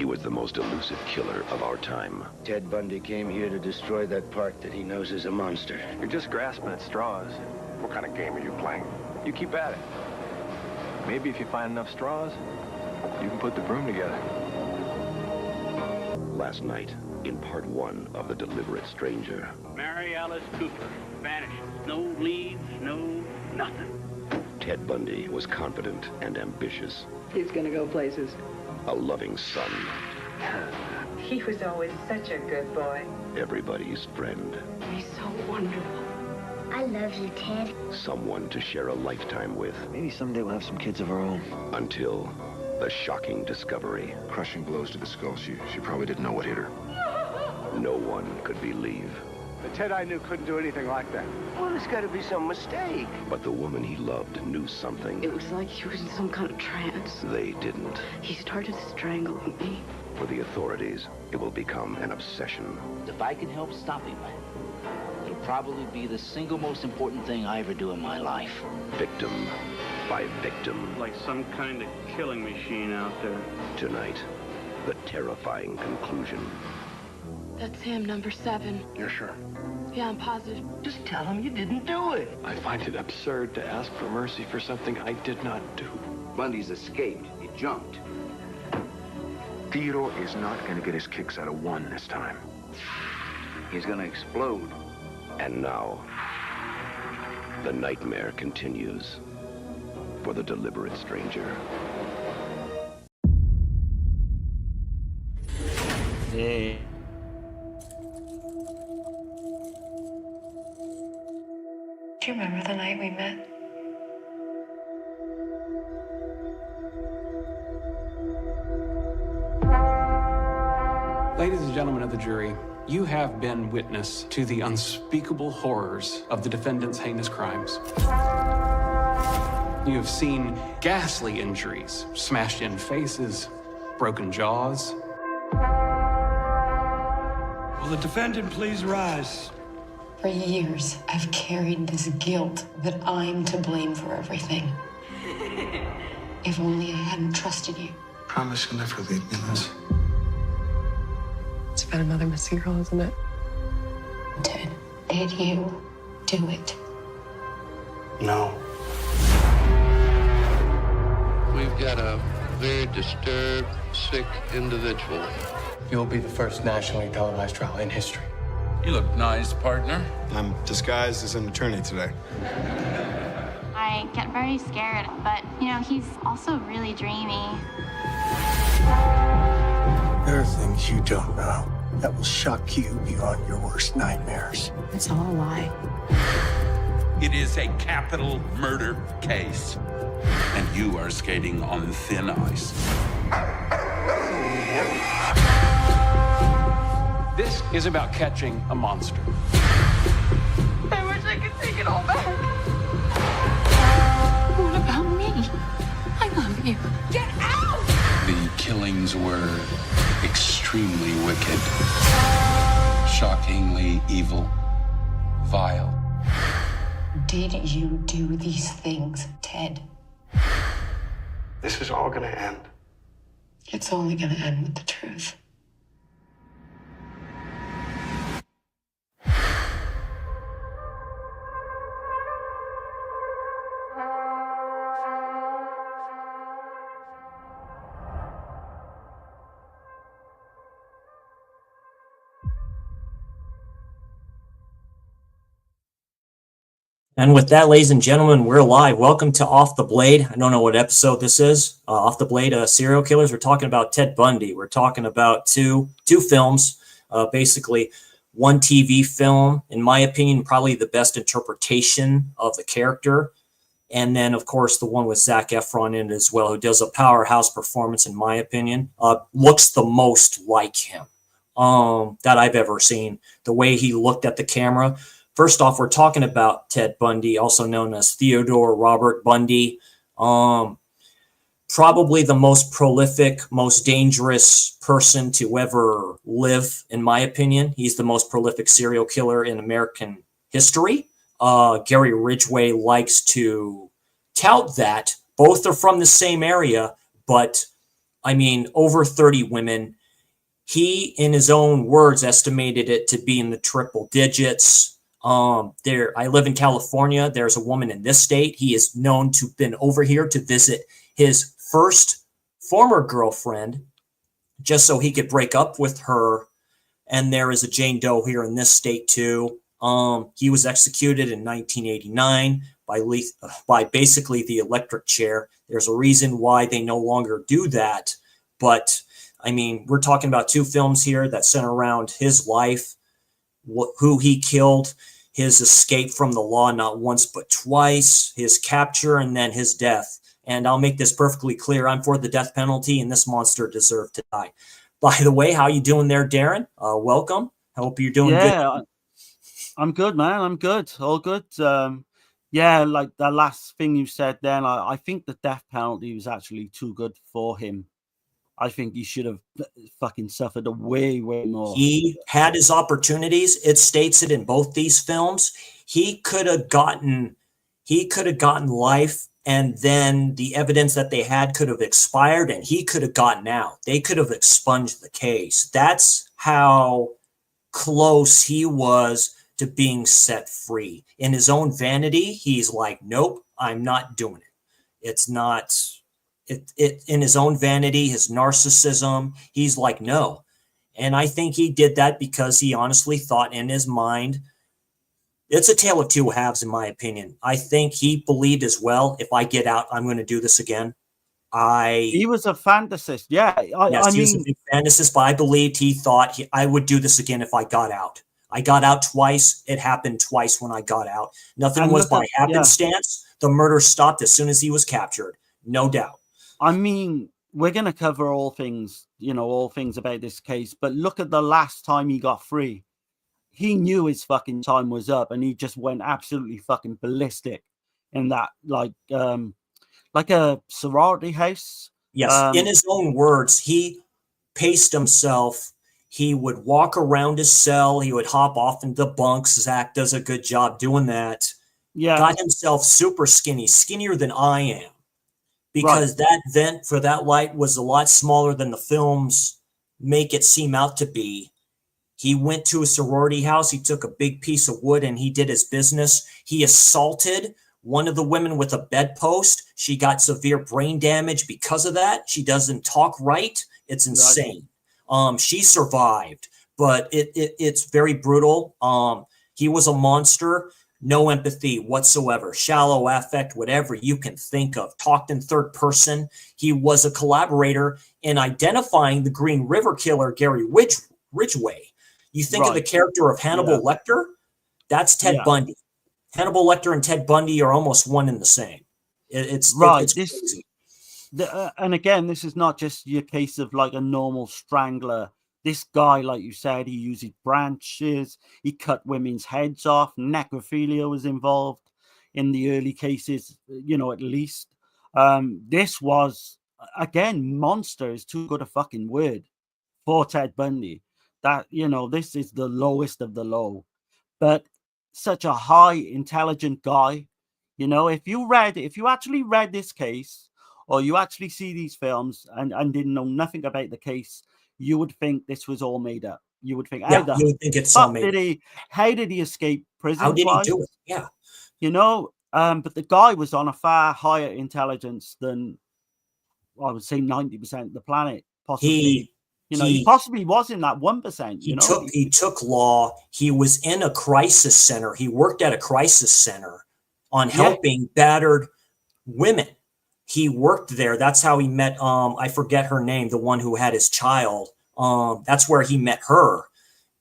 He was the most elusive killer of our time. Ted Bundy came here to destroy that part that he knows is a monster. You're just grasping at straws. What kind of game are you playing? You keep at it. Maybe if you find enough straws, you can put the broom together. Last night, in part 1 of The Deliberate Stranger. Mary Alice Cooper vanishes. No leads, no nothing. Ted Bundy was confident and ambitious. He's gonna go places. A loving son. He was always such a good boy. Everybody's friend. He's so wonderful. I love you, Ted. Someone to share a lifetime with. Maybe someday we'll have some kids of our own. Until the shocking discovery. Crushing blows to the skull. She probably didn't know what hit her. No one could believe. The Ted I knew couldn't do anything like that. Well, there's got to be some mistake. But the woman he loved knew something It was like he was in some kind of trance. they didn't. He started strangling me. For the authorities, it will become an obsession. If I can help stop him, it'll probably be the single most important thing I ever do in my life. Victim by victim. Like some kind of killing machine out there. Tonight, the terrifying conclusion. That's him, number 7. You're sure? Yeah, I'm positive. Just tell him you didn't do it. I find it absurd to ask for mercy for something I did not do. Bundy's escaped. He jumped. Theodore is not going to get his kicks out of 1 this time. He's gonna explode. And now, the nightmare continues for the deliberate stranger. Hey. Do you remember the night we met? Ladies and gentlemen of the jury, you have been witness to the unspeakable horrors of the defendant's heinous crimes. You have seen ghastly injuries, smashed-in faces, broken jaws. Will the defendant please rise? For years, I've carried this guilt that I'm to blame for everything. If only I hadn't trusted you. Promise you'll never leave me, Liz. It's about another missing girl, isn't it? Ted, did you do it? No. We've got a very disturbed, sick individual. You'll be the first nationally televised trial in history. You look nice, partner. I'm disguised as an attorney today. I get very scared, but, he's also really dreamy. There are things you don't know that will shock you beyond your worst nightmares. It's all a lie. It is a capital murder case, and you are skating on thin ice. This is about catching a monster. I wish I could take it all back. What about me? I love you. Get out! The killings were extremely wicked, shockingly evil, vile. Did you do these things, Ted? This is all gonna end. It's only gonna end with the truth. And with that, ladies and gentlemen, we're live. Welcome to Off the Blade. I don't know what episode this is. Off the Blade, serial killers. We're talking about Ted Bundy. We're talking about two films, basically one TV film, in my opinion, probably the best interpretation of the character. And then, of course, the one with Zac Efron in it as well, who does a powerhouse performance, in my opinion. Looks the most like him that I've ever seen. The way he looked at the camera. First off, we're talking about Ted Bundy, also known as Theodore Robert Bundy. Probably the most prolific, most dangerous person to ever live, in my opinion. He's the most prolific serial killer in American history. Gary Ridgway likes to tout that. Both are from the same area, but I mean, over 30 women. He, in his own words, estimated it to be in the triple digits. I live in California. There's a woman in this state. He is known to have been over here to visit his first former girlfriend just so he could break up with her. And there is a Jane Doe here in this state too. He was executed in 1989 by basically the electric chair. There's a reason why they no longer do that. But I mean, we're talking about 2 films here that center around his life, who he killed, his escape from the law not once but twice, his capture, and then his death. And I'll make this perfectly clear. I'm for the death penalty, and this monster deserved to die. By the way, how you doing there, Darren? Welcome. I hope you're doing good. I'm good, man. I'm good. All good. Yeah, like the last thing you said then, I think the death penalty was actually too good for him. I think he should have fucking suffered way more. He had his opportunities. It states it in both these films. He could have gotten life, and then the evidence that they had could have expired, and he could have gotten out. They could have expunged the case. That's how close he was to being set free. In his own vanity, he's like, nope, I'm not doing it. It's not... in his own vanity, his narcissism, he's like, no. And I think he did that because he honestly thought in his mind, it's a tale of two halves, in my opinion. I think he believed as well, if I get out, I'm going to do this again. He was a fantasist. Yeah. He was a big fantasist, but I believed he thought I would do this again if I got out. I got out twice. It happened twice when I got out. Nothing was by happenstance. The murder stopped as soon as he was captured. No doubt. I mean, we're going to cover all things about this case, but look at the last time he got free. He knew his fucking time was up, and he just went absolutely fucking ballistic in that, like a sorority house. Yes, in his own words, he paced himself. He would walk around his cell. He would hop off into the bunks. Zach does a good job doing that. Yeah. Got himself super skinny, skinnier than I am. Because that vent for that light was a lot smaller than the films make it seem out to be. He went to a sorority house. He took a big piece of wood and he did his business. He assaulted one of the women with a bedpost. She got severe brain damage because of that. She doesn't talk right. It's insane. She survived, but it's very brutal. He was a monster. No empathy whatsoever, shallow affect, whatever you can think of. Talked in third person. He was a collaborator in identifying the Green River Killer, Gary Ridgway. You think of the character of Hannibal Lecter? That's Ted Bundy. Hannibal Lecter and Ted Bundy are almost one and the same. It's crazy. And again, this is not just your case of like a normal strangler. This guy, like you said, he uses branches. He cut women's heads off. Necrophilia was involved in the early cases, at least. This was, again, monster is too good a fucking word for Ted Bundy. That, this is the lowest of the low. But such a high, intelligent guy. If you actually read this case, or you actually see these films and didn't know nothing about the case, you would think this was all made up. You would think, you would think it's all made up. How did he escape prison? How did he do it? Yeah. But the guy was on a far higher intelligence than, I would say, 90% of the planet. Possibly, he possibly was in that 1%. He took law. He was in a crisis center. He worked at a crisis center on helping battered women. He worked there. That's how he met, I forget her name, the one who had his child. That's where he met her.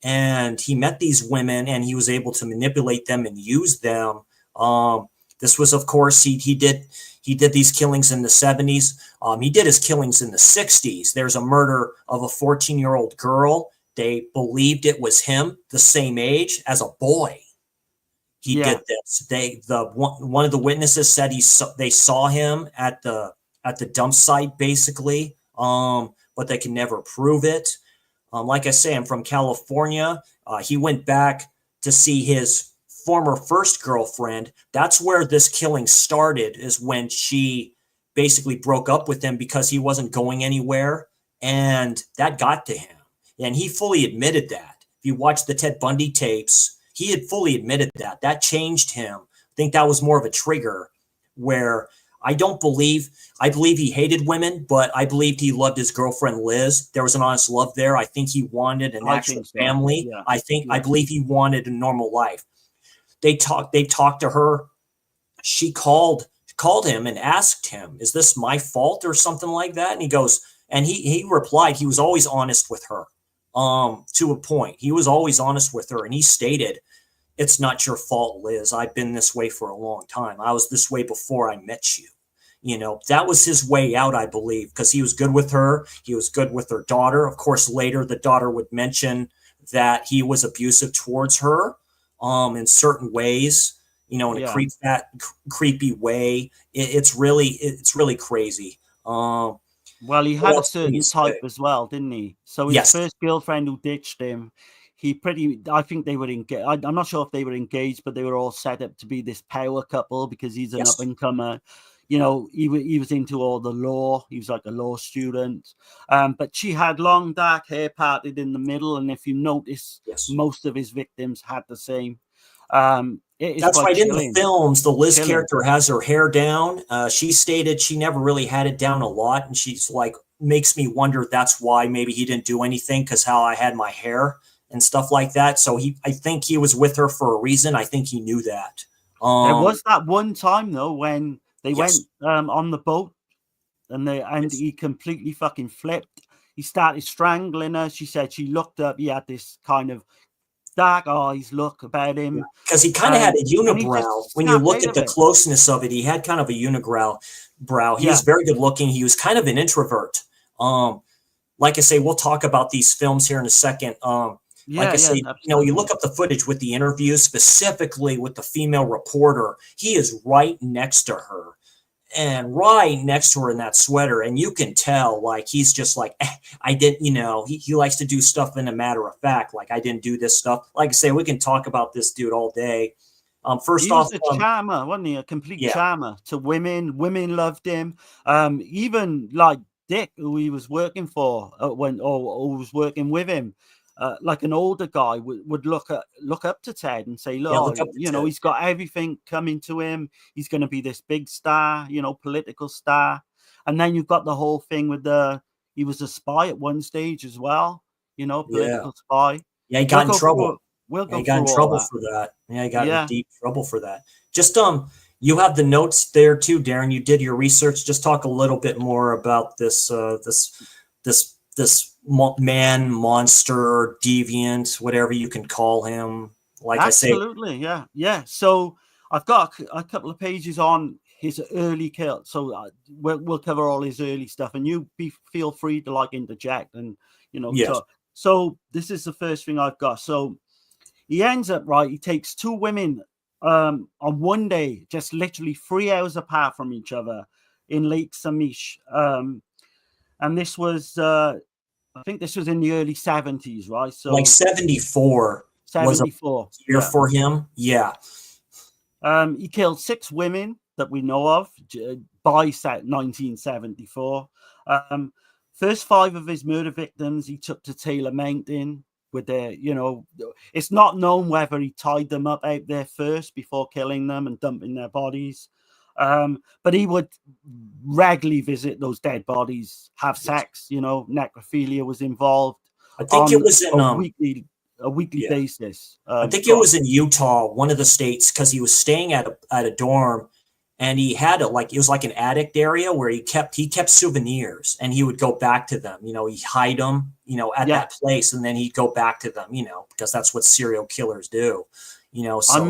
And he met these women and he was able to manipulate them and use them. This was, of course, he did these killings in the 70s. He did his killings in the 60s. There's a murder of a 14-year-old girl. They believed it was him, the same age as a boy. He did this. One of the witnesses said they saw him at the dump site, basically, but they can never prove it. Like I say, I'm from California. He went back to see his former first girlfriend. That's where this killing started, is when she basically broke up with him because he wasn't going anywhere. And that got to him. And he fully admitted that. If you watch the Ted Bundy tapes, he had fully admitted that. That changed him. I think that was more of a trigger where I believe he hated women, but I believed he loved his girlfriend, Liz. There was an honest love there. I think he wanted an actual family. Yeah. I believe he wanted a normal life. They talked to her. She called him and asked him, "Is this my fault?" or something like that. And he goes, and he replied, he was always honest with her, to a point. He was always honest with her. And he stated, "It's not your fault, Liz. I've been this way for a long time. I was this way before I met you." You know, that was his way out, I believe, because he was good with her. He was good with her daughter. Of course, later the daughter would mention that he was abusive towards her, in certain ways, you know, in a creepy way. It's really crazy. Well, he had a certain type as well, didn't he? So his first girlfriend who ditched him, I think they were engaged. I'm not sure if they were engaged, but they were all set up to be this power couple because he's an up-and-comer. You know, he was into all the law. He was like a law student. But she had long, dark hair parted in the middle. And if you notice, most of his victims had the same. That's right. Chilling. In the films, the Liz character has her hair down. She stated she never really had it down a lot. And she's like, makes me wonder that's why maybe he didn't do anything because how I had my hair and stuff like that. So I think he was with her for a reason. I think he knew that. There was that one time, though, when they went on the boat and he completely fucking flipped. He started strangling her. She said she looked up. He had this kind of dark eyes look about him. Because he kind of had a unibrow. When you look at the closeness of it, he had kind of a unibrow. He was very good looking. He was kind of an introvert. Like I say, we'll talk about these films here in a second. Like I say, you know, you look up the footage with the interview, specifically with the female reporter. He is right next to her. And right next to her in that sweater. And you can tell, like, he's just like, I didn't, you know, he likes to do stuff in a matter of fact. Like, I didn't do this stuff. Like I say, we can talk about this dude all day. First off, he was a charmer, wasn't he? A complete charmer to women. Women loved him. Even like Dick, who he was working for or was working with him. Like an older guy would look up to Ted and say, look, you know, he's got everything coming to him. He's going to be this big star, you know, political star. And then you've got the whole thing with he was a spy at one stage as well, you know, political spy. Yeah, he got in trouble. He got in trouble for that. Yeah, he got in deep trouble for that. Just, you have the notes there too, Darren. You did your research. Just talk a little bit more about this man, monster, deviant, whatever you can call him. Like absolutely, yeah. So I've got a couple of pages on his early kill. So we'll cover all his early stuff, and you feel free to like interject and you know. Yes. So this is the first thing I've got. So he ends up he takes two women on one day, just literally 3 hours apart from each other in Lake Samish, and this was. I think this was in the early 70s, right? So like 74 was a year for him. Yeah. He killed 6 women that we know of by 1974. First 5 of his murder victims he took to Taylor Mountain with their, you know, it's not known whether he tied them up out there first before killing them and dumping their bodies. But he would regularly visit those dead bodies, have sex, you know, necrophilia was involved. I think it was in a weekly basis. I think it was in Utah, one of the states, because he was staying at a dorm and he had it was like an addict area where he kept souvenirs and he would go back to them, you know, he hide them, you know, at that place, and then he'd go back to them, you know, because that's what serial killers do, you know. So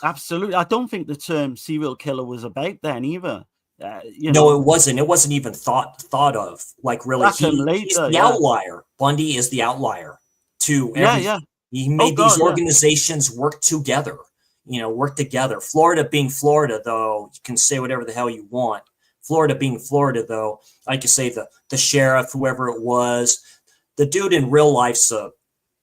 absolutely. I don't think the term serial killer was about then either. No, it wasn't. It wasn't even thought of. Like really, he's the outlier. Bundy is the outlier to everything. He made these organizations work together. You know, work together. Florida being Florida, though, you can say whatever the hell you want. Florida being Florida, though, like you say, the sheriff, whoever it was, the dude in real life's a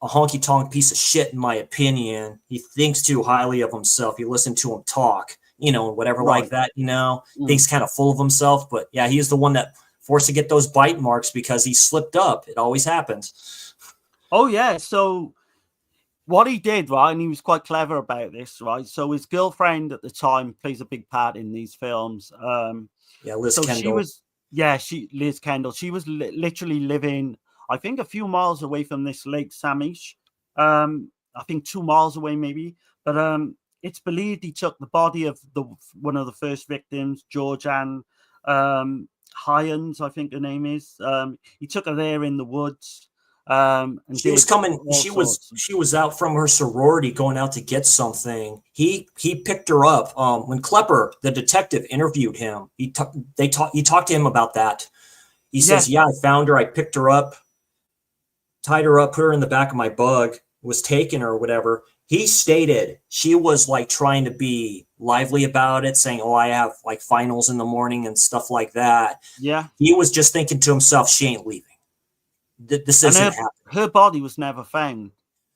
honky-tonk piece of shit, in my opinion. He thinks too highly of himself. You listen to him talk. and whatever like that, thinks kind of full of himself. But yeah, he's the one that forced to get those bite marks because he slipped up. It always happens. Oh, yeah. So what he did, right, and he was quite clever about this, right? So his girlfriend at the time plays a big part in these films. Liz Kendall. Liz Kendall. She was literally living, I think, a few miles away from this Lake Samish. I think 2 miles away, maybe. But it's believed he took the body of one of the first victims, Georgianne Hyans, I think her name is. He took her there in the woods. And she was out from her sorority going out to get something. He picked her up. When Klepper, the detective, interviewed him, he talked to him about that. He says, I found her, I picked her up, tied her up, put her in the back of my bug, was taking her or whatever. He stated she was like trying to be lively about it, saying, I have like finals in the morning and stuff like that. Yeah. He was just thinking to himself, she ain't leaving. This isn't happening. Her body was never found,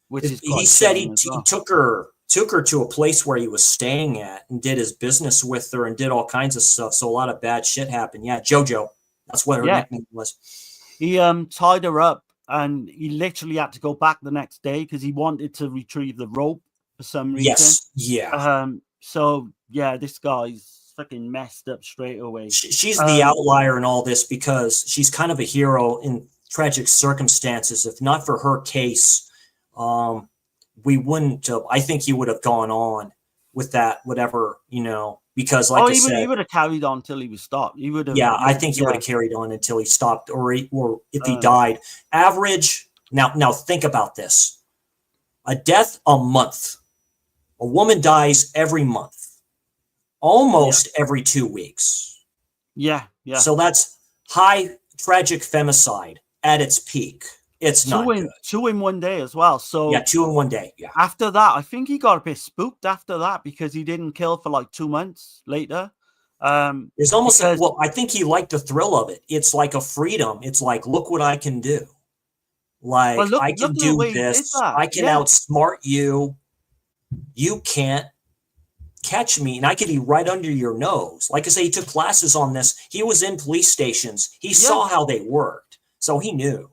which is quite he said he took her to a place where he was staying at and did his business with her and did all kinds of stuff. So a lot of bad shit happened. Yeah, JoJo. That's what her nickname was. He tied her up and he literally had to go back the next day because he wanted to retrieve the rope for some reason. Yes. Yeah. So yeah, this guy's fucking messed up straight away. She's the outlier in all this because she's kind of a hero in tragic circumstances. If not for her case, we wouldn't have, I think he would have gone on with that, whatever, because like I said, he would have carried on till he was stopped. He would have. Yeah, I think he would have carried on until he stopped or if he died. Average. Now think about this. A death a month. A woman dies every month. Almost every 2 weeks. Yeah. So that's high tragic femicide at its peak. It's not good. 2 in 1 day as well. So 2 in 1 day. Yeah. After that, I think he got a bit spooked after that because he didn't kill for like 2 months later. It's almost I think he liked the thrill of it. It's like a freedom. It's like, look what I can do. Like, I can do this. I can outsmart you. You can't catch me, and I could be right under your nose. Like I say, he took classes on this. He was in police stations. He saw how they worked, so he knew.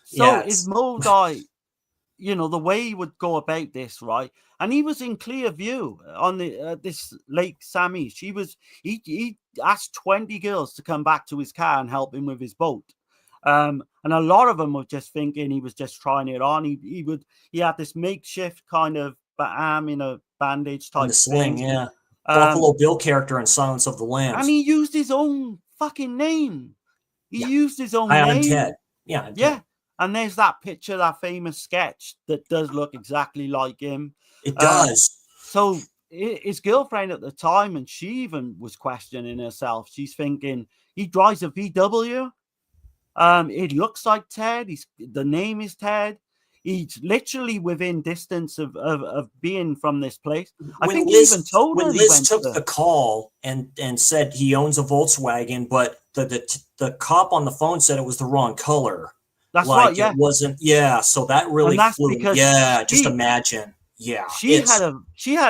So his Moldai, the way he would go about this, right? And he was in clear view on the this Lake Samish. He asked 20 girls to come back to his car and help him with his boat. And a lot of them were just thinking he was just trying it on. He had this makeshift kind of arm in a bandage type the sling, thing. yeah. Buffalo Bill character in Silence of the Lambs. And he used his own fucking name. He used his own name. I'm Ted. Yeah. I'm Ted. And there's that picture, that famous sketch that does look exactly like him. It does. So his girlfriend at the time, and she even was questioning herself. She's thinking, he drives a VW. It looks like Ted. The name is Ted. He's literally within distance of being from this place. I think Liz, he even told her. When Liz took the call and said he owns a Volkswagen, but the cop on the phone said it was the wrong color. That's right. Yeah, it wasn't. Yeah, so that really flew. Yeah, just imagine. Yeah, she had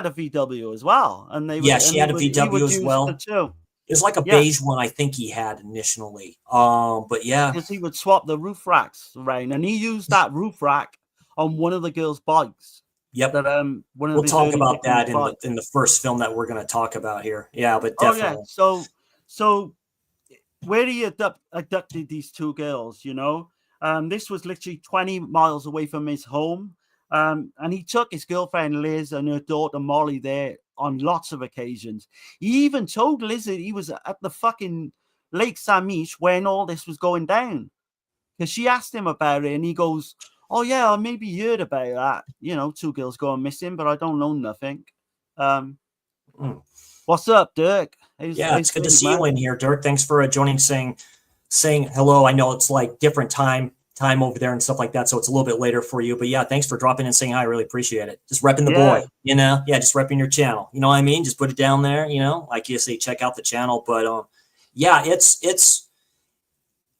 a VW as well, and they she had a VW as well too. It was like a beige one, I think he had initially. But yeah, because he would swap the roof racks around, and he used that roof rack on one of the girls' bikes. Yep. That we'll talk about that in the first film that we're going to talk about here. Yeah, but definitely. Oh, yeah. So where he abducted these 2 girls, this was literally 20 miles away from his home. And he took his girlfriend Liz and her daughter Molly there on lots of occasions. He even told Liz that he was at the fucking Lake Samish when all this was going down. Because she asked him about it and he goes, oh yeah, I maybe heard about that. 2 girls going missing, but I don't know nothing. What's up, Dirk? It's good to see you in here, Dirk. Thanks for joining, saying hello. I know it's like different time over there and stuff like that, so it's a little bit later for you. But yeah, thanks for dropping in and saying hi. I really appreciate it. Just repping the boy, just repping your channel. You know what I mean? Just put it down there, like you say, check out the channel. But it's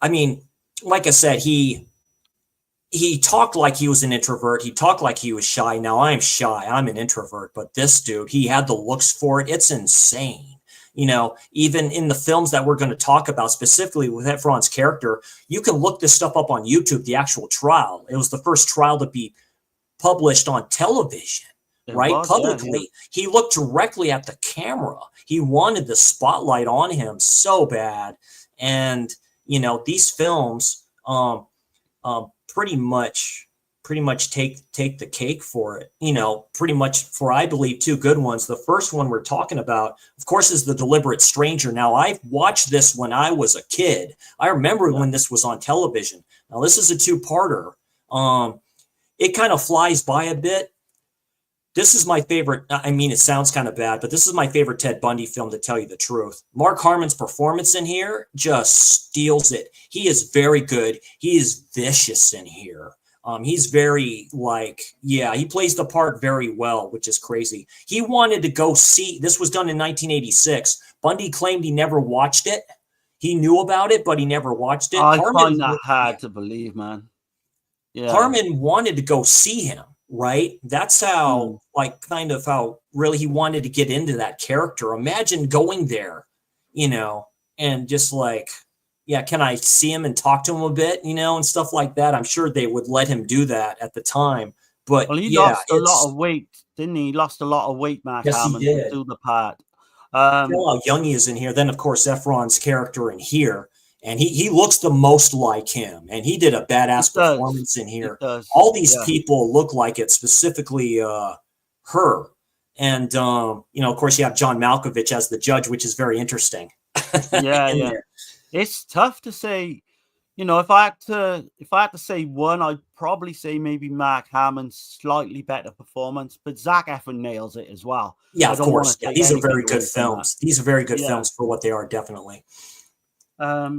I mean, like I said, he he talked like he was an introvert. He talked like he was shy. Now I'm shy. I'm an introvert. But this dude, he had the looks for it. It's insane. You know, even in the films that we're going to talk about, specifically with Efron's character, you can look this stuff up on YouTube, the actual trial. It was the first trial to be published on television, right? Publicly. Yeah. He looked directly at the camera. He wanted the spotlight on him so bad. And, you know, these films, pretty much take the cake for it, you know, pretty much for, I believe, two good ones. The first one we're talking about, of course, is The Deliberate Stranger. Now, I watched this when I was a kid. I remember when this was on television. Now, this is a two-parter. It kind of flies by a bit. This is my favorite. I mean, it sounds kind of bad, but this is my favorite Ted Bundy film, to tell you the truth. Mark Harmon's performance in here just steals it. He is very good. He is vicious in here. He's very he plays the part very well, which is crazy. He wanted to go see, this was done in 1986. Bundy claimed he never watched it. He knew about it, but he never watched it. I find that hard to believe, man. Yeah. Harmon wanted to go see him, right? That's how, kind of how really he wanted to get into that character. Imagine going there, you know, and just can I see him and talk to him a bit, you know, and stuff like that. I'm sure they would let him do that at the time. But he lost a lot of weight, didn't he? He lost a lot of weight, Mark Harmon, to do the part. How young he is in here. Then, of course, Efron's character in here. And he looks the most like him. And he did a badass performance in here. All these people look like it, specifically her. And, you know, of course, you have John Malkovich as the judge, which is very interesting. Yeah. It's tough to say, you know, if I had to say one, I'd probably say maybe Mark Harmon's slightly better performance, but Zac Efron nails it as well. Yeah, of course. Yeah, these are very good films. These are very good films for what they are, definitely. But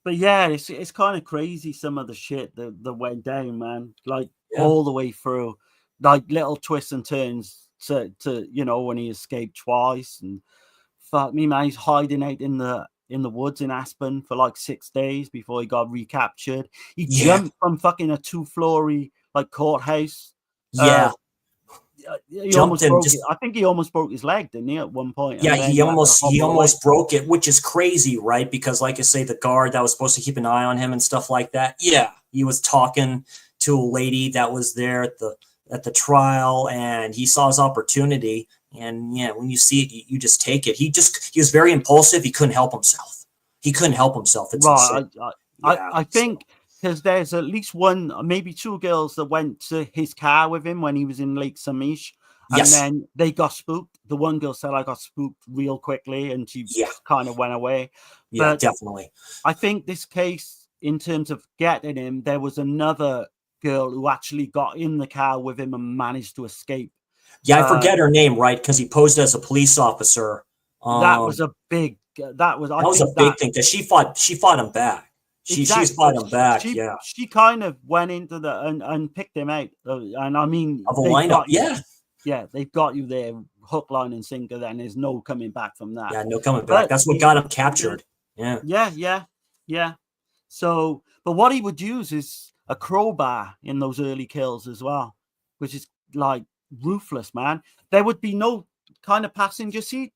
yeah, it's kind of crazy, some of the shit that went down, man. All the way through, little twists and turns to you know, when he escaped twice, and fuck me, man, he's hiding out in the woods in Aspen for 6 days before he got recaptured. He jumped from fucking a 2-floory courthouse. Yeah. I think he almost broke his leg, didn't he, at one point? Yeah, he almost broke it, which is crazy, right? Because, like I say, the guard that was supposed to keep an eye on him and stuff like that. Yeah, he was talking to a lady that was there at the trial, and he saw his opportunity. And yeah, when you see it, you just take it. He was very impulsive. He couldn't help himself. It's right. I think, because there's at least one, maybe two girls that went to his car with him when he was in Lake Samish, and then they got spooked. The one girl said, I got spooked real quickly, and she kind of went away. Yeah, but definitely. I think this case, in terms of getting him, there was another girl who actually got in the car with him and managed to escape. Yeah, I forget her name, right? Because he posed as a police officer. That was a big. That was a big thing, because she fought him back. She fought him back. She kind of went into and picked him out. And I mean, of a lineup. They've got you there, hook, line, and sinker. Then there's no coming back from that. Yeah, no coming back. That's what got him captured. Yeah. So, but what he would use is a crowbar in those early kills as well, which is ruthless, man. There would be no kind of passenger seat,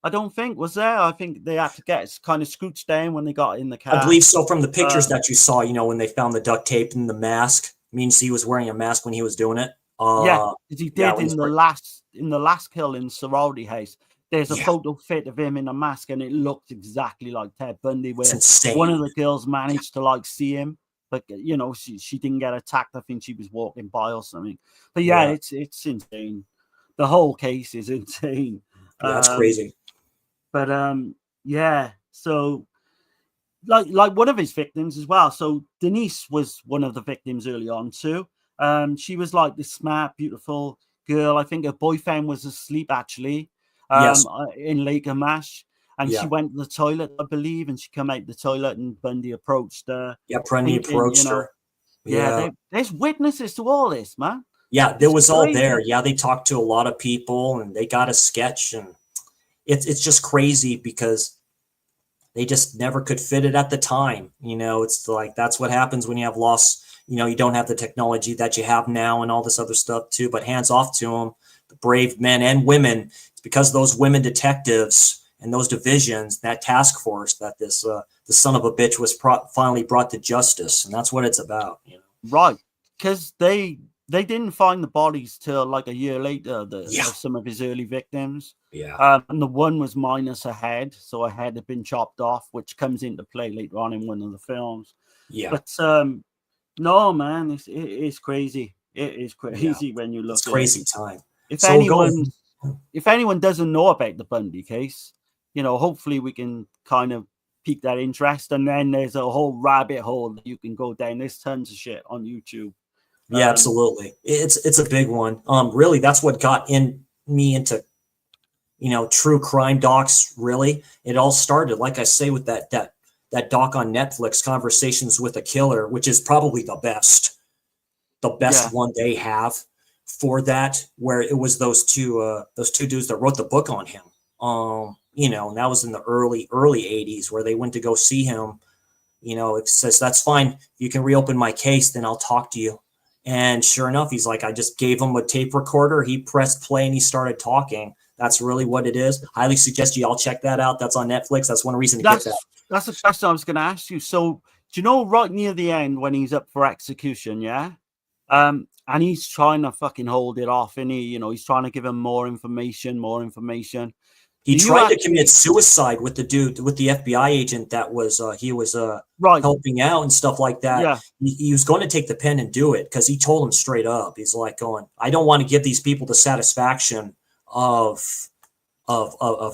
I don't think, was there? I think they had to get kind of scooched down when they got in the car. I believe so, from the pictures that you saw, you know, when they found the duct tape and the mask. Means he was wearing a mask when he was doing it. Because he did in the last kill in Sorority House. There's a photo fit of him in a mask, and it looks exactly like Ted Bundy, where one of the girls managed to see him. But, you know, she didn't get attacked. I think she was walking by or something. But it's insane. The whole case is insane. Yeah, that's crazy. But so like one of his victims as well. So Denise was one of the victims early on too. She was this smart, beautiful girl. I think her boyfriend was asleep actually. In Lake Amash. And she went to the toilet, I believe, and she came out the toilet, and Bundy approached her. Yeah, Bundy approached her. There's witnesses to all this, man. Yeah, there was all there. Yeah, they talked to a lot of people, and they got a sketch, and it's just crazy because they just never could fit it at the time. You know, it's that's what happens when you have lost you know, you don't have the technology that you have now and all this other stuff too, but hands off to them, the brave men and women. It's because those women detectives and those divisions, that task force, that this the son of a bitch was finally brought to justice, and that's what it's about, you know. Right, because they didn't find the bodies till like a year later, of some of his early victims. Yeah. And the one was minus a head, so a head had been chopped off, which comes into play later on in one of the films. Yeah. But no, man, it's crazy. It is crazy when you look. It's at crazy it. time. If So anyone doesn't know about the Bundy case, you know, hopefully we can kind of pique that interest, and then there's a whole rabbit hole that you can go down. There's tons of shit on YouTube. Yeah, absolutely. It's a big one. Really, that's what got me into, you know, true crime docs. Really, it all started, like I say, with that doc on Netflix, Conversations with a Killer, which is probably the best one they have for that, where it was those two dudes that wrote the book on him. You know, and that was in the early 80s, where they went to go see him. You know, it says, that's fine. You can reopen my case, then I'll talk to you. And sure enough, he's like, I just gave him a tape recorder. He pressed play and he started talking. That's really what it is. Highly suggest you all check that out. That's on Netflix. That's one reason to get that. That's the question I was going to ask you. So, do you know right near the end when he's up for execution, yeah? And he's trying to fucking hold it off, and he's trying to give him more information. He tried to commit suicide with the dude, with the FBI agent that was helping out and stuff like that. Yeah. He was going to take the pen and do it, because he told him straight up. He's like going, I don't want to give these people the satisfaction of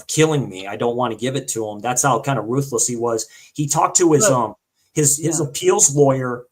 killing me. I don't want to give it to him. That's how kind of ruthless he was. He talked to his appeals lawyer,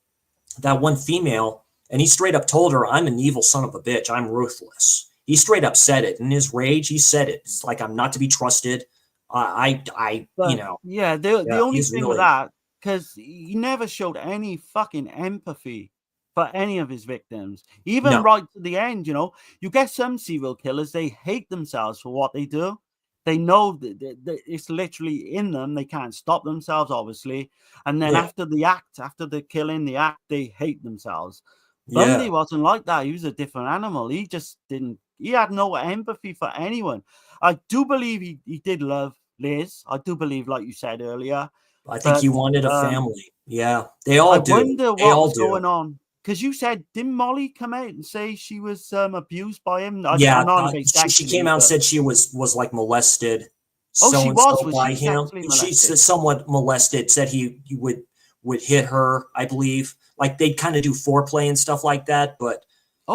that one female, and he straight up told her, I'm an evil son of a bitch. I'm ruthless. He straight up said it in his rage. He said it. It's like, I'm not to be trusted. The only thing with that, because he never showed any fucking empathy for any of his victims, even right to the end. You know, you get some serial killers, they hate themselves for what they do. They know that it's literally in them. They can't stop themselves, obviously. And then after the killing, the act, they hate themselves. Bundy wasn't like that. He was a different animal. He just didn't. He had no empathy for anyone. I do believe he did love Liz. I do believe, like you said earlier. I think he wanted a family. Yeah, they all do. I wonder what was going on. Because you said, didn't Molly come out and say she was abused by him? She came out and said she was like molested. She was by him. She somewhat molested. Said he would hit her, I believe. Like they'd kind of do foreplay and stuff like that, but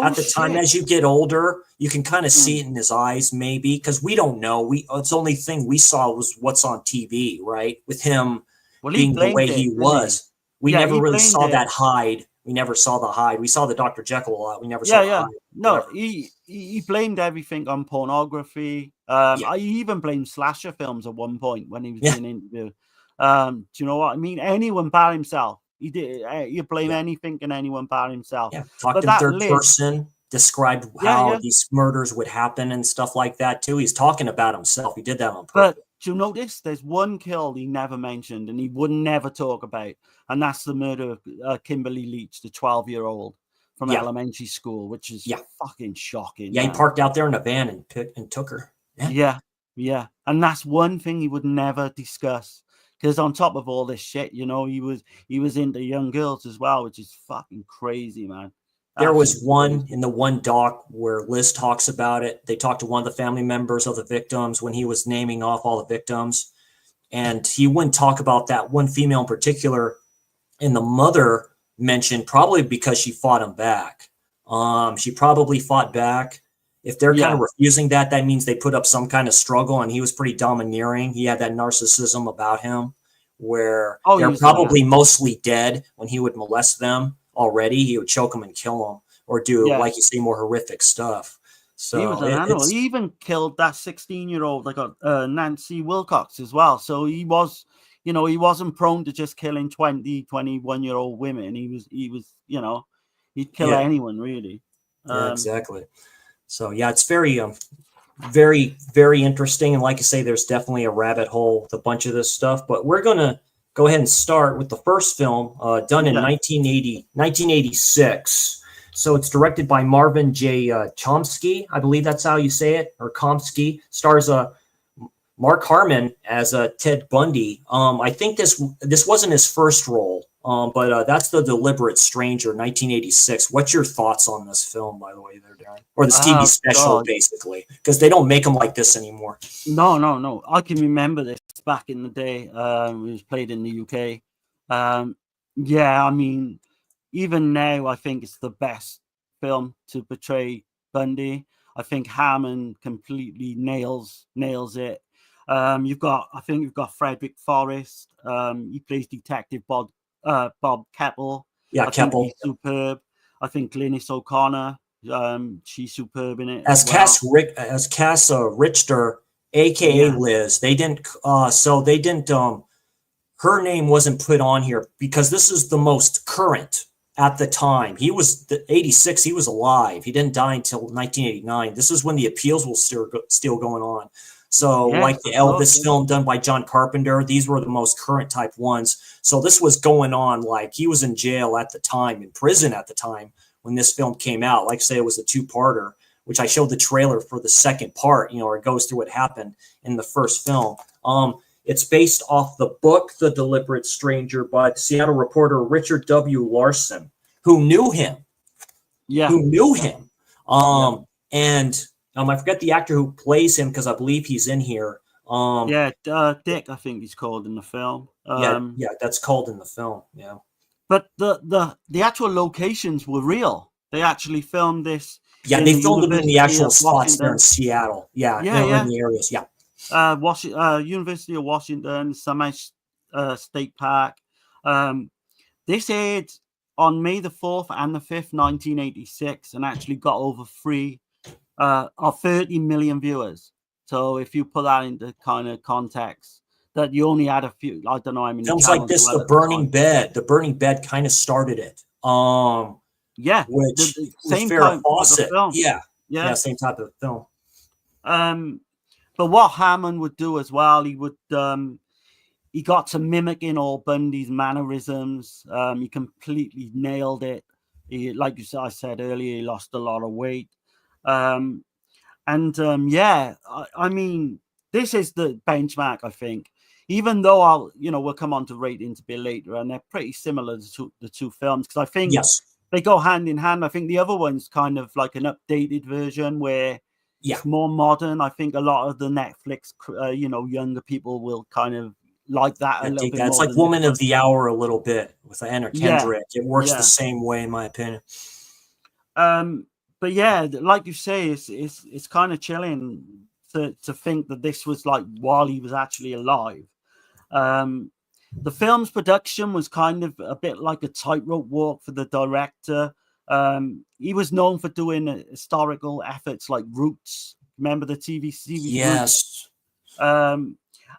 at the time, as you get older, you can kind of see it in his eyes, maybe, because we don't know. It's the only thing we saw was what's on TV, right? With him being the way he was. We never really saw that hide. We never saw the hide. We saw the Dr. Jekyll a lot. We never saw the hide. No, he blamed everything on pornography. I even blamed slasher films at one point when he was being interviewed. Do you know what I mean? Anyone by himself. He did. You blame anything and anyone by himself. Yeah, talked in third person, described how these murders would happen and stuff like that too. He's talking about himself. He did that on purpose. But do you notice there's one kill he never mentioned and he would never talk about, and that's the murder of Kimberly Leach, the 12-year-old from elementary school, which is fucking shocking. Yeah, he parked out there in a van and took her. Yeah, and that's one thing he would never discuss. Because on top of all this shit, he was into young girls as well, which is fucking crazy, man. There was one in the one doc where Liz talks about it. They talked to one of the family members of the victims when he was naming off all the victims. And he wouldn't talk about that one female in particular. And the mother mentioned probably because she fought him back. She probably fought back. If they're kind of refusing that means they put up some kind of struggle, and he was pretty domineering. He had that narcissism about him where they're probably mostly dead when he would molest them already. He would choke them and kill them or do, like you say, more horrific stuff. So he was an animal. He even killed that 16-year-old, Nancy Wilcox as well. So he was, he wasn't prone to just killing 20, 21-year-old women. He was, he'd kill anyone really. Yeah, exactly. So yeah, it's very, very, very interesting. And like I say, there's definitely a rabbit hole with a bunch of this stuff, but we're going to go ahead and start with the first film done in 1986. So it's directed by Marvin J. Chomsky. I believe that's how you say it, or Chomsky. Stars Mark Harmon as Ted Bundy. I think this wasn't his first role, but that's The Deliberate Stranger, 1986. What's your thoughts on this film, by the way, there, Darren? Or this TV special, basically, because they don't make them like this anymore. No. I can remember this back in the day. It was played in the UK. Yeah, I mean, even now, I think it's the best film to portray Bundy. I think Hammond completely nails it. You've got Frederick Forrest. He plays Detective Bob Keppel. Yeah, Keppel. He's superb. I think Glynis O'Connor. She's superb in it. As Cass Richter, aka Liz. They didn't. Her name wasn't put on here because this is the most current at the time. He was 86. He was alive. He didn't die until 1989. This is when the appeals were still going on. So like the Elvis film done by John Carpenter, these were the most current type ones. So this was going on, like he was in jail at the time, in prison at the time when this film came out. Like I say, it was a two-parter, which I showed the trailer for the second part, or it goes through what happened in the first film. It's based off the book, The Deliberate Stranger, by the Seattle reporter Richard W. Larson, who knew him. Yeah. Who knew him. And I forget the actor who plays him because I believe he's in here. Dick, I think he's called in the film. Yeah, that's called in the film. Yeah. But the actual locations were real. They actually filmed this. Yeah, they filmed it in the actual spots there in Seattle. Yeah, in the areas. Yeah. University of Washington, Summit State Park. This aired on May the 4th and the 5th, 1986, and actually got over 30 million viewers. So if you put that into kind of context, that you only had a few, I don't know how many films like this. The Burning Bed kind of started it. Which same Farrah Fawcett. Yeah, same type of film. But what Hammond would do as well, he got to mimicking all Bundy's mannerisms. He completely nailed it. Like I said earlier, he lost a lot of weight. I mean, this is the benchmark, I think. Even though we'll come on to ratings a bit later, and they're pretty similar to the two films, because I think they go hand in hand. I think the other one's kind of like an updated version where it's more modern. I think a lot of the Netflix, younger people will kind of like that a little bit more. It's like Woman of the Hour a little bit with Anna Kendrick. It works the same way, in my opinion. But yeah, like you say, it's kind of chilling to think that this was like while he was actually alive. The film's production was kind of a bit like a tightrope walk for the director. He was known for doing historical efforts like Roots. Remember the TV series? Yes. Roots?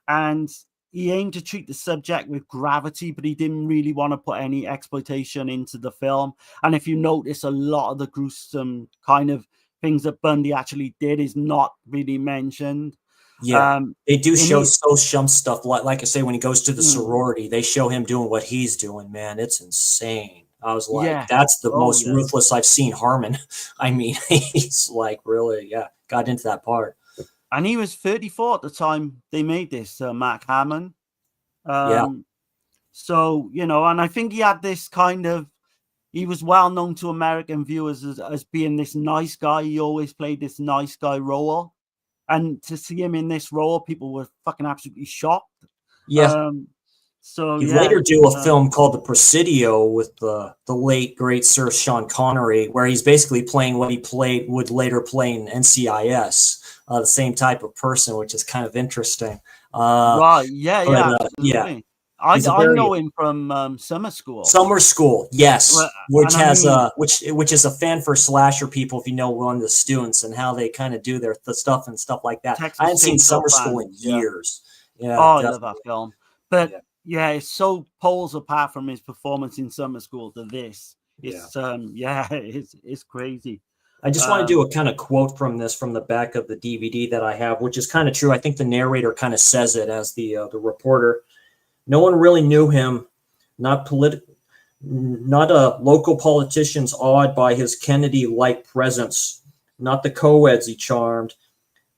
And he aimed to treat the subject with gravity, but he didn't really want to put any exploitation into the film. And if you notice, a lot of the gruesome kind of things that Bundy actually did is not really mentioned. Yeah, they do show some stuff. Like I say, when he goes to the sorority, they show him doing what he's doing. Man, it's insane. I was like, that's the most ruthless I've seen Harmon. I mean, he's like really, got into that part. And he was 34 at the time they made this, Mark Hammond. So, and I think he had this kind of, he was well known to American viewers as being this nice guy. He always played this nice guy role. And to see him in this role, people were fucking absolutely shocked. Yeah. He later do a film called The Presidio with the late great Sir Sean Connery, where he's basically playing what he would later play in NCIS, the same type of person, which is kind of interesting. Absolutely. I know him from Summer School. Summer School, yes, which is a fan for slasher people. If you know one of the students and how they kind of do the stuff and stuff like that. I haven't seen Summer School in years. Yeah, I love that film. But it so poles apart from his performance in Summer School to this. It's it's crazy. I just want to do a kind of quote from the back of the DVD that I have, which is kind of true. I think the narrator kind of says it as the reporter. No one really knew him. Not local politicians awed by his Kennedy-like presence. Not the co-eds he charmed.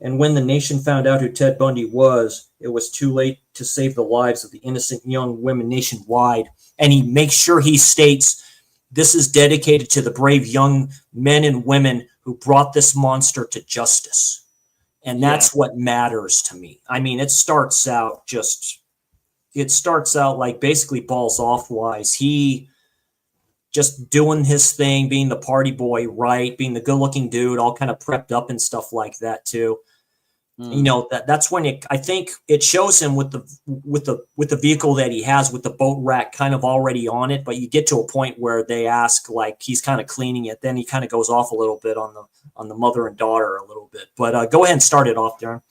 And when the nation found out who Ted Bundy was, it was too late to save the lives of the innocent young women nationwide. And he makes sure he states, this is dedicated to the brave young men and women who brought this monster to justice. And that's what matters to me. I mean, it starts out like basically balls off wise. He just doing his thing, being the party boy, right? Being the good looking dude, all kind of prepped up and stuff like that too. You know, that's when I think it shows him with the vehicle that he has, with the boat rack kind of already on it. But you get to a point where they ask, like, he's kind of cleaning it. Then he kind of goes off a little bit on the mother and daughter a little bit. But go ahead and start it off, Darren.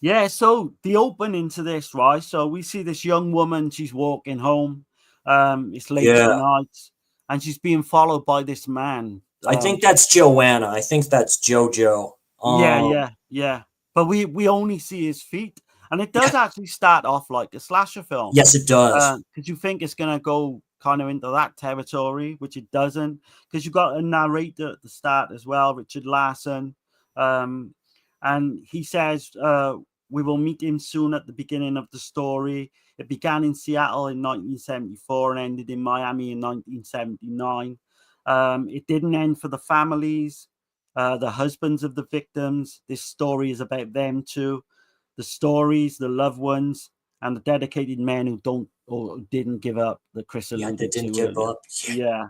Yeah, so the opening to this, right? So we see this young woman, she's walking home. It's late at night, and she's being followed by this man. I think that's Joanna. I think that's JoJo. Yeah. But we only see his feet. And it does actually start off like a slasher film. Yes, it does. Because you think it's going to go kind of into that territory, which it doesn't. Because you've got a narrator at the start as well, Richard Larson. And he says, we will meet him soon at the beginning of the story. It began in Seattle in 1974 and ended in Miami in 1979. It didn't end for the families. The husbands of the victims. This story is about them too. The stories, the loved ones, and the dedicated men who don't or didn't give up. That Chris alluded to. Didn't give up. Yeah,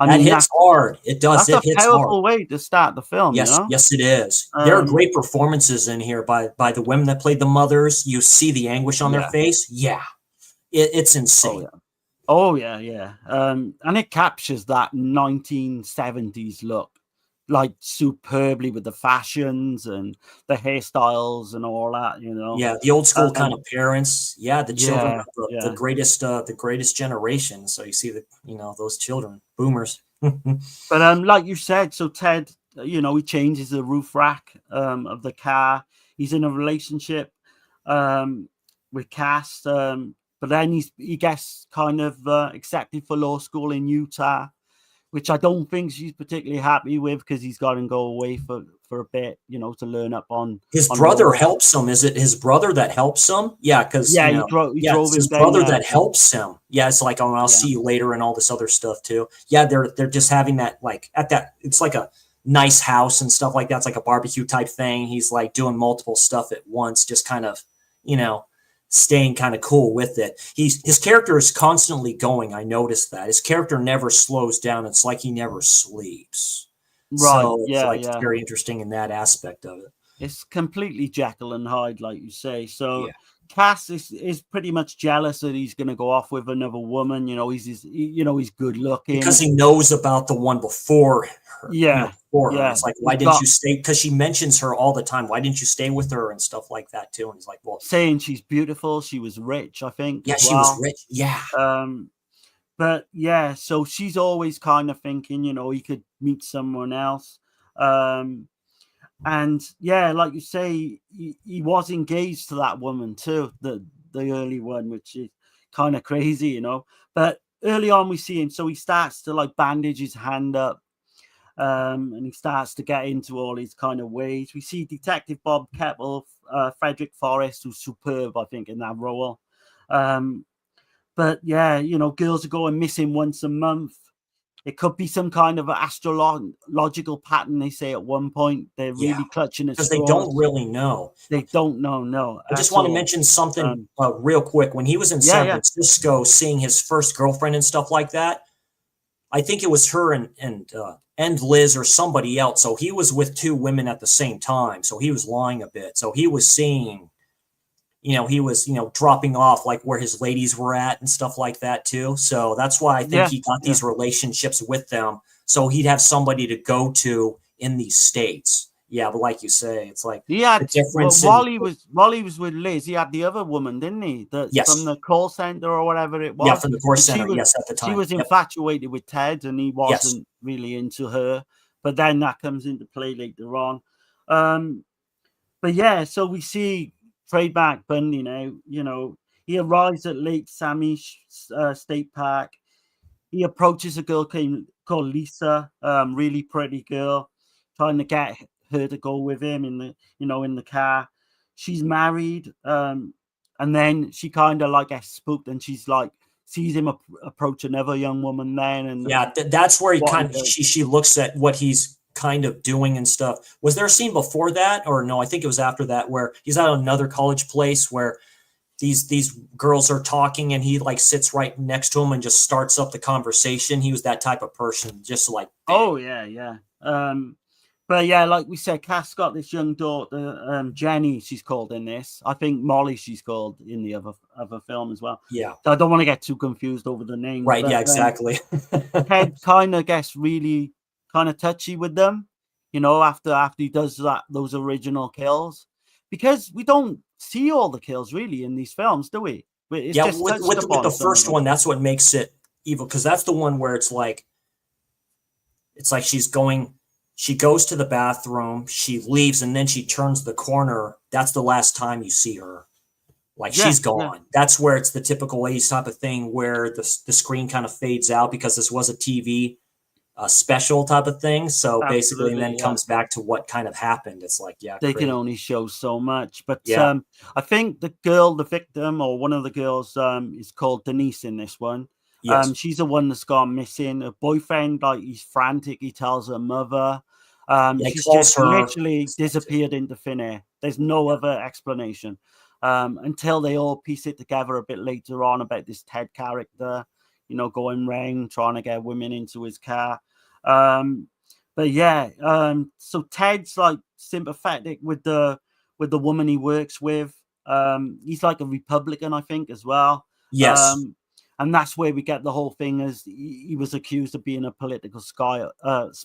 that hits hard. It does. That's a powerful way to start the film. Yes, you know? Yes, it is. There are great performances in here by the women that played the mothers. You see the anguish on their face. Yeah, it's insane. Oh yeah. And it captures that 1970s look, like superbly, with the fashions and the hairstyles and all that, you know. Yeah, the old school kind of parents. Yeah, the children of the greatest generation. So you see those children, boomers. But like you said, so Ted, he changes the roof rack of the car. He's in a relationship with Cass, but then he gets kind of accepted for law school in Utah, which I don't think she's particularly happy with, because he's got to go away for a bit, to learn up on. His brother helps him. Is it his brother that helps him? Yeah, because he drove it's his brother that helps him. Yeah, it's like, I'll see you later and all this other stuff too. Yeah, they're just having that, like, at that, it's like a nice house and stuff like that. It's like a barbecue type thing. He's like doing multiple stuff at once, just kind of, staying kind of cool with it. His character is constantly going. I noticed that his character never slows down. It's like he never sleeps. Right. So it's very interesting in that aspect of it. It's completely Jekyll and Hyde, like you say. So Cass is pretty much jealous that he's going to go off with another woman. He's good looking because he knows about the one before her. It's like, why didn't you stay? Because she mentions her all the time. Why didn't you stay with her and stuff like that too? And he's like, well, saying she's beautiful. She was rich, I think. Yeah, she was rich. Yeah. But so she's always kind of thinking, he could meet someone else. And like you say, he was engaged to that woman too, the early one, which is kind of crazy, But early on we see him, so he starts to like bandage his hand up, and he starts to get into all his kind of ways. We see Detective Bob Keppel, Frederick Forrest, who's superb, I think, in that role. But girls are going missing once a month. It could be some kind of astrological pattern, they say at one point. They're really clutching at straws. Because they don't really know. They don't know, no. I just want to mention something real quick. When he was in San Francisco seeing his first girlfriend and stuff like that, I think it was her and Liz or somebody else. So he was with two women at the same time. So he was lying a bit. So he was seeing... he was, dropping off like where his ladies were at and stuff like that too. So that's why I think he got these relationships with them. So he'd have somebody to go to in these states. Yeah, but like you say, it's like he had the difference. While he was with Liz, he had the other woman, didn't he? From the call center or whatever it was. Yeah, from the call center. At the time. She was infatuated with Ted, and he wasn't really into her. But then that comes into play later on. But so we see trademark Bundy now, He arrives at Lake Sammy State Park. He approaches a girl called Lisa, really pretty girl, trying to get her to go with him in the car. She's married, and then she kind of like gets spooked, and she's like sees him approach another young woman. Then and yeah, that's where she looks at what he's kind of doing and stuff. Was there a scene before that, or no? I think it was after that where he's at another college place where these girls are talking and he like sits right next to him and just starts up the conversation. He was that type of person, just like, oh yeah. But yeah, like we said, Cass got this young daughter, Jenny, she's called in this. I think Molly, she's called in the other film as well. Yeah. So I don't want to get too confused over the names. Right, yeah, exactly. Ted kind of gets really kind of touchy with them, after he does those original kills. Because we don't see all the kills really in these films, do we? It's yeah, just with the first one, that's what makes it evil, because that's the one where it's like she goes to the bathroom, she leaves, and then she turns the corner. That's the last time you see her. Like, she's gone. Yeah. That's where it's the typical 80s type of thing where the screen kind of fades out, because this was a TV special type of thing. So absolutely, basically, and then comes back to what kind of happened. It's like, yeah, they can only show so much. But yeah. I think the victim, or one of the girls, is called Denise in this one. Yes. She's the one that's gone missing. Her boyfriend, like, he's frantic. He tells her mother. She's just literally disappeared into thin air. There's no other explanation. Until they all piece it together a bit later on about this Ted character, going round trying to get women into his car. But yeah, so Ted's like sympathetic with the woman he works with. He's like a Republican, I think, as well. Yes. And that's where we get the whole thing, as he was accused of being a political spy. He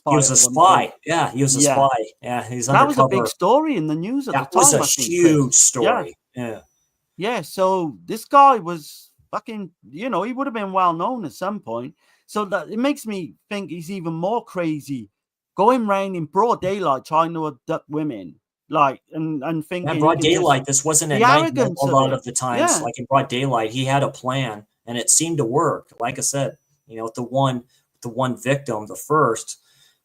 was a spy. Yeah, he was a spy. Yeah, he's undercover. That was a big story in the news at the time. That was a huge story. Yeah. Yeah, so this guy was fucking, he would have been well known at some point. So that it makes me think he's even more crazy, going around in broad daylight trying to abduct women. Like, and thinking... Yeah, broad daylight. This wasn't at night a lot of the times. Yeah. Like, in broad daylight, he had a plan. And it seemed to work. Like I said, with the one victim, the first,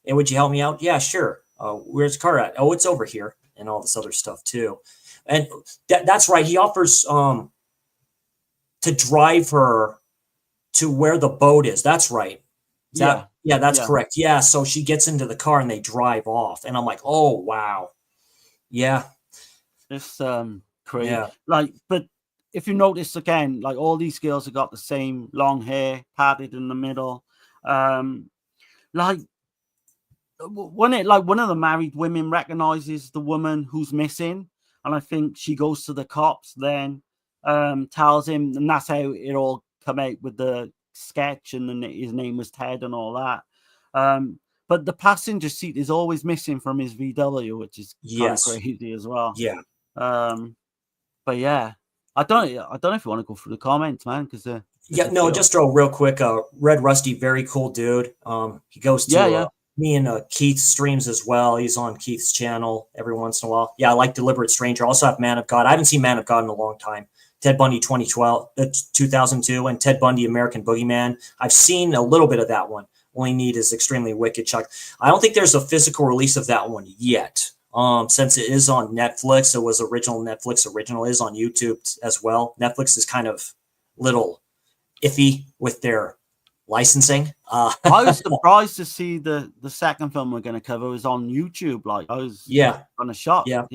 hey, would you help me out? Yeah, sure. Where's the car at? Oh, it's over here, and all this other stuff too. And that's right. He offers to drive her to where the boat is. That's right. That's correct. Yeah. So she gets into the car and they drive off, and I'm like, oh wow, yeah, it's crazy. Yeah. Like, but. If you notice again, like, all these girls have got the same long hair, parted in the middle. Like one of the married women recognizes the woman who's missing, and I think she goes to the cops, then tells him, and that's how it all come out with the sketch, and then his name was Ted and all that. But the passenger seat is always missing from his VW, which is kind of crazy as well. Yeah. But yeah. I don't know if you want to go through the comments, man, because just throw real quick. Red Rusty, very cool dude. He goes to me and Keith's streams as well. He's on Keith's channel every once in a while. Yeah, I like Deliberate Stranger. Also have Man of God. I haven't seen Man of God in a long time. Ted Bundy 2002, and Ted Bundy American Boogeyman. I've seen a little bit of that one. Only Need is Extremely Wicked. Chuck. I don't think there's a physical release of that one yet. Since it is on Netflix, it was original Netflix. Original is on YouTube as well. Netflix is kind of little iffy with their licensing. I was surprised to see the second film we're going to cover was on YouTube. Like, I was kind of shocked. Yeah,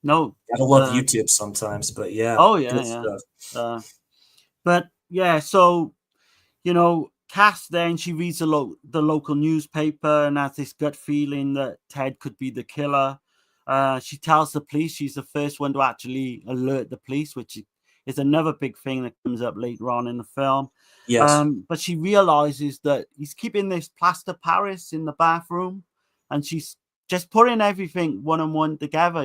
no, gotta love YouTube sometimes, but yeah. Oh yeah, yeah. But yeah, so Cass then, she reads the local newspaper and has this gut feeling that Ted could be the killer. She tells the police. She's the first one to actually alert the police, which is another big thing that comes up later on in the film. Yes. But she realizes that he's keeping this plaster Paris in the bathroom, and she's just putting everything one on one together,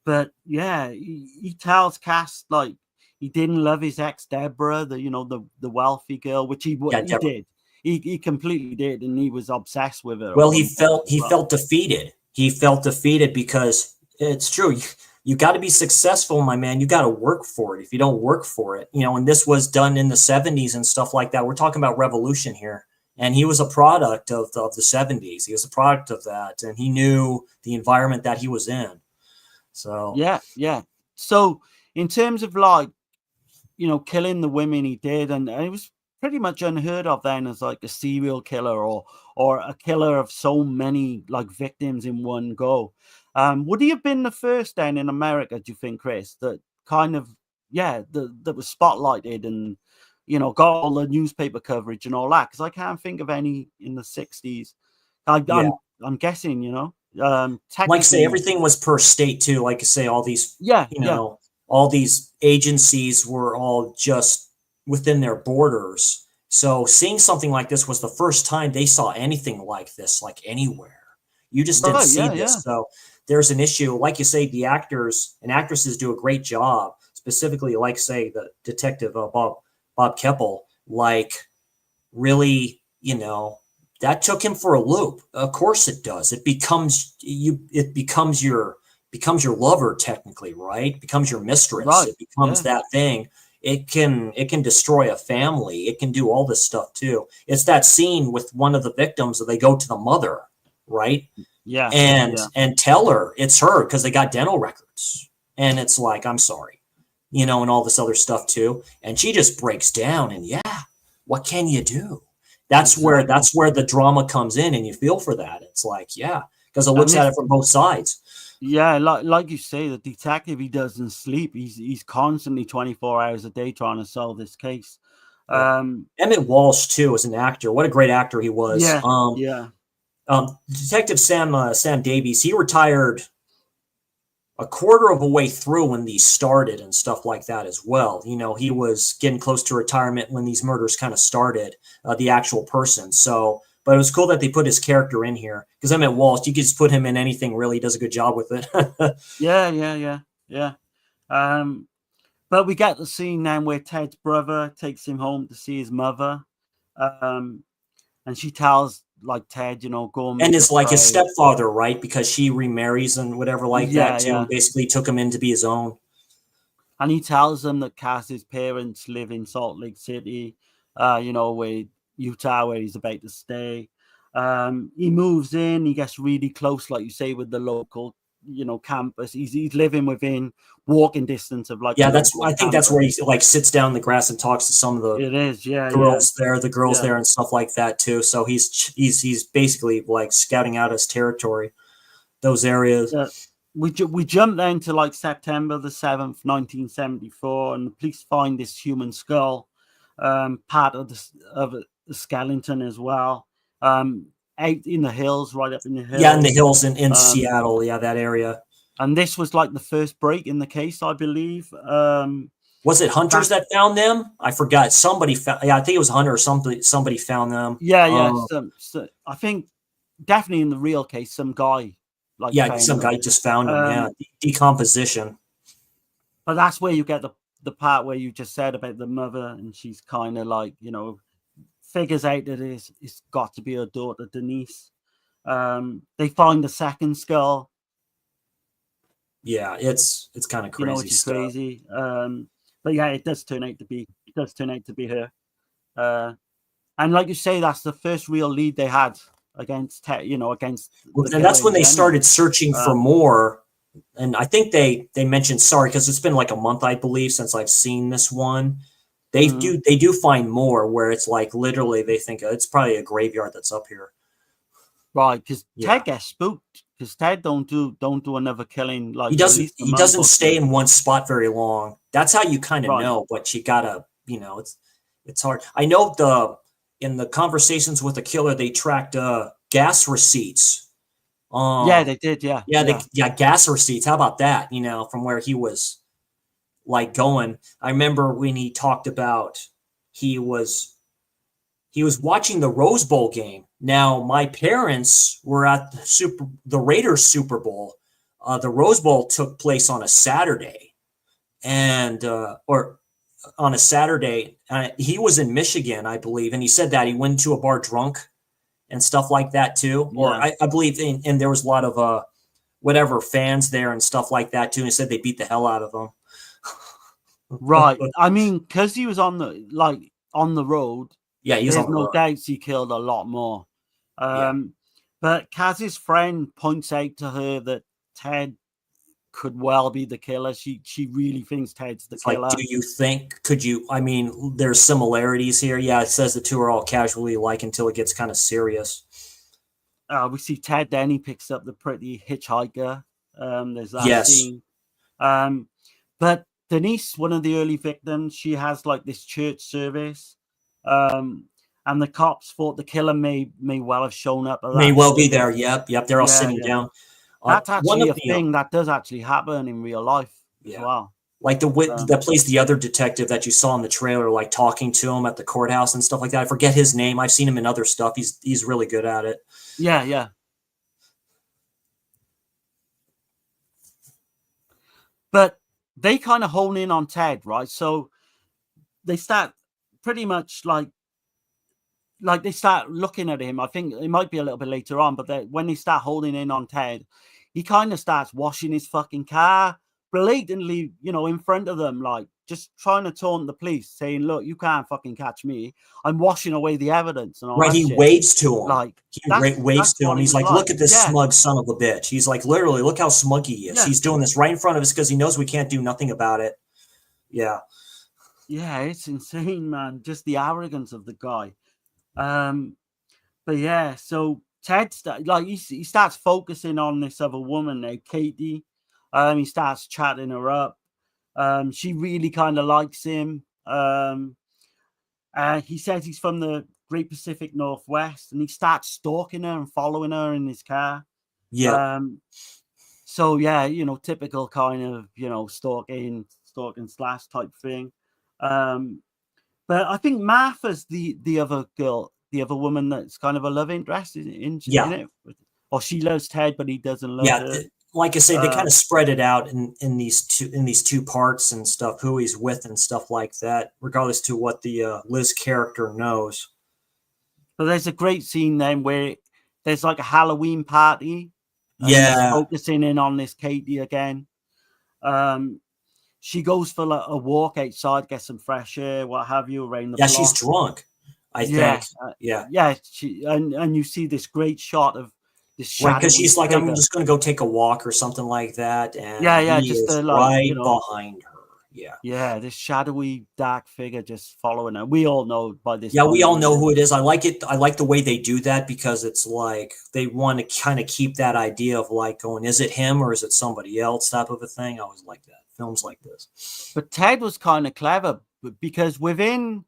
But yeah, he tells Cass, like, he didn't love his ex Deborah, the wealthy girl, which he did. He completely did, and he was obsessed with her. Well, he felt defeated. He felt defeated because it's true. you got to be successful, my man. You got to work for it. If you don't work for it, and this was done in the 70s and stuff like that. We're talking about revolution here. And he was a product of the 70s. He was a product of that. And he knew the environment that he was in. So, yeah. So in terms of killing the women he did, and it was pretty much unheard of then as like a serial killer or a killer of so many victims in one go. Would he have been the first then in America, do you think, Chris, that kind of, that was spotlighted and, got all the newspaper coverage and all that? Because I can't think of any in the 60s. I'm guessing, like say everything was per state too. Like I say, all these, all these agencies were all just within their borders. So seeing something like this was the first time they saw anything like this, like anywhere. You just didn't see this. Yeah. So there's an issue. Like you say, the actors and actresses do a great job, specifically, like say the detective Bob Keppel, really, that took him for a loop. Of course it does. It becomes your lover technically, right? It becomes your mistress. Right. It becomes that thing. It can destroy a family. It can do all this stuff too. It's that scene with one of the victims that they go to the mother, right? Yeah. And tell her it's her because they got dental records. And it's like, I'm sorry. And all this other stuff too. And she just breaks down and what can you do? That's where the drama comes in and you feel for that. It's like, because it looks at it from both sides. Yeah, like you say, the detective, he doesn't sleep. He's constantly 24 hours a day trying to solve this case. Emmett Walsh too as an actor. What a great actor he was. Detective Sam Davies, he retired a quarter of a way through when these started and stuff like that as well. He was getting close to retirement when these murders kind of started, the actual person. So, but it was cool that they put his character in here because Emmett Walsh, you could just put him in anything, really. He does a good job with it. Yeah. But we get the scene now where Ted's brother takes him home to see his mother. And she tells Ted, go and is like his stepfather, right? Because she remarries and whatever that too. Basically took him in to be his own. And he tells them that Cass's parents live in Salt Lake City, where Utah, where he's about to stay. He moves in, he gets really close, like you say, with the local, campus. He's living within walking distance of I think that's where he sits down in the grass and talks to some of the girls there and stuff like that too. So he's basically scouting out his territory, those areas. We jump then to September the 7th, 1974, and the police find this human skull, part of the skeleton as well, out in the hills, right up in the hills. Yeah, in the hills in Seattle, that area. And this was the first break in the case, I believe. Was it hunters that found them? I forgot. Somebody found. Yeah, I think it was Hunter or somebody. Somebody found them. Yeah. So I think definitely in the real case, some guy. Some guy just found them. Decomposition. But that's where you get the part where you just said about the mother, and she's kind of figures out that it's got to be her daughter Denise. They find the second skull. Yeah, it's kind of crazy. Which is crazy. But it does turn out to be her. And like you say, that's the first real lead they had against against. And that's when they started searching for more. And I think they mentioned, because it's been a month, I believe, since I've seen this one. They do find more where it's literally they think it's probably a graveyard that's up here. Right, because Ted gets spooked. Because Ted don't do another killing he doesn't stay in one spot very long. That's how you kind of know, but you gotta it's hard. I know in the conversations with the killer they tracked gas receipts. They did, gas receipts. How about that? From where he was going. I remember when he talked about he was watching the Rose Bowl game. Now, my parents were at the Raiders Super Bowl. The Rose Bowl took place on a Saturday, or on a Saturday. He was in Michigan, I believe, and he said that he went to a bar drunk and stuff like that too. Yeah. Or I believe, and there was a lot of whatever fans there and stuff like that too. And he said they beat the hell out of him. Right. I mean, because he was on the road. Yeah, he's there's on the no road. doubts he killed a lot more. But Kaz's friend points out to her that Ted could well be the killer. She really thinks Ted's the killer. Like, do you think? Could you? I mean, there's similarities here. Yeah, it says the two are all casually alike until it gets kind of serious. We see Ted. Then he picks up the pretty hitchhiker. There's that scene. But Denise, one of the early victims, she has like this church service. And the cops thought the killer may well have shown up. May well be there. Yep. They're all sitting down. That's actually a thing that does actually happen in real life as well. Like that plays the other detective that you saw in the trailer, like talking to him at the courthouse and stuff like that. I forget his name. I've seen him in other stuff. He's really good at it. Yeah. But they kind of hone in on Ted, right? So they start pretty much like they start looking at him. I think it might be a little bit later on, but when they start holding in on Ted, he kind of starts washing his fucking car blatantly, in front of them, like just trying to taunt the police, saying, "Look, you can't fucking catch me. I'm washing away the evidence." And all right, that he shit. Waves to him. Like he waves to him. He's like, "Look at this smug son of a bitch." He's like, literally, look how smug he is. He's doing this right in front of us because he knows we can't do nothing about it. Yeah, it's insane, man. Just the arrogance of the guy. But yeah, so Ted he starts focusing on this other woman named Katie. He starts chatting her up. She really kind of likes him. He says he's from the Great Pacific Northwest, and he starts stalking her and following her in his car. Yeah. So yeah, typical kind of stalking slash type thing. But I think Martha's the other girl, the other woman that's kind of a love interest in it. Or she loves Ted, but he doesn't love her. Like I say, they kind of spread it out in these two parts and stuff, who he's with and stuff like that, regardless to what the Liz character knows. But there's a great scene then where there's like a Halloween party. Focusing in on this Katie again. She goes for like a walk outside, get some fresh air, what have you, around the block. She's drunk, I think. She and you see this great shot of this right, because she's like, I'm just going to go take a walk or something like that, and he just is right behind her. This shadowy dark figure just following her. We all know by this. Yeah, we all know who it is. I like it. I like the way they do that because it's like they want to kind of keep that idea of like going, is it him or is it somebody else type of a thing. I always like that. Films like this. But Ted was kind of clever because within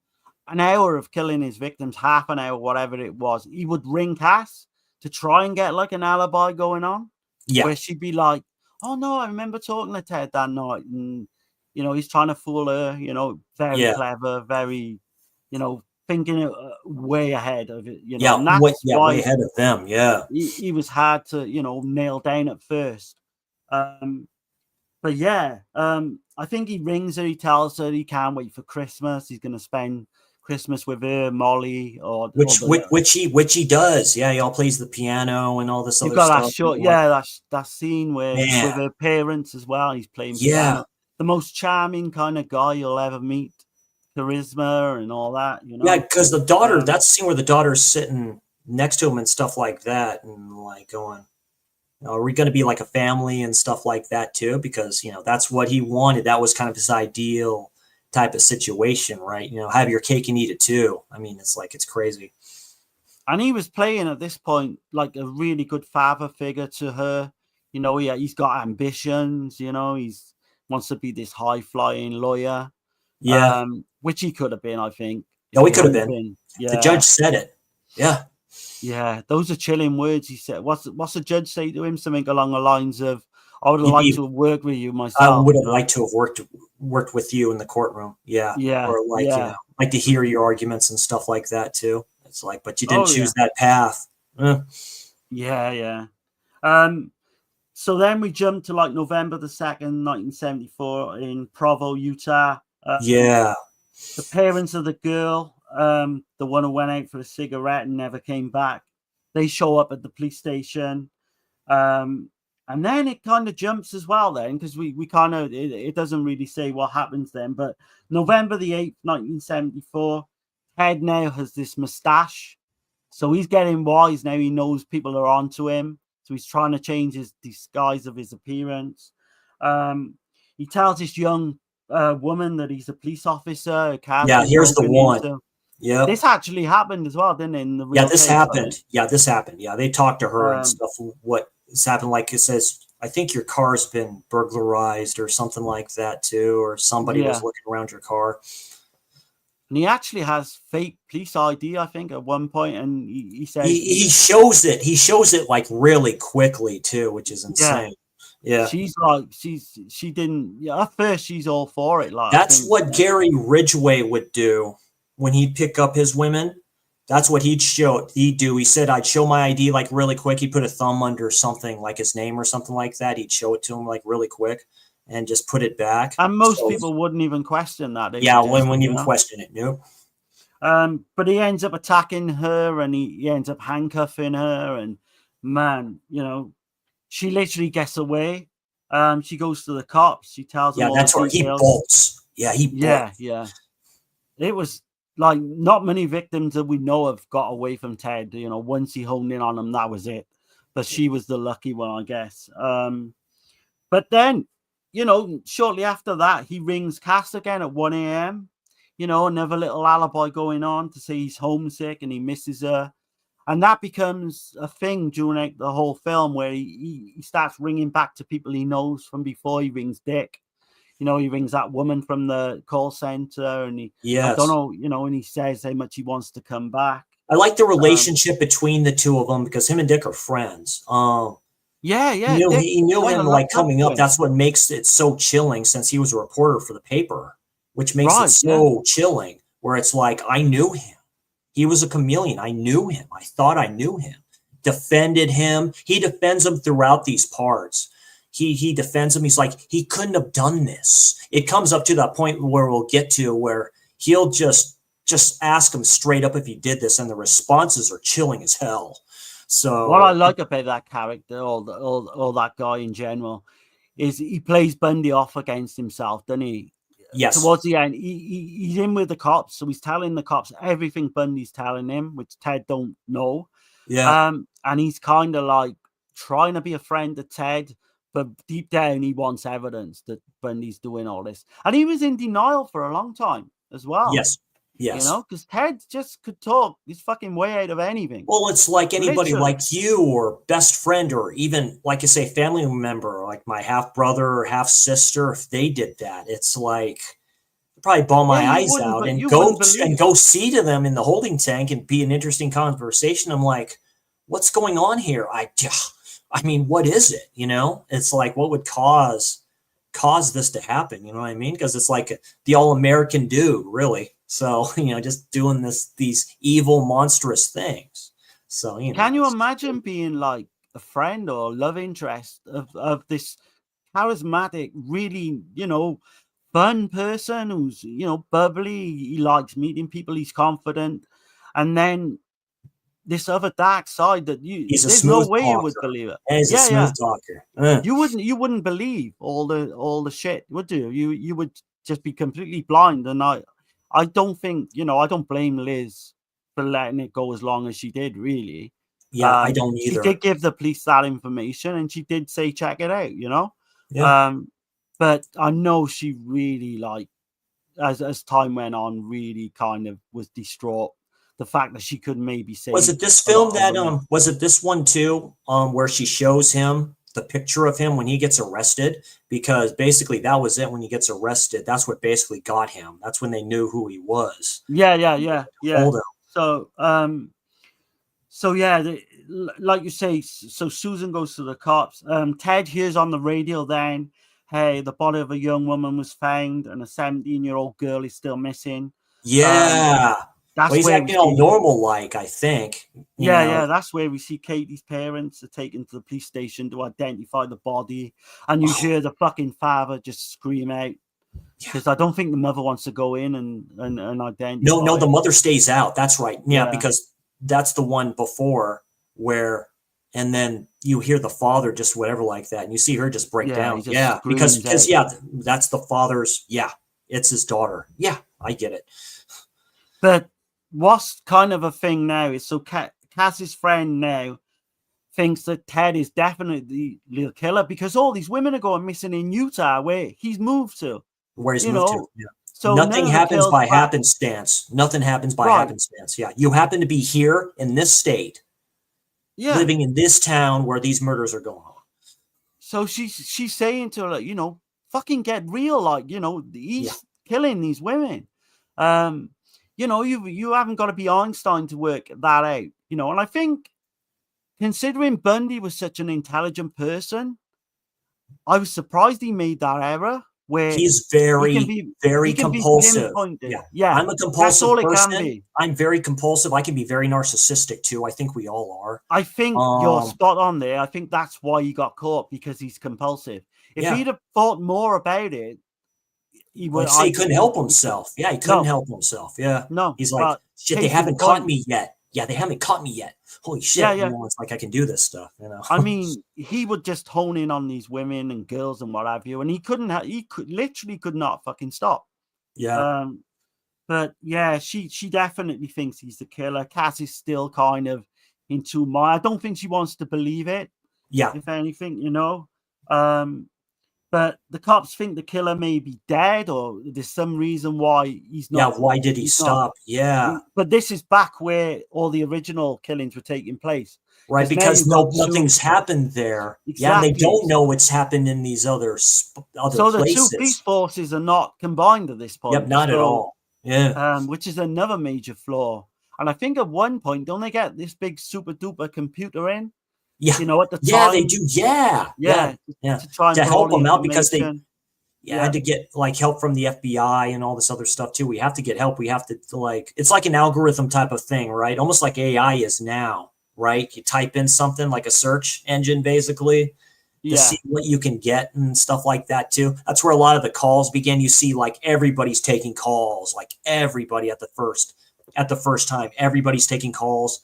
an hour of killing his victims, half an hour, whatever it was, he would ring Cass to try and get like an alibi going on. Yeah. Where she'd be like, "Oh no, I remember talking to Ted that night." And he's trying to fool her, very clever, very, thinking way ahead of it, and that's way ahead of them. Yeah. He was hard to, nail down at first. But yeah, I think he rings her. He tells her he can't wait for Christmas. He's going to spend Christmas with her, Molly, which he does. Yeah, he all plays the piano and all this other stuff. That scene where he's with her parents as well. He's playing piano. The most charming kind of guy you'll ever meet. Charisma and all that. Yeah, because the daughter. That's the scene where the daughter's sitting next to him and stuff like that, and like going, are we going to be like a family and stuff like that too? Because, that's what he wanted. That was kind of his ideal type of situation, right? Have your cake and eat it too. I mean, it's crazy. And he was playing at this point like a really good father figure to her. He's got ambitions, he wants to be this high flying lawyer. Yeah. Which he could have been, I think. No, he could have been. Yeah. The judge said it. Yeah. Yeah, those are chilling words. He said, "What's the judge say to him? Something along the lines of, I would have liked to have worked with you myself. I would have liked to have worked with you in the courtroom. Yeah, or like like to hear your arguments and stuff like that too. It's like, but you didn't choose that path. Yeah. So then we jump to like November 2nd, 1974, in Provo, Utah. The parents of the girl, the one who went out for a cigarette and never came back, they show up at the police station. And then it kind of jumps as well then, because we kind of, it doesn't really say what happens then. But November the 8th, 1974, Ted now has this mustache. So he's getting wise now. He knows people are onto him. So he's trying to change his disguise of his appearance. He tells this young woman that he's a police officer. Yeah, here's the one. Yeah, this actually happened as well, didn't it? In the real this happened. Yeah, this happened. Yeah, they talked to her and stuff. What's happened? Like it says, I think your car's been burglarized or something like that too, or somebody was looking around your car. And he actually has fake police ID, I think, at one point, and he says he shows it. He shows it like really quickly too, which is insane. Yeah. She's like, she didn't, at first she's all for it. Like, that's what Gary Ridgway would do when he'd pick up his women. That's what he'd do. He said, I'd show my ID like really quick. He'd put a thumb under something like his name or something like that. He'd show it to him like really quick and just put it back. And most people wouldn't even question that. Wouldn't even question it. Nope. But he ends up attacking her and he ends up handcuffing her. And man, she literally gets away. She goes to the cops. She tells them all that's where he bolts. Yeah, he bolts. Yeah. It was like not many victims that we know have got away from Ted. Once he honed in on them, that was it. But she was the lucky one, I guess. But then, shortly after that, he rings Cass again at 1 a.m. Another little alibi going on to say he's homesick and he misses her. And that becomes a thing during the whole film where he starts ringing back to people he knows from before. He rings Dick. He rings that woman from the call center and I don't know, and he says how much he wants to come back. I like the relationship between the two of them because him and Dick are friends. He knew him like coming up. That's what makes it so chilling since he was a reporter for the paper, which makes it so chilling where it's like, I knew him. He was a chameleon. I knew him. I thought I knew him. Defended him. He defends him throughout these parts. He defends him. He's like, he couldn't have done this. It comes up to that point where we'll get to where he'll just ask him straight up if he did this, and the responses are chilling as hell. So what I like about that character, or that guy in general, is he plays Bundy off against himself, doesn't he? Yes. Towards the end, he's in with the cops, so he's telling the cops everything Bundy's telling him, which Ted don't know. Yeah. And he's kind of like trying to be a friend to Ted, but deep down he wants evidence that Bundy's doing all this. And he was in denial for a long time as well. Yes. Because Ted just could talk his fucking way out of anything. Well, it's like anybody like you or best friend or even, like I say, family member, like my half brother or half sister, if they did that, it's like I'd probably bawl my eyes out and go see to them in the holding tank and be an interesting conversation. I'm like, what's going on here? I mean, what is it? It's like, what would cause this to happen? You know what I mean? Because it's like the all-American dude, really. So, just doing these evil, monstrous things. So, Can you imagine being like a friend or love interest of this charismatic, really, fun person who's, bubbly, he likes meeting people, he's confident, and then this other dark side that there's no way you would believe it. He's a smooth talker. You wouldn't believe all the shit, would you? You would just be completely blind. And I don't think, I don't blame Liz for letting it go as long as she did, really. Yeah, I don't either. She did give the police that information and she did say, check it out, Yeah. But I know she really, like, as time went on, really kind of was distraught. The fact that she could maybe say. Was it this film that, was it this one too, where she shows him the picture of him when he gets arrested? Because basically that was it. When he gets arrested, that's what basically got him. That's when they knew who he was. Yeah. So yeah, like you say, so Susan goes to the cops. Ted hears on the radio then, hey, the body of a young woman was found and a 17-year-old girl is still missing. Yeah. He's acting all normal like, I think. Yeah, that's where we see Katie's parents are taken to the police station to identify the body. And you hear the fucking father just scream out. Because I don't think the mother wants to go in and identify. No, the mother stays out. That's right. Yeah, because that's the one before where And then you hear the father just whatever like that, and you see her just break down. he just Yeah, screams because out. that's the father's. Yeah, it's his daughter. Yeah, I get it. But what's kind of a thing now is so Cass's friend now thinks that Ted is definitely the killer because all these women are going missing in Utah where he's moved to. Where he's moved to. Yeah. So nothing happens by happenstance. Nothing happens by happenstance. Yeah, you happen to be here in this state. Yeah. Living in this town where these murders are going on. So she's saying to her, like, you know, fucking get real, like, you know, he's killing these women. You know, you haven't got to be Einstein to work that out, you know. And I think considering Bundy was such an intelligent person, I was surprised he made that error. Where he's very compulsive. Yeah, I'm a compulsive person. I'm very compulsive. I can be very narcissistic too. I think we all are. I think you're spot on there. I think that's why he got caught, because he's compulsive. If he'd have thought more about it, he would. He couldn't help himself. Yeah, he couldn't help himself. Yeah, no. He's like, shit. They haven't caught me yet. Yeah, they haven't caught me yet. Holy shit! Yeah. You know, it's like I can do this stuff. You know, I mean, he would just hone in on these women and girls and what have you, and he literally could not fucking stop. Yeah. But yeah, she definitely thinks he's the killer. Cass is still kind of in two minds. I don't think she wants to believe it. Yeah. If anything, you know. But the cops think the killer may be dead, or there's some reason why he's not. Yeah, why did he stop? Yeah. But this is back where all the original killings were taking place. Right, because nothing's happened there. Exactly. Yeah, they don't know what's happened in these other places. So the two police forces are not combined at this point. Yep, not at all. Yeah. Which is another major flaw. And I think at one point, don't they get this big super duper computer in? Yeah, you know, at the time. Yeah, they do. Yeah. To help them out because they had to get like help from the FBI and all this other stuff too. We have to get help. We have to like, it's like an algorithm type of thing, right? Almost like AI is now, right? You type in something like a search engine basically to see what you can get and stuff like that too. That's where a lot of the calls begin. You see like everybody's taking calls, like everybody at the first time, everybody's taking calls.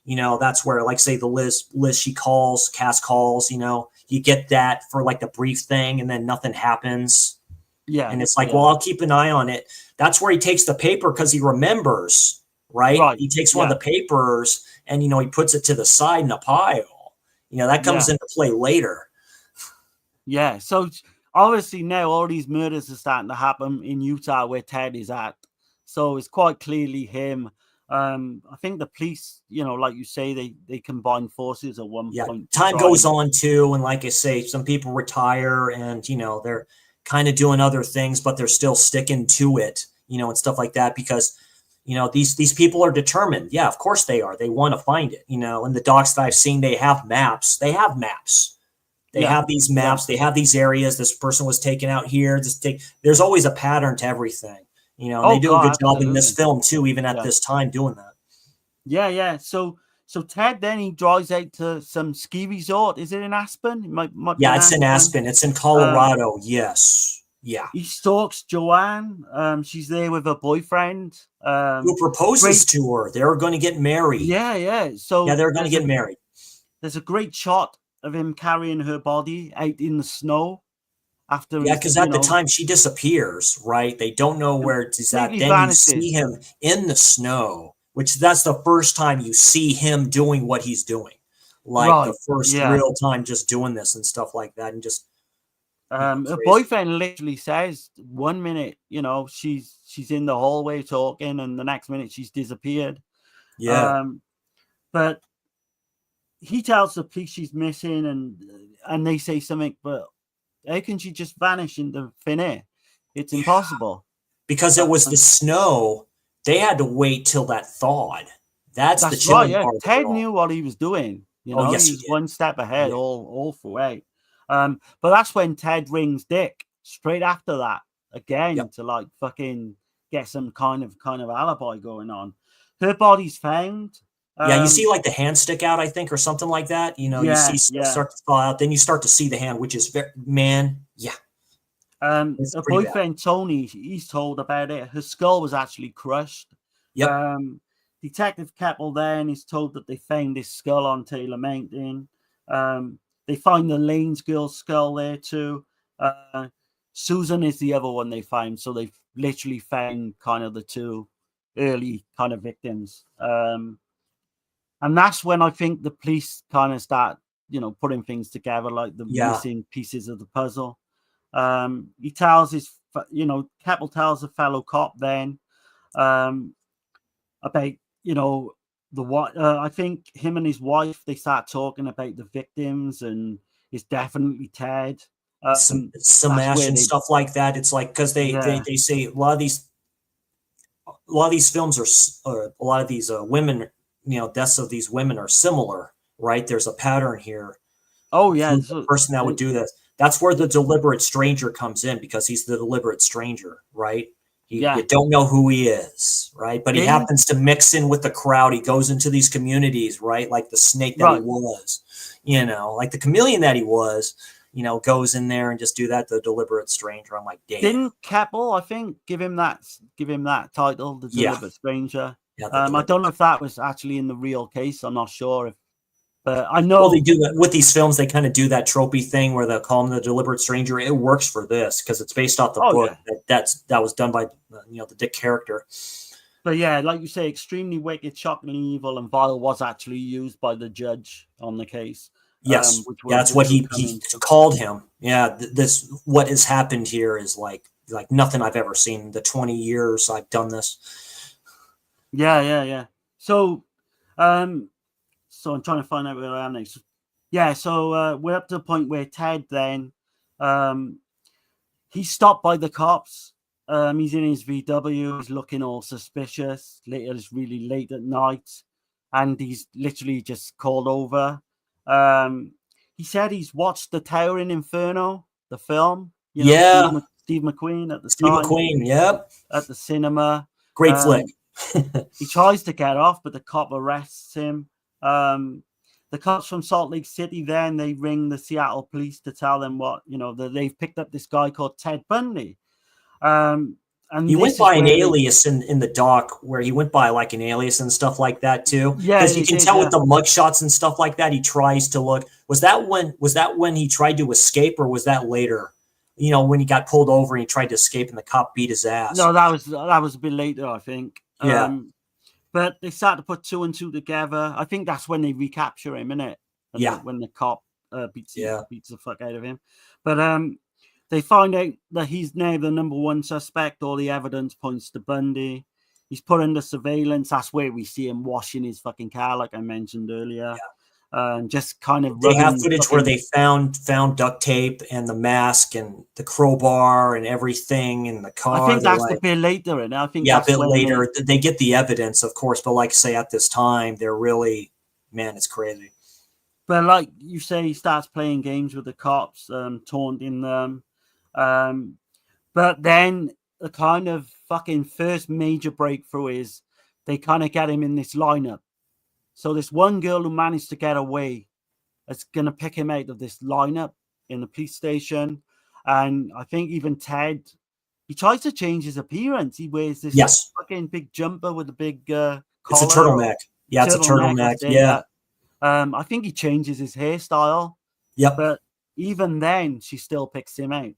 You know, that's where, like, say the Liz, she calls, Cass calls, you know, you get that for like the brief thing and then nothing happens. Yeah. And it's like, well, I'll keep an eye on it. That's where he takes the paper because he remembers, right? He takes one of the papers and, you know, he puts it to the side in a pile. You know, that comes into play later. Yeah. So obviously now all these murders are starting to happen in Utah where Ted is at. So it's quite clearly him. I think the police, you know, like you say, they combine forces at one point. Time goes on too, and like I say, some people retire, and you know they're kind of doing other things, but they're still sticking to it, you know, and stuff like that because you know these people are determined. Yeah, of course they are. They want to find it, you know. And the docs that I've seen, they have maps. They have maps. They have these maps. They have these areas. This person was taken out here. There's always a pattern to everything. You know, they do a good job in this film too, even at this time doing that. Yeah. So Ted then he drives out to some ski resort. Is it in Aspen? It's in Aspen. It's in Colorado. Yes. Yeah. He stalks Joanne. She's there with her boyfriend. Who proposes to her. They're going to get married. Yeah. So they're going to get married. There's a great shot of him carrying her body out in the snow. Because at the time she disappears, right? They don't know where she's at. Then you see him in the snow, which that's the first time you see him doing what he's doing. Like the first real time just doing this and stuff like that. And just her boyfriend literally says 1 minute, you know, she's in the hallway talking, and the next minute she's disappeared. Yeah. But he tells the police she's missing, and they say something, but how can she just vanish into thin air? It's impossible. Because it was the snow. They had to wait till that thawed. That's the chilling part. Ted knew what he was doing. You know, he was one step ahead all throughout. But that's when Ted rings Dick straight after that again to like fucking get some kind of alibi going on. Her body's found. You see like the hand stick out, I think, or something like that. You know, you see start to fall out. Then you start to see the hand, which is her boyfriend Tony, he's told about it. Her skull was actually crushed. Yep. Detective Keppel then is told that they found this skull on Taylor Mountain. They find the Lanes girl's skull there too. Susan is the other one they find. So they've literally found kind of the two early kind of victims. And that's when I think the police kind of start, putting things together, like the missing pieces of the puzzle. He tells Keppel tells a fellow cop then about, I think him and his wife, they start talking about the victims, and it's definitely Ted. Some ash and stuff like that. It's like, because they say a lot of these films or a lot of these women, deaths of these women are similar, right? There's a pattern here. Oh yeah, the person that would do this. That's where the deliberate stranger comes in, because he's the deliberate stranger, right? You don't know who he is, right? But he happens to mix in with the crowd. He goes into these communities, right? Like the snake that he was, like the chameleon that he was, goes in there and just do that. The deliberate stranger. I'm like, damn. Didn't Keppel, I think, give him that title, the deliberate stranger? Yeah, I don't know if that was actually in the real case. I'm not sure but I know they do that with these films. They kind of do that tropey thing where they'll call him the deliberate stranger. It works for this because it's based off the book that was done by the Dick character. But yeah, like you say, extremely wicked, shockingly evil, and vile was actually used by the judge on the case. Yes, that's what he called him. Yeah, this what has happened here is like nothing I've ever seen in the 20 years I've done this. Yeah. So, so I'm trying to find out where I am next. Yeah, so we're up to the point where Ted then, he's stopped by the cops. He's in his VW. He's looking all suspicious. It's really late at night, and he's literally just called over. He said he's watched The Towering Inferno, the film. Steve McQueen at the time. Steve McQueen, yep. At the cinema. Great flick. He tries to get off, but the cop arrests him. The cops from Salt Lake City then, they ring the Seattle police to tell them that they've picked up this guy called Ted Bundy. And he went by an alias in the doc, where he went by like an alias and stuff like that too. Yeah, because you can tell with the mugshots and stuff like that, he tries to look. Was that when he tried to escape, or was that later? When he got pulled over and he tried to escape and the cop beat his ass. No, that was a bit later, I think. Yeah. But they start to put two and two together. I think that's when they recapture him, innit? When the cop beats the fuck out of him. But they find out that he's now the number one suspect. All the evidence points to Bundy. He's put under surveillance. That's where we see him washing his fucking car, like I mentioned earlier. Just kind of. They have footage where they found duct tape and the mask and the crowbar and everything in the car. I think that's a bit later, and I think a bit later they get the evidence, of course. But like I say, at this time, they're really, man, it's crazy. But like you say, he starts playing games with the cops, taunting them. But then the kind of fucking first major breakthrough is they kind of get him in this lineup. So this one girl who managed to get away is going to pick him out of this lineup in the police station. And I think even Ted, he tries to change his appearance. He wears this fucking big jumper with a big collar. It's a turtleneck. Yeah, it's a turtleneck. Yeah. I think he changes his hairstyle. Yep. But even then, she still picks him out.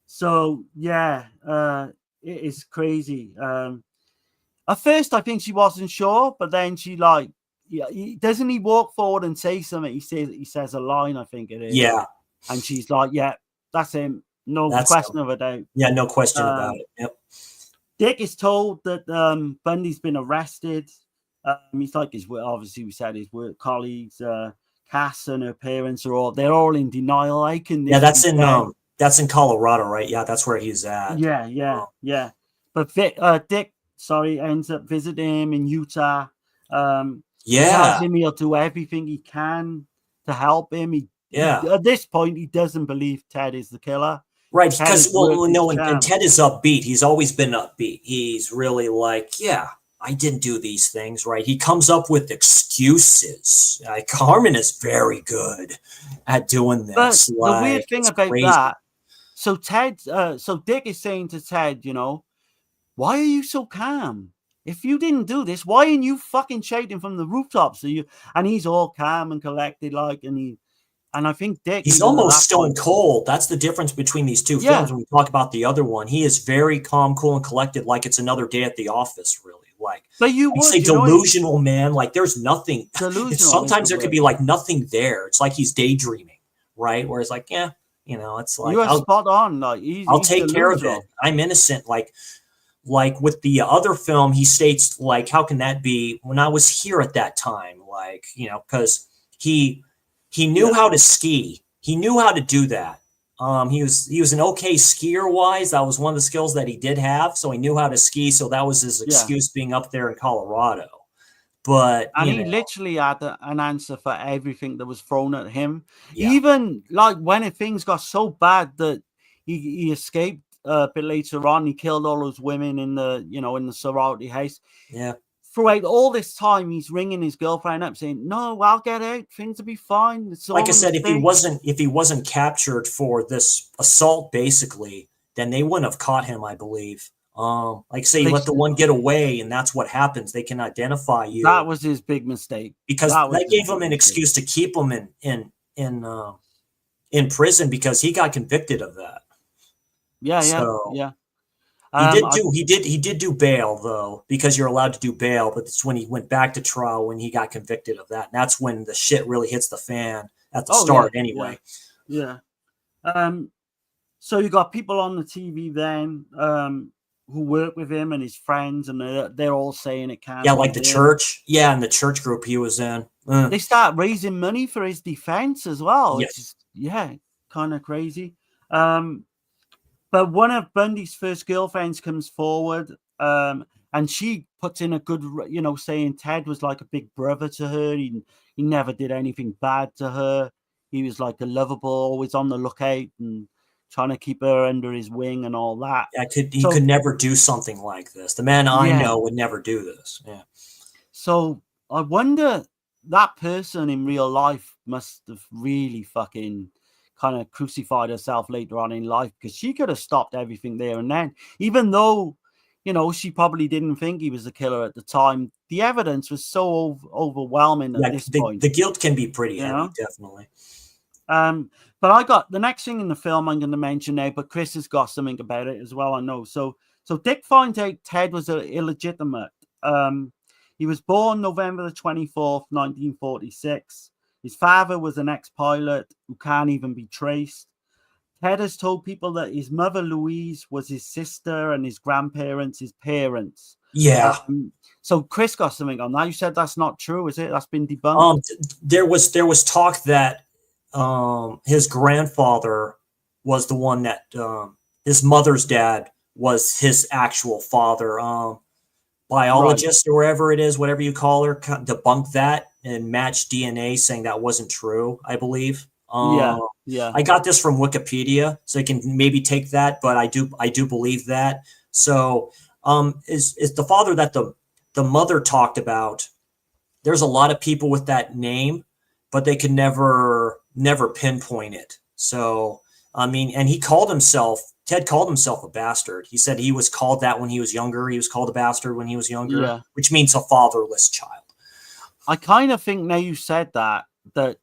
So, yeah, it is crazy. At first, I think she wasn't sure, but then she doesn't he walk forward and say something? He says a line, I think it is. Yeah. And she's like, yeah, that's him. That's question of a doubt. Yeah, no question about it. Yep. Dick is told that Bundy's been arrested. He's like obviously we said his work colleagues, Cass and her parents they're all in denial. That's in Colorado, right? Yeah, that's where he's at. Yeah. But Dick ends up visiting him in Utah. He tells him he'll do everything he can to help him. At this point, he doesn't believe Ted is the killer. Right, because and Ted is upbeat. He's always been upbeat. He's really like, I didn't do these things, right? He comes up with excuses. Carmen is very good at doing this. But the weird thing about that, so Dick is saying to Ted, why are you so calm? if you didn't do this, why ain't you fucking shouting from the rooftops? And he's all calm and collected, like, and I think Dick, he's almost stone cold. That's the difference between these two films. When we talk about the other one, he is very calm, cool, and collected, like it's another day at the office, really. Like, but you say delusional, man. Like, there's nothing. Sometimes there could be like nothing there. It's like he's daydreaming, right? Whereas, like, yeah, you know, it's like, you are spot on. Like, I'll take care of it. I'm innocent. Like with the other film, he states, like, how can that be when I was here at that time? Like, you know, because he knew how to ski. He knew how to do that. He was an okay skier wise. That was one of the skills that he did have. So he knew how to ski. So that was his excuse being up there in Colorado. But he literally had an answer for everything that was thrown at him. Even like when things got so bad that he escaped a bit later on, he killed all those women in the sorority house. Yeah. Throughout all this time, he's ringing his girlfriend up saying, "No, I'll get out. Things will be fine." It's like I said, if he wasn't captured for this assault, basically, then they wouldn't have caught him, I believe. Like say you let the one get away, and that's what happens. They can identify you. That was his big mistake because that gave him an excuse to keep him in prison because he got convicted of that. Yeah. He did do bail though, because you're allowed to do bail, but it's when he went back to trial when he got convicted of that. And that's when the shit really hits the fan at the start anyway. Yeah. So you got people on the TV then who work with him and his friends, and they're all saying it can't. Yeah, like the church. Yeah, and the church group he was in. They start raising money for his defense as well. Yes. It's kind of crazy. But one of Bundy's first girlfriends comes forward, and she puts in a good, saying Ted was like a big brother to her. He never did anything bad to her. He was like a lovable, always on the lookout and trying to keep her under his wing and all that. Yeah, he could never do something like this. The man I know would never do this. Yeah. So I wonder, that person in real life must have really fucking kind of crucified herself later on in life, because she could have stopped everything there and then, even though she probably didn't think he was the killer at the time. The evidence was so overwhelming at this point. The guilt can be pretty heavy, definitely. But I got the next thing in the film I'm going to mention now, but Chris has got something about it as well, I know. So Dick finds out Ted was illegitimate. He was born November the 24th, 1946. His father was an ex-pilot who can't even be traced. Ted has told people that his mother, Louise, was his sister and his grandparents, his parents. Yeah. So Chris got something on that. You said that's not true, is it? That's been debunked? There was talk that his grandfather was the one that his mother's dad was his actual father. Biologist or wherever it is, whatever you call her, debunked that and matched DNA, saying that wasn't true, I believe. Yeah. I got this from Wikipedia, so you can maybe take that, but I do believe that. So is the father that the mother talked about. There's a lot of people with that name, but they could never pinpoint it. So I mean, and Ted called himself a bastard. He said he was called that when he was younger. He was called a bastard when he was younger, which means a fatherless child. I kind of think now you said that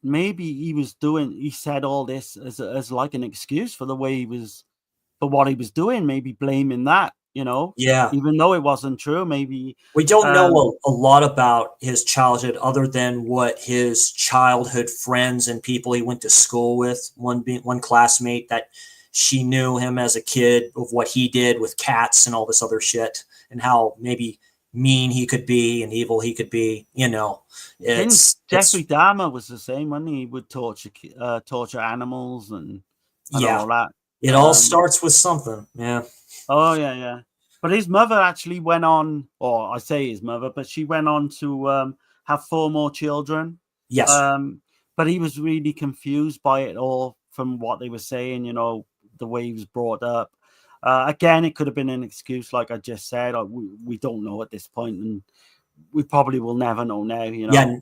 maybe he said all this as like an excuse for what he was doing, maybe blaming that, Yeah. Even though it wasn't true, maybe. We don't know a lot about his childhood other than what his childhood friends and people he went to school with, one classmate that she knew him as a kid, of what he did with cats and all this other shit, and how maybe mean he could be and evil he could be. Jeffrey Dahmer was the same, when he would torture animals and all that. It all starts with something. Yeah. Oh yeah. But his mother actually went on, or I say his mother, but she went on to have 4 more children. Yes. But he was really confused by it all from what they were saying, the way he was brought up. Again, it could have been an excuse, like I just said. We don't know at this point, and we probably will never know now.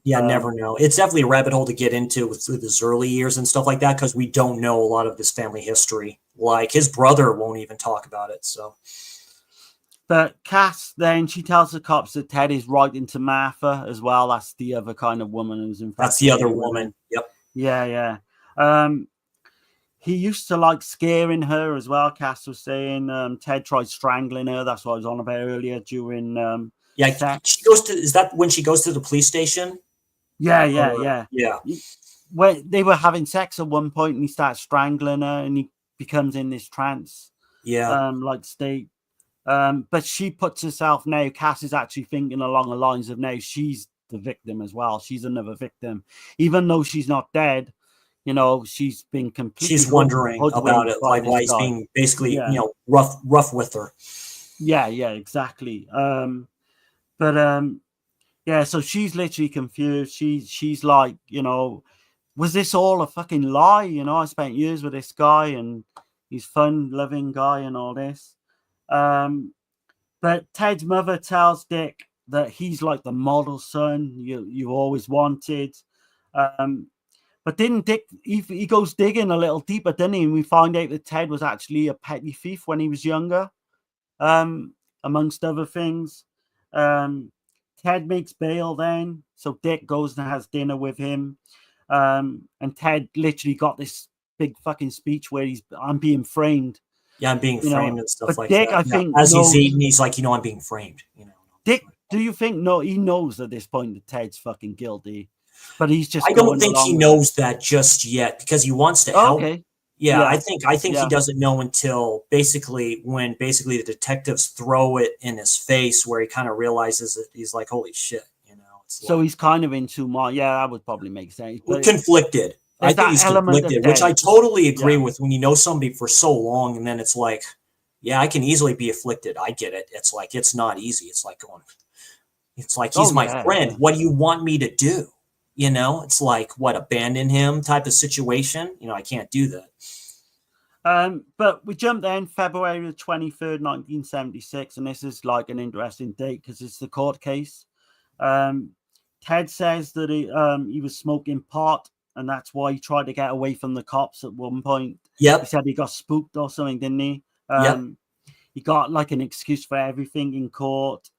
Never know. It's definitely a rabbit hole to get into with his early years and stuff like that, because we don't know a lot of this family history. Like his brother won't even talk about it. So, But Cass then she tells the cops that Ted is writing to Martha as well. That's the other kind of woman who's in fact. That's the other woman. Yep. Yeah. He used to like scaring her as well. Cass was saying Ted tried strangling her. That's what I was on about earlier during. She goes to. Is that when she goes to the police station? Yeah. Where they were having sex at one point, and he starts strangling her, and he becomes in this trance. Like state. But she puts herself now. Cass is actually thinking along the lines of now she's the victim as well. She's another victim, even though she's not dead. You know, she's been completely. She's wondering about it, like why he's being basically, rough with her. Yeah, exactly. So she's literally confused. She's like, was this all a fucking lie? I spent years with this guy, and he's fun-loving guy, and all this. But Ted's mother tells Dick that he's like the model son you always wanted. But didn't Dick, he goes digging a little deeper, doesn't he? And we find out that Ted was actually a petty thief when he was younger, amongst other things. Ted makes bail then. So Dick goes and has dinner with him. And Ted literally got this big fucking speech where I'm being framed. Yeah, I'm being framed and stuff like Dick, that. I think as he's eating, he's like, I'm being framed. Dick, do you think he knows at this point that Ted's fucking guilty? But he's just. I don't think he knows that just yet because he wants to help. Okay. Yeah, I think he doesn't know until when the detectives throw it in his face, where he kind of realizes that he's like, holy shit, So he's kind of into more. Yeah, that would probably make sense. But conflicted. I think he's conflicted, which I totally agree with. When you know somebody for so long, and then it's like, yeah, I can easily be afflicted. I get it. It's like it's not easy. It's like he's my friend. What do you want me to do? It's like abandon him type of situation. I can't do that. But we jump then February the 23rd, 1976, and this is like an interesting date because it's the court case. Ted says that he was smoking pot, and that's why he tried to get away from the cops at one point. Yep. He said he got spooked or something, didn't he? He got like an excuse for everything in court.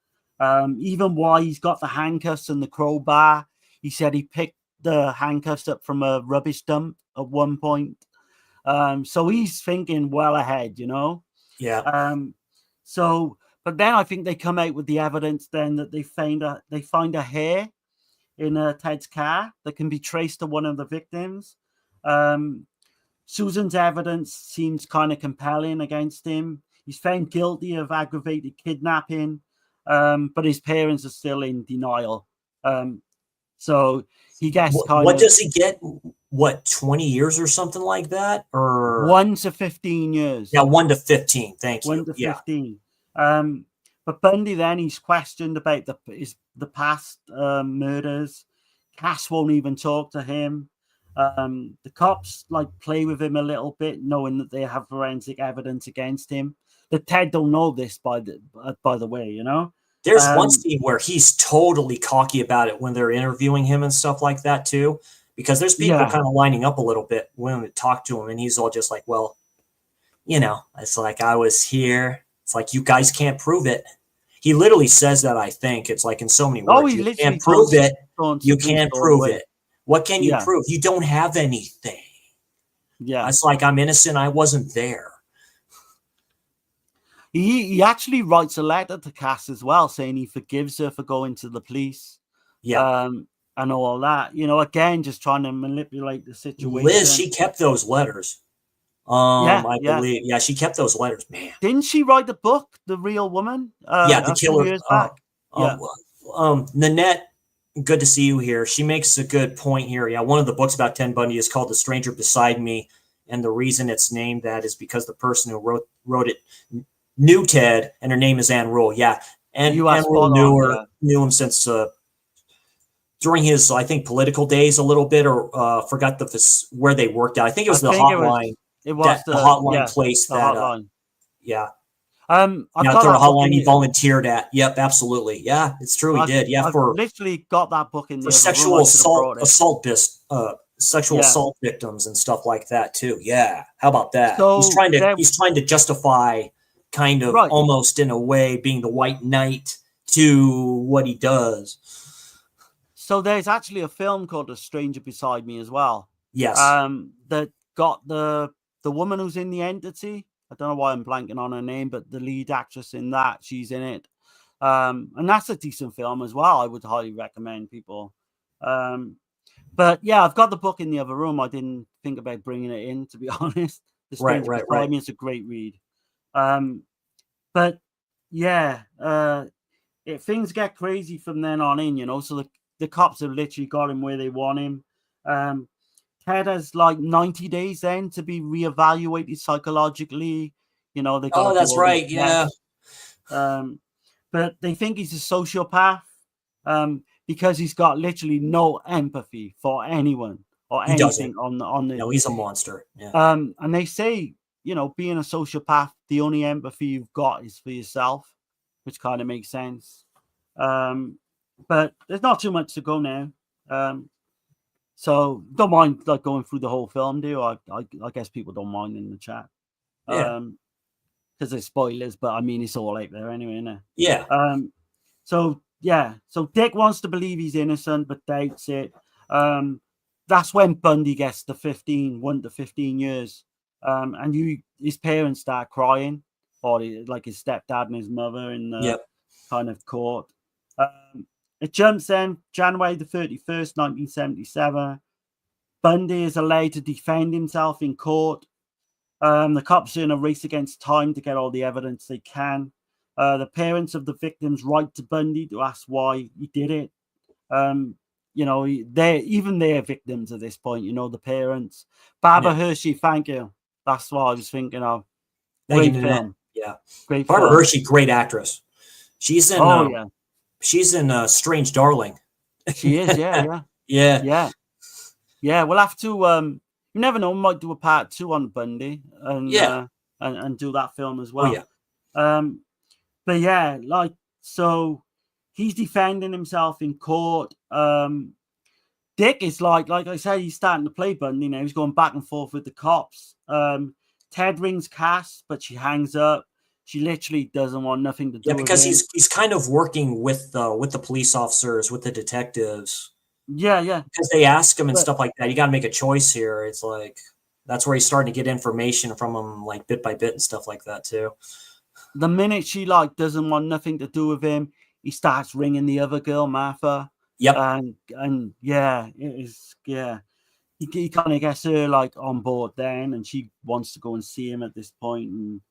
Even why he's got the handcuffs and the crowbar. He said he picked the handcuffs up from a rubbish dump at one point. So he's thinking well ahead, Yeah. But then I think they come out with the evidence then that they find a hair in Ted's car that can be traced to one of the victims. Susan's evidence seems kind of compelling against him. He's found guilty of aggravated kidnapping, but his parents are still in denial. So he gets what does he get? 20 years or something like that? Or 1 to 15 years. Yeah, 1 to 15. Thank you. 1 to 15. But Bundy then he's questioned about the past murders. Cass won't even talk to him. The cops play with him a little bit, knowing that they have forensic evidence against him. That Ted don't know this by the way, There's one scene where he's totally cocky about it when they're interviewing him and stuff like that too, because there's people kind of lining up a little bit when we talk to him, and he's all just like, well, it's like I was here. It's like you guys can't prove it. He literally says that. I think it's like in so many words. You can't prove it. You can't prove it. What can you prove? You don't have anything. Yeah, it's like I'm innocent. I wasn't there. He actually writes a letter to Cass as well, saying he forgives her for going to the police. Yeah. And all that. Again, just trying to manipulate the situation. Liz, she kept those letters. I believe. Yeah, she kept those letters, man. Didn't she write the book, The Real Woman? The killer. Years back? Nanette, good to see you here. She makes a good point here. Yeah, one of the books about Ted Bundy is called The Stranger Beside Me, and the reason it's named that is because the person who wrote it knew Ted, and her name is Anne Rule. Yeah, and Anne Rule knew him since during his, I think, political days a little bit, or forgot where they worked out. I think it was the hotline. It was the hotline place that. Hotline. I've got a hotline he volunteered at. Yep, absolutely. Yeah, it's true. He did. Yeah, I've literally got that book in for sexual assault victims and stuff like that too. Yeah, how about that? So he's trying to justify kind of Right. almost in a way being the white knight to what he does. So there's actually a film called A Stranger Beside Me as well. Yes. That got the woman who's in The Entity. I don't know why I'm blanking on her name, but the lead actress in that, she's in it. And that's a decent film as well. I would highly recommend people. But yeah, I've got the book in the other room. I didn't think about bringing it in, to be honest. The Stranger Beside Me is a great read. But yeah, things get crazy from then on in, you know. So the cops have literally got him where they want him. Ted has like 90 days then to be reevaluated psychologically. You know, they got that's right. Yeah. But they think he's a sociopath because he's got literally no empathy for anyone or He anything doesn't. on the. No, he's a monster. Yeah. And they say, you know, being a sociopath, the only empathy you've got is for yourself, which kind of makes sense. But there's not too much to go now. So don't mind like going through the whole film, do you? I guess people don't mind in the chat. Yeah. Because there's spoilers, but I mean it's all out there anyway, isn't it? Yeah. So Dick wants to believe he's innocent, but doubts it. That's when Bundy gets the 1 to 15 years. And his parents start crying, or like his stepdad and his mother in the kind of court. It jumps then January the 31st, 1977. Bundy is allowed to defend himself in court. The cops are in a race against time to get all the evidence they can. The parents of the victims write to Bundy to ask why he did it. You know, they're victims at this point, you know, the parents. Barbara Hershey, thank you. That's what I was thinking of. Great film. Yeah. Great Barbara film. Hershey, great actress. She's in she's in Strange Darling. She is, yeah. We'll have to you never know, we might do a part 2 on Bundy and do that film as well. But yeah, like, so he's defending himself in court. Dick is like I said, he's starting to play Bundy now. He's going back and forth with the cops. Ted rings Cass, but she hangs up. She literally doesn't want nothing to do with it. Because he's kind of working with the police officers, with the detectives. Yeah. Because they ask him and stuff like that. You got to make a choice here. It's like that's where he's starting to get information from him, like bit by bit and stuff like that too. The minute she like doesn't want nothing to do with him, he starts ringing the other girl, Martha. Yep. And yeah, it is. Yeah, he kind of gets her like on board then, and she wants to go and see him at this point. And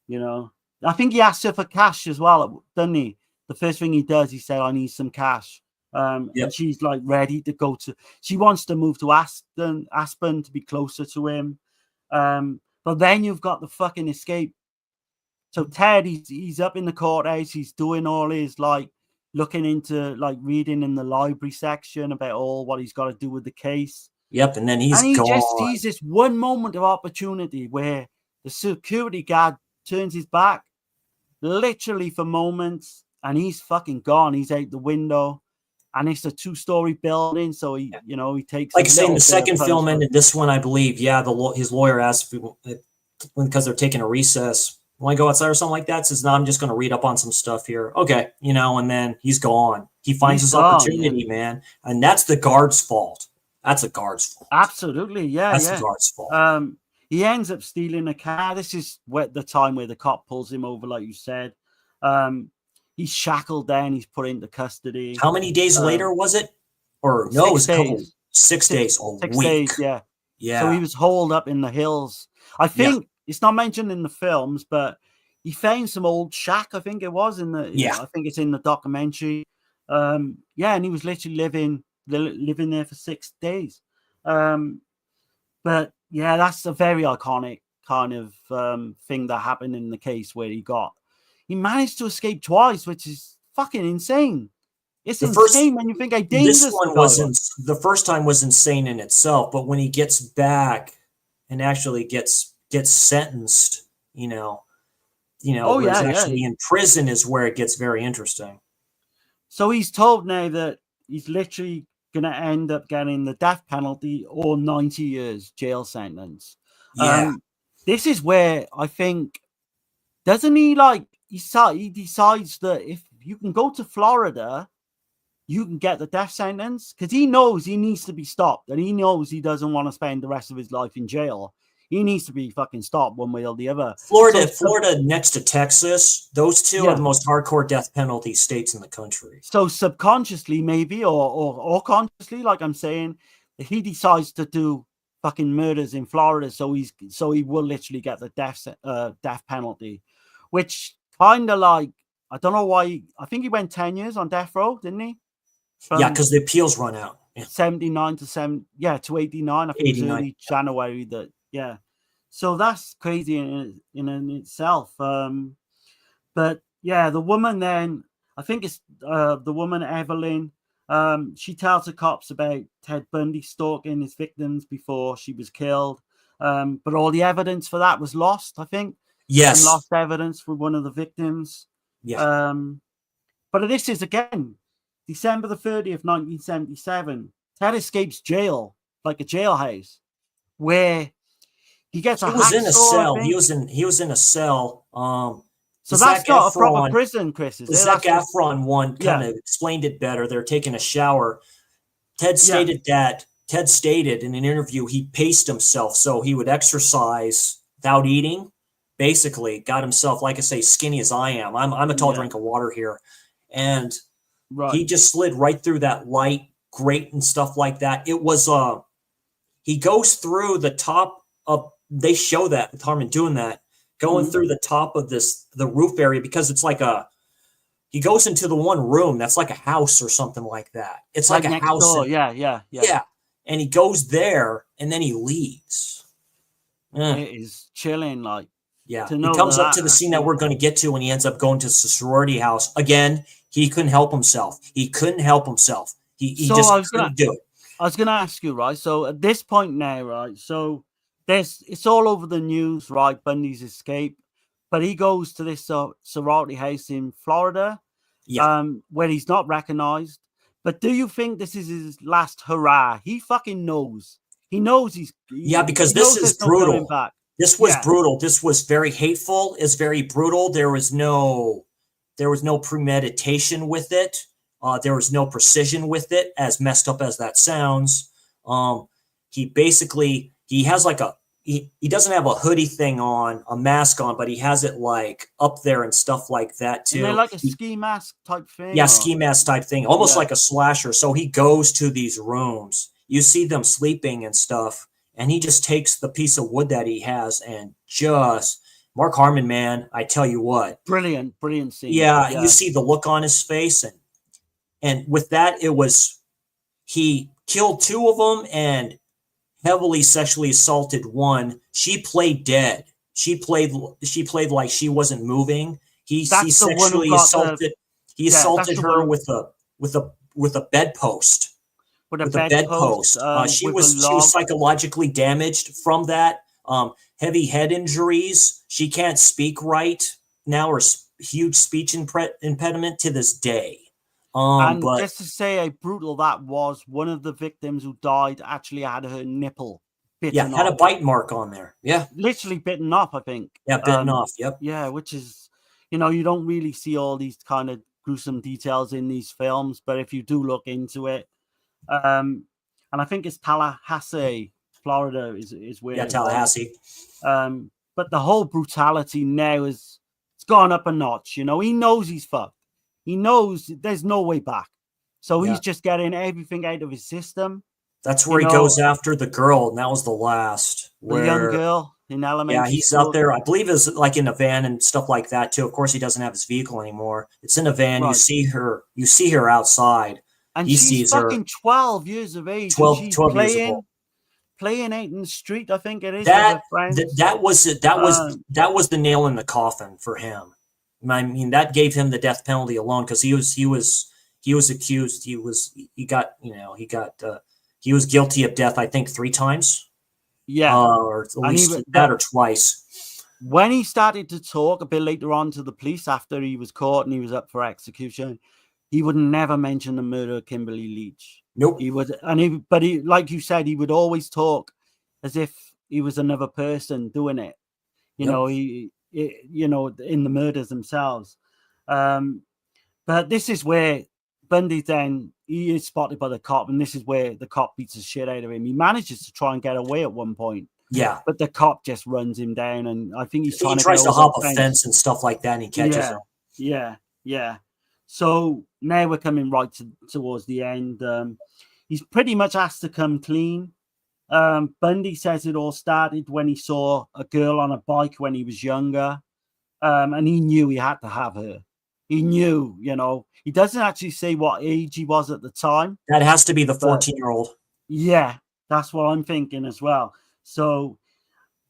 you know, I think he asks her for cash as well, doesn't he? The first thing he does, he said, "I need some cash." And she's like ready to go to. She wants to move to Aspen to be closer to him. But then you've got the fucking escape. So Ted, he's up in the courthouse. He's doing all his like looking into like reading in the library section about all what he's got to do with the case. Yep, and then he just sees this one moment of opportunity where the security guard turns his back, literally for moments, and he's fucking gone. He's out the window. And it's a 2-story building, so he takes. Like saying the second film and this one, I believe, his lawyer asked because they're taking a recess. Want to go outside or something like that? Says, no, I'm just going to read up on some stuff here. Okay, and then he's gone. He finds his opportunity, man, and that's the guard's fault. That's the guard's fault. Absolutely, yeah, that's the guard's fault. He ends up stealing a car. This is the time where the cop pulls him over, like you said. He's shackled down. He's put into custody. How many days later was it? Or no, it was 6 days. A 6 week. days, yeah. So he was holed up in the hills. I think it's not mentioned in the films, but he found some old shack. I think it was I think it's in the documentary. And he was literally living there for 6 days. But yeah, that's a very iconic kind of thing that happened in the case where he managed to escape twice, which is fucking insane. It's insane when you think how dangerous this one wasn't. The first time was insane in itself, but when he gets back and actually gets sentenced, in prison is where it gets very interesting. So he's told now that he's literally going to end up getting the death penalty or 90 years jail sentence. Yeah. This is where I think doesn't he like he decides that if you can go to Florida, you can get the death sentence, because he knows he needs to be stopped, and he knows he doesn't want to spend the rest of his life in jail. He needs to be fucking stopped one way or the other. Florida next to Texas, those two are the most hardcore death penalty states in the country. So subconsciously, maybe, or consciously, like I'm saying, he decides to do fucking murders in Florida, so he will literally get the death penalty, which kind of like, I don't know why. I think he went 10 years on death row, didn't he? Because the appeals run out. 79 to 89. I think 89. It was early January that. Yeah, so that's crazy in itself. But yeah, the woman then, I think it's the woman Evelyn. She tells the cops about Ted Bundy stalking his victims before she was killed. But all the evidence for that was lost, I think. Yes. Some lost evidence for one of the victims. Yeah. But this is, again, December the 30th, 1977. Ted escapes jail, like a jailhouse, where he gets he was in a cell. He was in a cell. So that's not a proper prison, Chris, is it? Zac Efron one kind of explained it better. They're taking a shower. Ted stated in an interview he paced himself so he would exercise without eating. Basically, got himself, like I say, skinny as I am. I'm a tall drink of water here, and he just slid right through that light grate and stuff like that. It was he goes through the top of. They show that with Harmon doing that, going through the top of the roof area, because it's like he goes into the one room that's like a house or something like that. It's like a house. Yeah. And he goes there and then he leaves. It is chilling, like. Yeah. He comes up to the scene that we're going to get to, and he ends up going to the sorority house. Again, he couldn't help himself. He just couldn't do it. I was going to ask you, right? So at this point now, right? So it's all over the news, right? Bundy's escape, but he goes to this sorority house in Florida, where he's not recognized. But do you think this is his last hurrah? He fucking knows. He knows because this is brutal. This was brutal. This was very hateful. It's very brutal. There was no premeditation with it. There was no precision with it, as messed up as that sounds. He has like he doesn't have a hoodie thing on, a mask on, but he has it like up there and stuff like that too. And like a ski mask type thing? Yeah, ski mask type thing, almost like a slasher. So he goes to these rooms. You see them sleeping and stuff, and he just takes the piece of wood that he has and just Mark Harmon, man, I tell you what. Brilliant scene. Yeah, you see the look on his face, and with that, he killed two of them and heavily sexually assaulted one. She played dead. She played like she wasn't moving. He sexually assaulted. He assaulted her with a bedpost. With a bedpost. She was psychologically damaged from that. Heavy head injuries. She can't speak right now, or huge speech impediment to this day. But just to say how brutal that was, one of the victims who died actually had her nipple bitten off. Had a bite mark on there. Yeah. Literally bitten off, I think. Yeah, bitten off. Yep. Yeah, which is, you don't really see all these kind of gruesome details in these films, but if you do look into it, and I think it's Tallahassee, Florida is where. Yeah, Tallahassee. But the whole brutality now it's gone up a notch. He knows he's fucked. He knows there's no way back. So he's just getting everything out of his system. That's where he goes after the girl, and that was the last. The young girl in elementary. Yeah, he's out there. I believe it's like in a van and stuff like that too. Of course, he doesn't have his vehicle anymore. It's in a van. Right. You see her outside. And she's fucking 12 years of age. 12 years old. Playing out in the street, I think it is. That was the nail in the coffin for him. I mean, that gave him the death penalty alone, because he was accused. He was guilty of death, I think 3 times. Yeah, or at least that or twice. When he started to talk a bit later on to the police after he was caught and he was up for execution, he would never mention the murder of Kimberly Leach. Nope. He would, but like you said, he would always talk as if he was another person doing it. in the murders themselves. But this is where Bundy then, he is spotted by the cop, and this is where the cop beats the shit out of him. He manages to try and get away at one point. Yeah. But the cop just runs him down, and I think he tries to hop a fence and stuff like that, and he catches him. Yeah. So now we're coming right towards the end. He's pretty much asked to come clean. Bundy says it all started when he saw a girl on a bike when he was younger, and he knew he had to have her. He knew, he doesn't actually say what age he was at the time. That has to be the 14-year-old. Yeah, that's what I'm thinking as well. So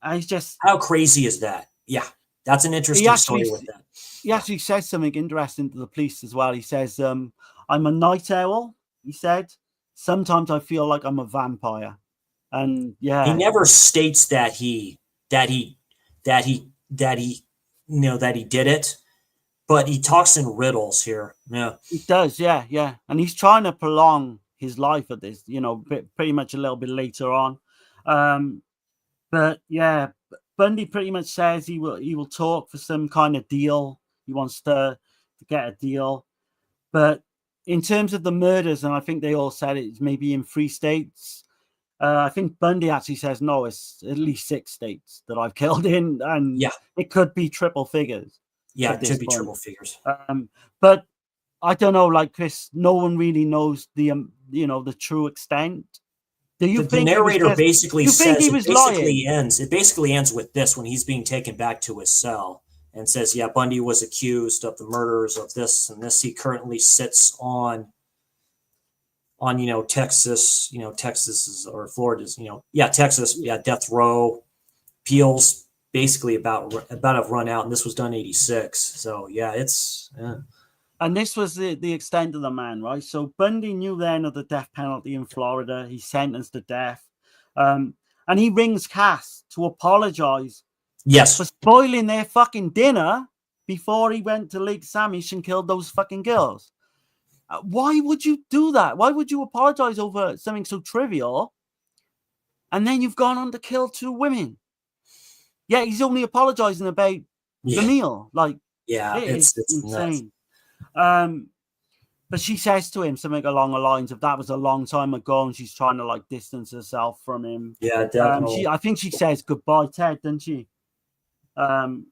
I just... How crazy is that? Yeah, that's an interesting story with that. He actually says something interesting to the police as well. He says, I'm a night owl, he said. Sometimes I feel like I'm a vampire. And yeah. He never states that he did it, but he talks in riddles here. Yeah. He does, yeah. And he's trying to prolong his life at this, pretty much a little bit later on. But yeah, Bundy pretty much says he will talk for some kind of deal. He wants to get a deal. But in terms of the murders, and I think they all said it's maybe in 3 states. I think Bundy actually says, no, it's at least 6 states that I've killed in. And it could be triple figures. Yeah, it could be triple figures. But I don't know, like Chris, no one really knows the true extent. Do you think the narrator basically says it basically ends with this when he's being taken back to his cell and says, yeah, Bundy was accused of the murders of this and this. He currently sits on Texas, Texas or Florida's, Texas, death row. Peel's basically about to run out, and this was done in 86. So And this was the extent of the man, right? So Bundy knew then of the death penalty in Florida. He's sentenced to death. And he rings Cass to apologize for spoiling their fucking dinner before he went to Lake Samish and killed those fucking girls. Why would you do that? Why would you apologize over something so trivial? And then you've gone on to kill 2 women. Yeah, he's only apologizing about the meal. It's insane. But she says to him something along the lines of that was a long time ago, and she's trying to distance herself from him. Yeah, definitely. I think she says goodbye, Ted, doesn't she? And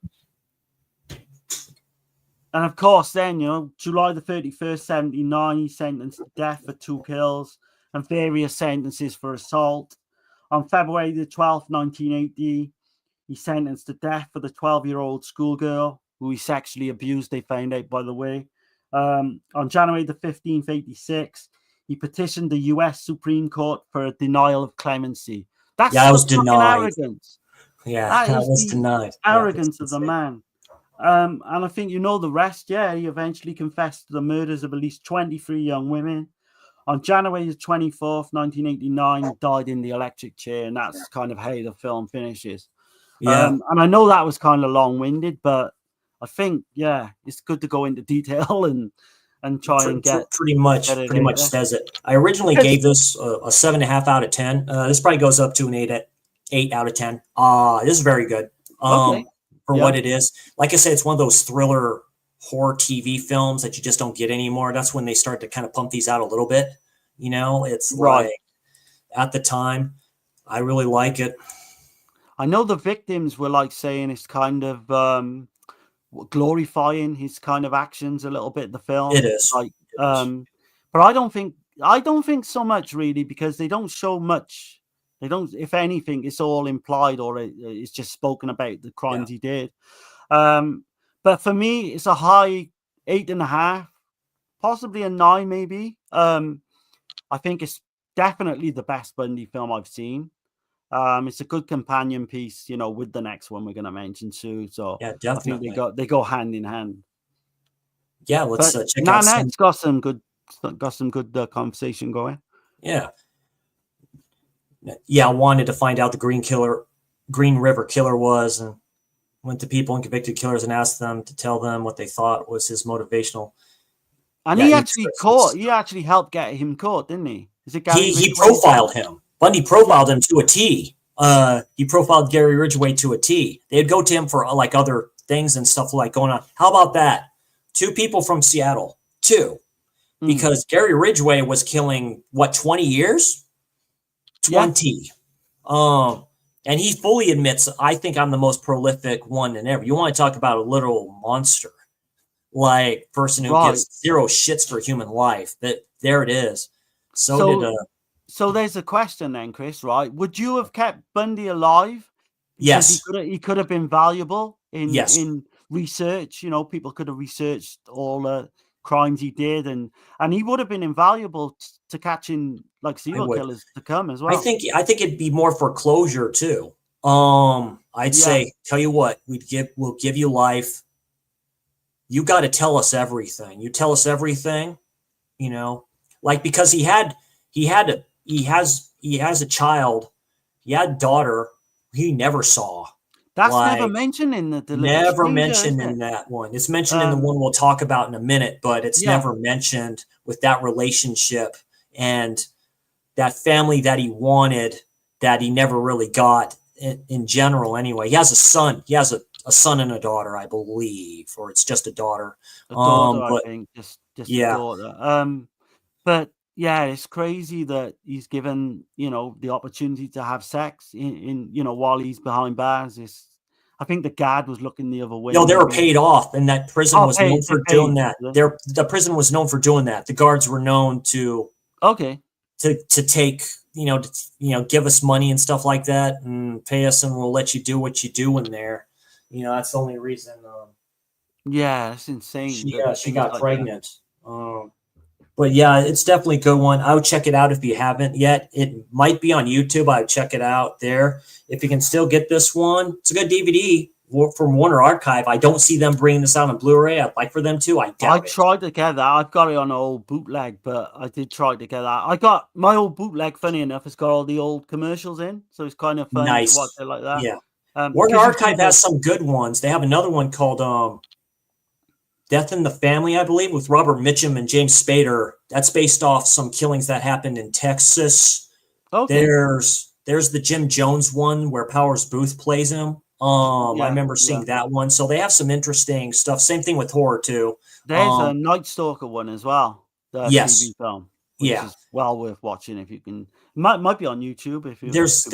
of course, then July the 31st, 79, he's sentenced to death for 2 kills and various sentences for assault. On February the 12th, 1980, he's sentenced to death for the 12-year-old schoolgirl who he sexually abused. They found out, by the way. On January the 15th, 86, he petitioned the U.S. Supreme Court for a denial of clemency. That was denied. Arrogance. Yeah, that was denied. Arrogance of the man. And I think the rest. Yeah, he eventually confessed to the murders of at least 23 young women. On January the 24th, 1989, he died in the electric chair, and that's kind of how the film finishes. Yeah. And I know that was kind of long-winded, but I think, it's good to go into detail and try and get pretty much says it. I originally gave this a 7.5 out of 10. This probably goes up to an 8 out of 10. This is very good. For what it is. Like I said, it's one of those thriller horror TV films that you just don't get anymore. That's when they start to kind of pump these out a little bit. It's right. At the time, I really like it. I know the victims were saying it's kind of glorifying his kind of actions a little bit in the film. It is. But I don't think so much really, because they don't show much. They don't, if anything, it's all implied or it's just spoken about the crimes he did. But for me, it's a high 8.5, possibly a 9, maybe. I think it's definitely the best Bundy film I've seen. It's a good companion piece, with the next one we're going to mention too. So yeah, definitely. I think they go hand in hand. Yeah, let's check out. It's got some good conversation going. Yeah. I wanted to find out the Green River Killer was, and went to people and convicted killers and asked them to tell them what they thought was his motivational. And he actually helped get him caught, didn't he? Is it Gary he profiled him. Bundy profiled him to a T. He profiled Gary Ridgway to a T. They'd go to him for other things and stuff like going on. How about that? 2 people from Seattle, 2, because Gary Ridgway was killing 20 years, 20. Yeah. And he fully admits, I think I'm the most prolific one than ever. You want to talk about a literal monster, like person who gives 0 shits for human life. That there it is. So there's a question then, Chris, right? Would you have kept Bundy alive? Yes. He could have been valuable Yes. in research. You know, people could have researched all the crimes he did, and he would have been invaluable to catching like serial killers to come as well. I think it'd be more for closure too. I'd say, tell you what, we'll give you life. You got to tell us everything. You tell us everything, you know, like, because he has a child, he had a daughter he never saw. That's never mentioned in the never mentioned in that one. It's mentioned in the one we'll talk about in a minute, but it's never mentioned with that relationship and that family that he wanted that he never really got in general. Anyway, he has a son. He has a son and a daughter, I believe, or it's just a daughter. A daughter, I think, just a daughter. But yeah, it's crazy that he's given, you know, the opportunity to have sex in you know, while he's behind bars. I think the guard was looking the other way. No, they were paid off, and that prison was known for doing that. The prison was known for doing that. The guards were known to to take, give us money and stuff like that, and pay us, and we'll let you do what you do in there. You know, that's the only reason. Yeah, it's insane. She got pregnant. But yeah, it's definitely a good one. I would check it out if you haven't yet. It might be on YouTube. I would check it out there. If you can still get this one, it's a good DVD from Warner Archive. I don't see them bringing this out on Blu-ray. I'd like for them to. I tried to get that. I've got it on an old bootleg, but I did try to get that. I got my old bootleg, funny enough, it's got all the old commercials in, so it's kind of fun to watch it like that. Yeah. Warner Archive has some good ones. They have another one called Death in the Family, I believe, with Robert Mitchum and James Spader. That's based off some killings that happened in Texas. Okay. There's the Jim Jones one where Powers Booth plays him. I remember seeing that one. So they have some interesting stuff. Same thing with horror too. There's a Night Stalker one as well. The TV film. Which is well worth watching if you can. Might be on YouTube if you. There's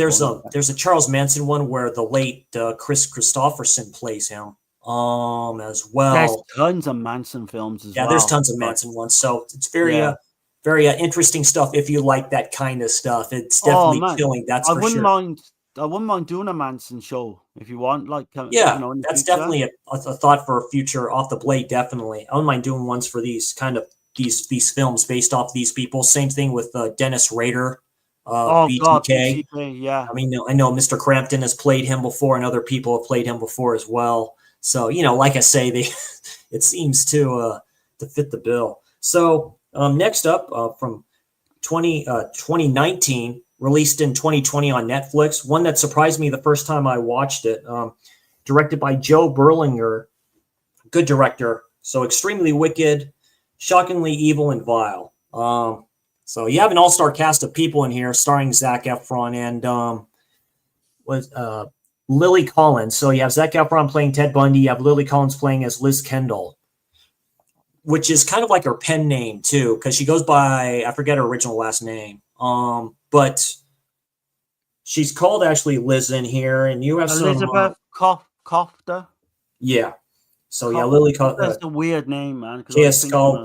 a Charles Manson one where the late Chris Christopherson plays him. As well. There's tons of Manson films as well. Yeah, there's tons of Manson ones. So it's very interesting stuff if you like that kind of stuff. It's definitely chilling. That's for sure. I wouldn't mind doing a Manson show if you want. Like, that's definitely a thought for a future Off the Blade. Definitely, I wouldn't mind doing ones for these kind of these films based off these people. Same thing with Dennis Rader. BTK. Yeah. I mean, I know Mr. Crampton has played him before, and other people have played him before as well. So, like I say, it seems to fit the bill. So next up from 2019, released in 2020 on Netflix, one that surprised me the first time I watched it, directed by Joe Berlinger, good director. So extremely wicked, shockingly evil and vile. So you have an all-star cast of people in here, starring Zac Efron and Lily Collins. So you have Zac Efron playing Ted Bundy. You have Lily Collins playing as Liz Kendall, which is kind of like her pen name too, because she goes by, I forget her original last name. But she's called actually Liz in here, and you have Elizabeth Kofta. Yeah. So Lily Collins. That's a weird name, man. J.S. Del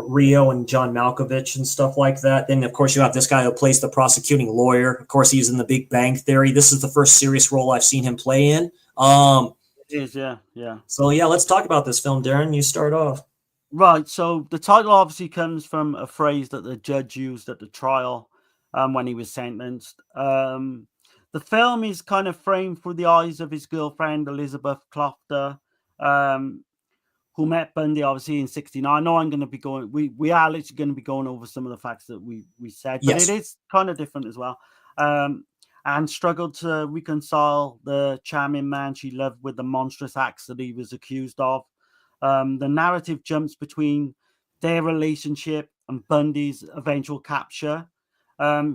Rio and John Malkovich and stuff like that. Then, of course, you have this guy who plays the prosecuting lawyer. Of course, he's in The Big Bang Theory. This is the first serious role I've seen him play in. It is, yeah. So, let's talk about this film, Darren. You start off. Right. So the title obviously comes from a phrase that the judge used at the trial when he was sentenced. The film is kind of framed through the eyes of his girlfriend, Elizabeth Klofter, who met Bundy obviously in '69. I know I'm going to be going. We are literally going to be going over some of the facts that we said, but it is kind of different as well. And struggled to reconcile the charming man she loved with the monstrous acts that he was accused of. The narrative jumps between their relationship and Bundy's eventual capture,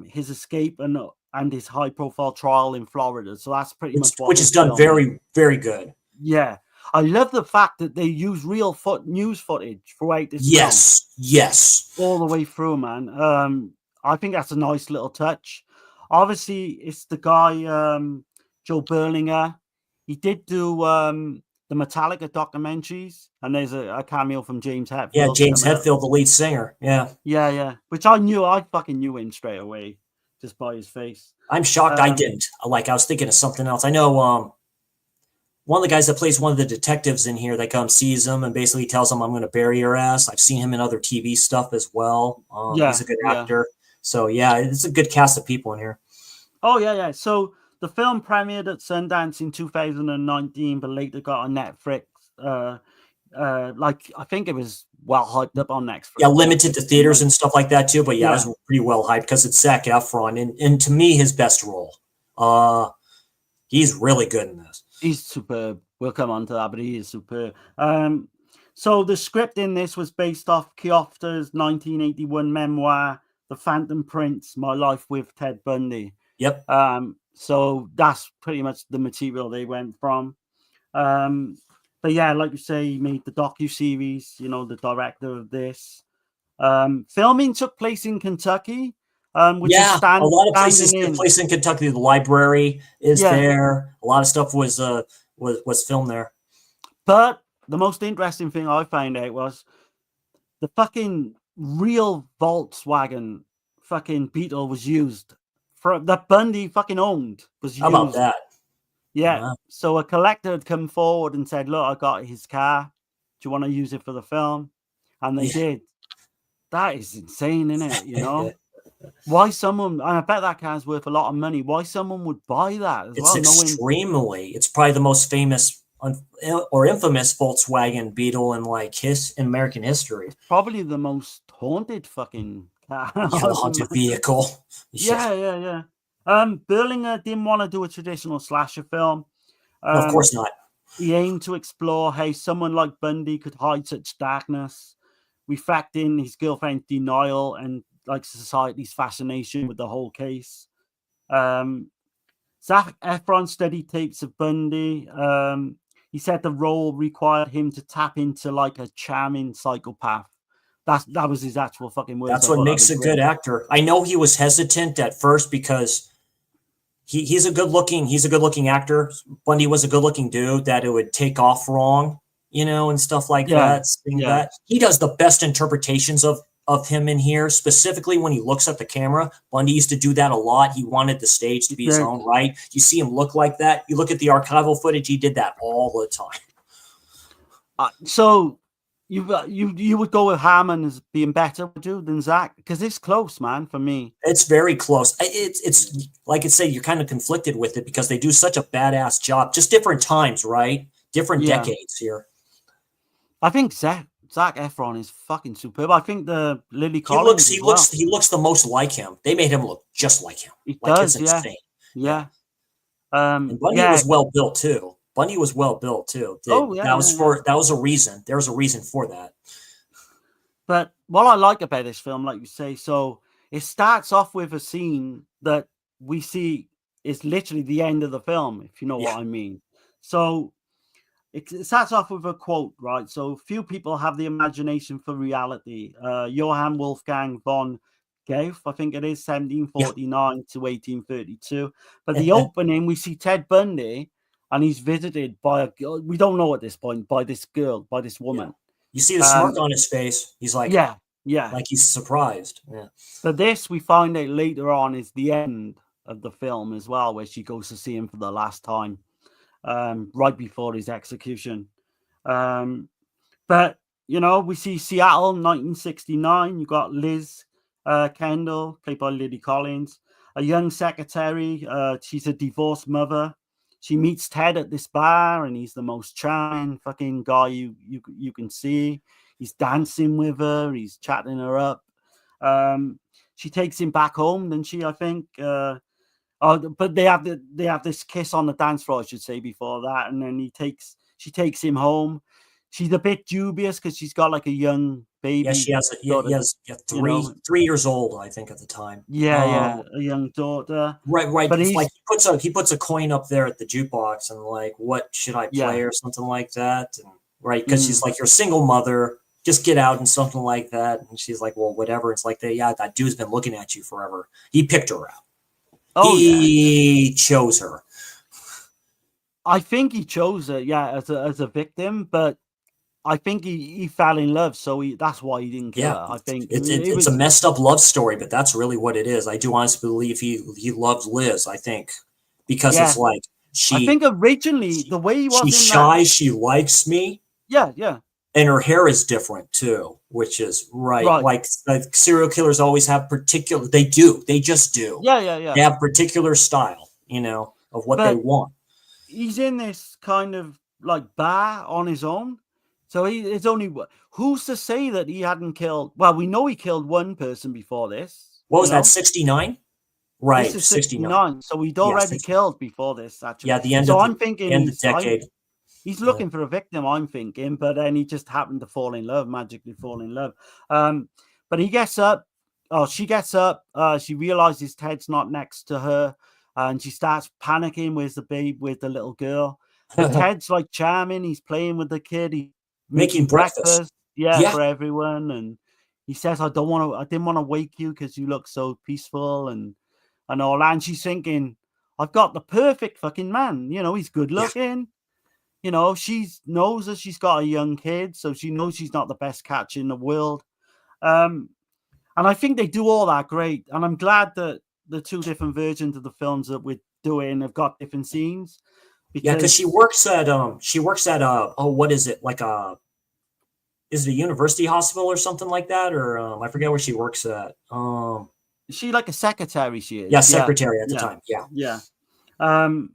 his escape, and his high-profile trial in Florida. So that's pretty much which is done very, very good. Yeah. I love the fact that they use real news footage throughout this film. Yes. All the way through, man. I think that's a nice little touch. Obviously, it's the guy, Joe Berlinger. He did do the Metallica documentaries, and there's a cameo from James Hetfield. Yeah, James Hetfield, the lead singer. Yeah. Which I fucking knew him straight away just by his face. I'm shocked I didn't. I was thinking of something else. I know one of the guys that plays one of the detectives in here that comes sees him and basically tells him, "I'm going to bury your ass." I've seen him in other TV stuff as well. He's a good actor. So yeah, it's a good cast of people in here. Oh yeah. So the film premiered at Sundance in 2019, but later got on Netflix. I think it was well hyped up on Netflix. Yeah, limited to theaters and stuff like that too. But yeah, it was pretty well hyped because it's Zac Efron, and to me, his best role. He's really good in this. He's superb. We'll come on to that, but he is superb. So the script in this was based off Kofta's 1981 memoir, The Phantom Prince: My Life with Ted Bundy. Yep. So that's pretty much the material they went from. But yeah, like you say, he made the docu-series, the director of this. Filming took place in Kentucky. Which is a lot of places took place in Kentucky. The library is there. A lot of stuff was filmed there. But the most interesting thing I found out was the fucking real Volkswagen fucking Beetle was used that Bundy fucking owned. How about that? Yeah. Wow. So a collector had come forward and said, "Look, I got his car. Do you want to use it for the film?" And they did. That is insane, isn't it? Why someone, and I bet that car's worth a lot of money. Why someone would buy that as well? Extremely. It's probably the most famous or infamous Volkswagen Beetle in in American history. It's probably the most haunted fucking car. Yeah, the haunted vehicle. Yeah. Berlinger didn't want to do a traditional slasher film. Of course not. He aimed to explore how someone like Bundy could hide such darkness, reflecting his girlfriend's denial and society's fascination with the whole case. Zac Efron studied tapes of Bundy. He said the role required him to tap into a charming psychopath. That was his actual fucking words. That's what makes a good actor. I know he was hesitant at first because he's a good looking actor. Bundy was a good looking dude that it would take off wrong, and stuff like that. He does the best interpretations of him in here, specifically when he looks at the camera. Bundy used to do that a lot. He wanted the stage to be his own, right? You see him look like that. You look at the archival footage, he did that all the time. So you would go with Harmon as being better, would you, than Zach? Because it's close, man, for me. It's very close. It's like I say, you're kind of conflicted with it because they do such a badass job. Just different times, right? Different decades here. I think Zac Efron is fucking superb. I think the Lily Collins. He looks the most like him. They made him look just like him. He does, it's insane. Yeah. And Bundy was well built too. That was a reason. There was a reason for that. But what I like about this film, like you say, so it starts off with a scene that we see is literally the end of the film, if you know what I mean. So it starts off with a quote, right? So few people have the imagination for reality. Johann Wolfgang von Goethe, I think it is, 1749 to 1832. But the opening, we see Ted Bundy, and he's visited by a girl. We don't know at this point, by this girl, by this woman. Yeah. You see the smirk on his face. He's like, like he's surprised. Yeah. But this, we find out later on, is the end of the film as well, where she goes to see him for the last time. Right before his execution. But, we see Seattle, 1969. You got Liz Kendall, played by Lily Collins, a young secretary. She's a divorced mother. She meets Ted at this bar, and he's the most charming fucking guy you can see. He's dancing with her. He's chatting her up. She takes him back home, doesn't she, I think? But they have this kiss on the dance floor, I should say, before that, and then she takes him home. She's a bit dubious because she's got a young baby. Yeah, she has. Yeah, daughter, three years old, I think, at the time. Yeah, a young daughter. Right. But it's like he puts a coin up there at the jukebox and like, what should I play or something like that, and right, because she's like, you're a single mother, just get out and something like that, and she's like, well, whatever. It's like, that dude's been looking at you forever. He picked her out. He chose her. I think he chose her, as a victim, but I think he fell in love, so that's why he didn't kill her. I think it's a messed up love story, but that's really what it is. I do honestly believe he loves Liz. I think because it's like I think originally the way he was, she's shy. She likes me. Yeah. And her hair is different too, which is right. Like serial killers always have particular. They just do. Yeah. They have particular style, of what they want. He's in this kind of like bar on his own. So it's only, who's to say that he hadn't killed? Well, we know he killed one person before this. What was that? 69, right? This is 69. So he'd already killed before this. Actually, the end. So of I'm thinking end of the decade. He's looking for a victim. I'm thinking, but then he just happened to magically fall in love. But he gets up. Oh, she gets up. She realizes Ted's not next to her, and she starts panicking. Where's the babe? With the little girl? But Ted's like charming. He's playing with the kid. He's making breakfast for everyone, and he says, I didn't want to wake you because you look so peaceful and all. And she's thinking, I've got the perfect fucking man. He's good looking. She knows that she's got a young kid, so she knows she's not the best catch in the world. And I think they do all that great, and I'm glad that the two different versions of the films that we're doing have got different scenes. Because she works at what is it, like is it a university hospital or something like that, or I forget where she works at. Is she like a secretary? She is. Secretary at the time.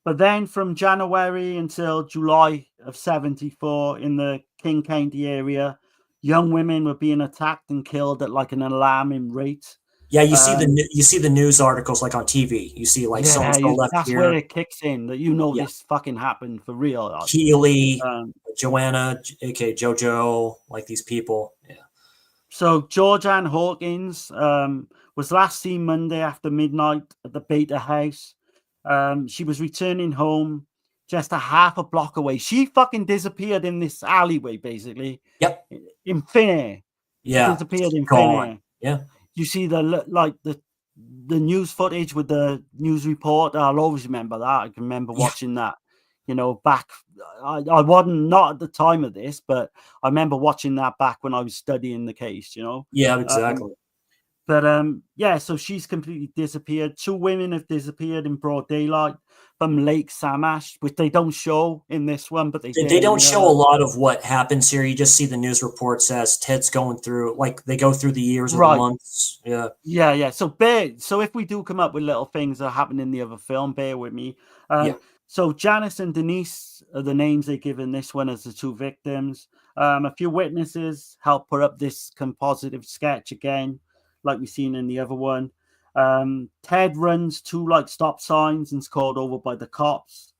But then from January until July of 74 in the King County area, young women were being attacked and killed at like an alarming rate. Yeah, you see the news articles like on TV. You see like so-and-so left that's here. Where it kicks in that this fucking happened for real. Keely, Joanna, aka JoJo, like these people. Yeah. So Georgianne Hawkins was last seen Monday after midnight at the Beta House. She was returning home just a half a block away. She fucking disappeared in this alleyway, basically. Yep. In thin air. Yeah. Disappeared in thin air. Yeah. You see the news footage with the news report. I'll always remember that. I can remember watching that, back. I wasn't not at the time of this, but I remember watching that back when I was studying the case, Yeah, exactly. So she's completely disappeared. Two women have disappeared in broad daylight from Lake Samash, which they don't show in this one, but they don't show a lot of what happens here. You just see the news reports as Ted's going through, like they go through the years or the months. Yeah. So if we do come up with little things that happen in the other film, bear with me. So Janice and Denise are the names they give in this one as the two victims. A few witnesses help put up this compositive sketch again, like we've seen in the other one. Ted runs two like stop signs and is called over by the cops,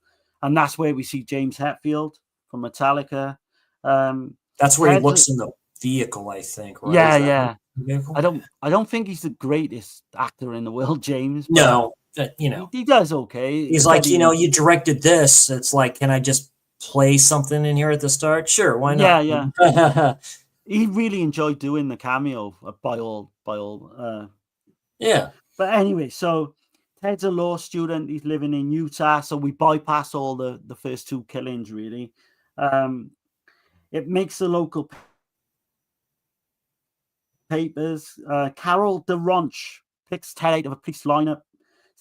and that's where we see James Hetfield from Metallica. That's where he looks in the vehicle, I think. Right? Yeah. I don't think he's the greatest actor in the world, James. No, he does okay. He's like, you directed this. It's like, can I just play something in here at the start? Sure, why not? Yeah. He really enjoyed doing the cameo by all. Yeah. But anyway, so Ted's a law student. He's living in Utah, so we bypass all the first two killings, really. It makes the local papers. Carol DeRonch picks Ted out of a police lineup,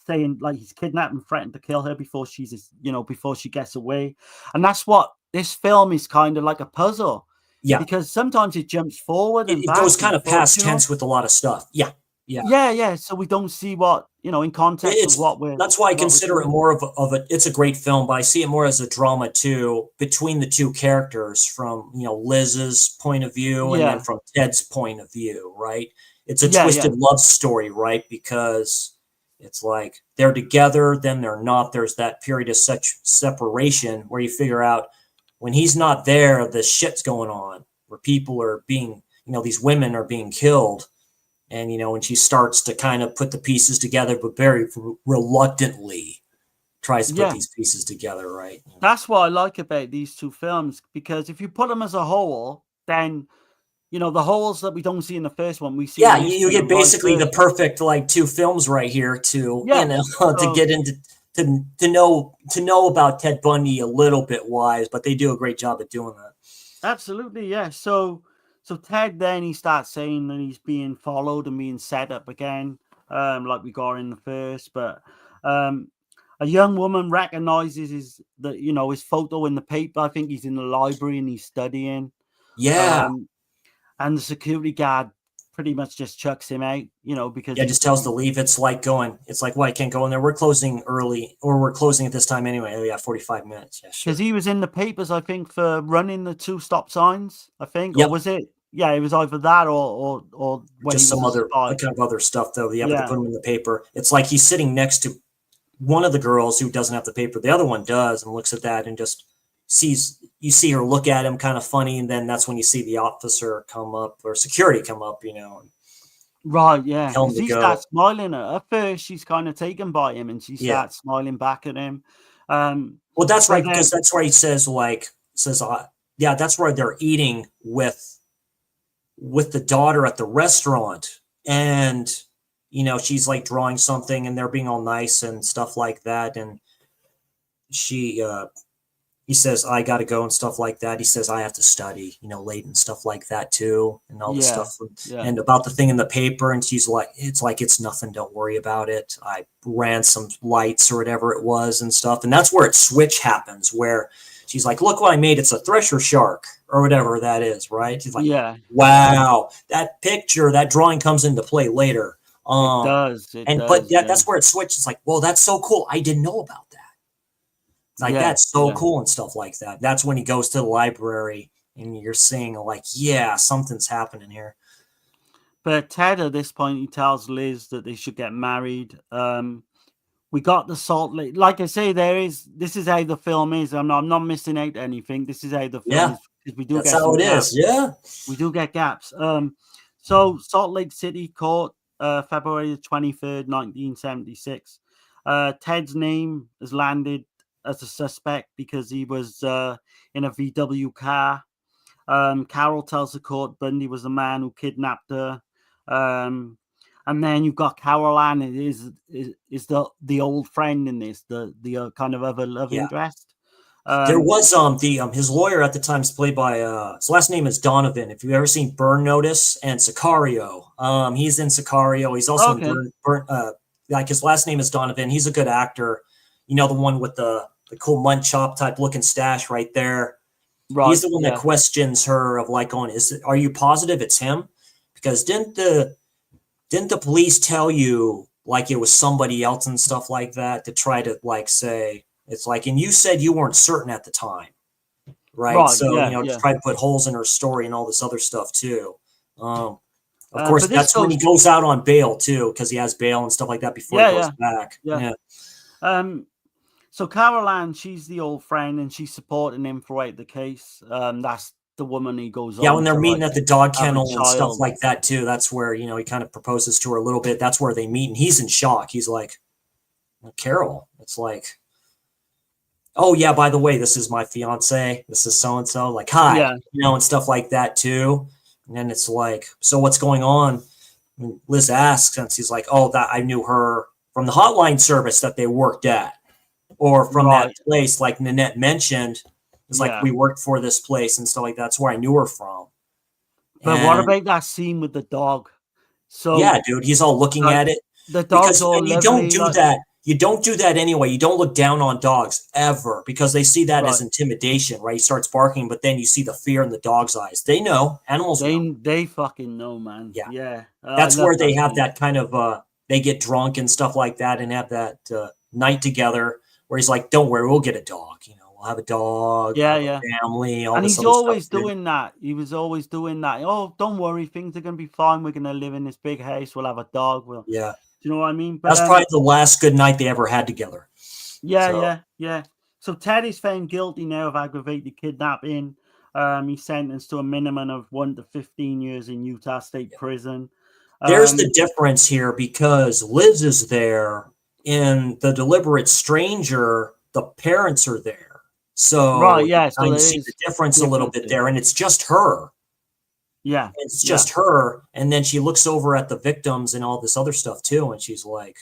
saying like he's kidnapped and threatened to kill her before she gets away. And that's what this film is, kind of like a puzzle. Yeah, because sometimes it jumps forward and it back goes kind of past tense with a lot of stuff. Yeah. So we don't see what in context of what we're. That's why I consider it more of a. It's a great film, but I see it more as a drama too, between the two characters, from Liz's point of view and then from Ted's point of view. Right? It's a twisted love story, right? Because it's like they're together, then they're not. There's that period of such separation where you figure out, when he's not there, the shit's going on, where people are being, these women are being killed. And, when she starts to kind of put the pieces together, but very reluctantly tries to put these pieces together, right? That's what I like about these two films, because if you put them as a whole, then, the holes that we don't see in the first one, we see. Yeah, you get basically the perfect, like, two films right here to, to get into, to know about Ted Bundy a little bit wise, but they do a great job at doing that. Absolutely, yeah. So Ted, then he starts saying that he's being followed and being set up again, like we got in the first. But a young woman recognizes his photo in the paper. I think he's in the library and he's studying. Yeah. And the security guard pretty much just chucks him out, because just tells to leave. It's like, well, I can't go in there. We're closing early, or we're closing at this time anyway. Oh, yeah, 45 minutes. Yeah, sure. Because he was in the papers, I think, for running the 2 stop signs, I think. Yep. Or was it? Yeah, it was either that or just some other kind of other stuff, though. Yeah, but they put him in the paper. It's like he's sitting next to one of the girls who doesn't have the paper. The other one does, and looks at that and just you see her look at him kind of funny, and then that's when you see the officer come up, or security come up, Right, yeah. He starts smiling at her. At first, she's kind of taken by him, and she starts smiling back at him. Well, that's right, because that's where he says, that's where they're eating with the daughter at the restaurant, and she's like drawing something, and they're being all nice and stuff like that, and he says, I got to go and stuff like that. He says, I have to study, late and stuff like that too. And all this stuff. And about the thing in the paper. And she's like, it's nothing. Don't worry about it. I ran some lights or whatever it was and stuff. And that's where it switch happens, where she's like, look what I made. It's a thresher shark or whatever that is. Right. She's like, wow, that picture, that drawing comes into play later. It does. But that's where it switches. It's like, whoa, that's so cool. I didn't know about that. Like, that's so cool and stuff like that. That's when he goes to the library and you're seeing like, something's happening here. But Ted, at this point, he tells Liz that they should get married. We got the Salt Lake. Like I say, this is how the film is. I'm not missing out anything. This is how the film is. Because we do that's how it is. Yeah. We do get gaps. So Salt Lake City Court, February 23rd, 1976. Ted's name has landed as a suspect because he was in a VW car. Carol tells the court Bundy was the man who kidnapped her. And then you've got Caroline, is the old friend in this, the kind of other love interest. There was his lawyer at the time is played by his last name is Donovan. If you've ever seen Burn Notice and Sicario, he's in Sicario. He's also in Burn. Like, his last name is Donovan. He's a good actor. The one with the cool munch chop type looking stash right there. Right. He's the one that questions her of like, are you positive it's him? Because didn't the police tell you like it was somebody else and stuff like that, to try to like say it's like, and you said you weren't certain at the time, right? So to try to put holes in her story and all this other stuff too. Of course, that's when he goes out on bail too, because he has bail and stuff like that before he goes back. So Caroline, she's the old friend, and she's supporting him throughout the case. That's the woman he goes on. Yeah, when they're meeting at the dog kennel and stuff like that too. That's where, he kind of proposes to her a little bit. That's where they meet, and he's in shock. He's like, Carol. It's like, oh yeah, by the way, this is my fiance. This is so and so. Like, hi, and stuff like that too. And then it's like, so what's going on? And Liz asks, and she's like, oh, that I knew her from the hotline service that they worked at. Or from that place, like Nanette mentioned, it's like we worked for this place and stuff like that. That's where I knew her from. But what about that scene with the dog? So yeah, dude, he's all looking at it. The dog's all you don't do that. You don't do that anyway. You don't look down on dogs ever, because they see that as intimidation, right? He starts barking, but then you see the fear in the dog's eyes. They know. Animals know. They fucking know, man. Yeah. That's where they have that kind of they get drunk and stuff like that and have that night together. Where he's like, don't worry, we'll get a dog. We'll have a dog. Yeah. Family. All and this he's always doing that. He was always doing that. Oh, don't worry, things are going to be fine. We're going to live in this big house. We'll have a dog. Do you know what I mean? But, that's probably the last good night they ever had together. Yeah. So Ted is found guilty now of aggravated kidnapping. He's sentenced to a minimum of 1 to 15 years in Utah State Prison. There's the difference here because Liz is there. In The Deliberate Stranger, the parents are there. So right, yeah, so I see the difference a little bit there, and it's just her. Yeah. It's just her, and then she looks over at the victims and all this other stuff too, and he's like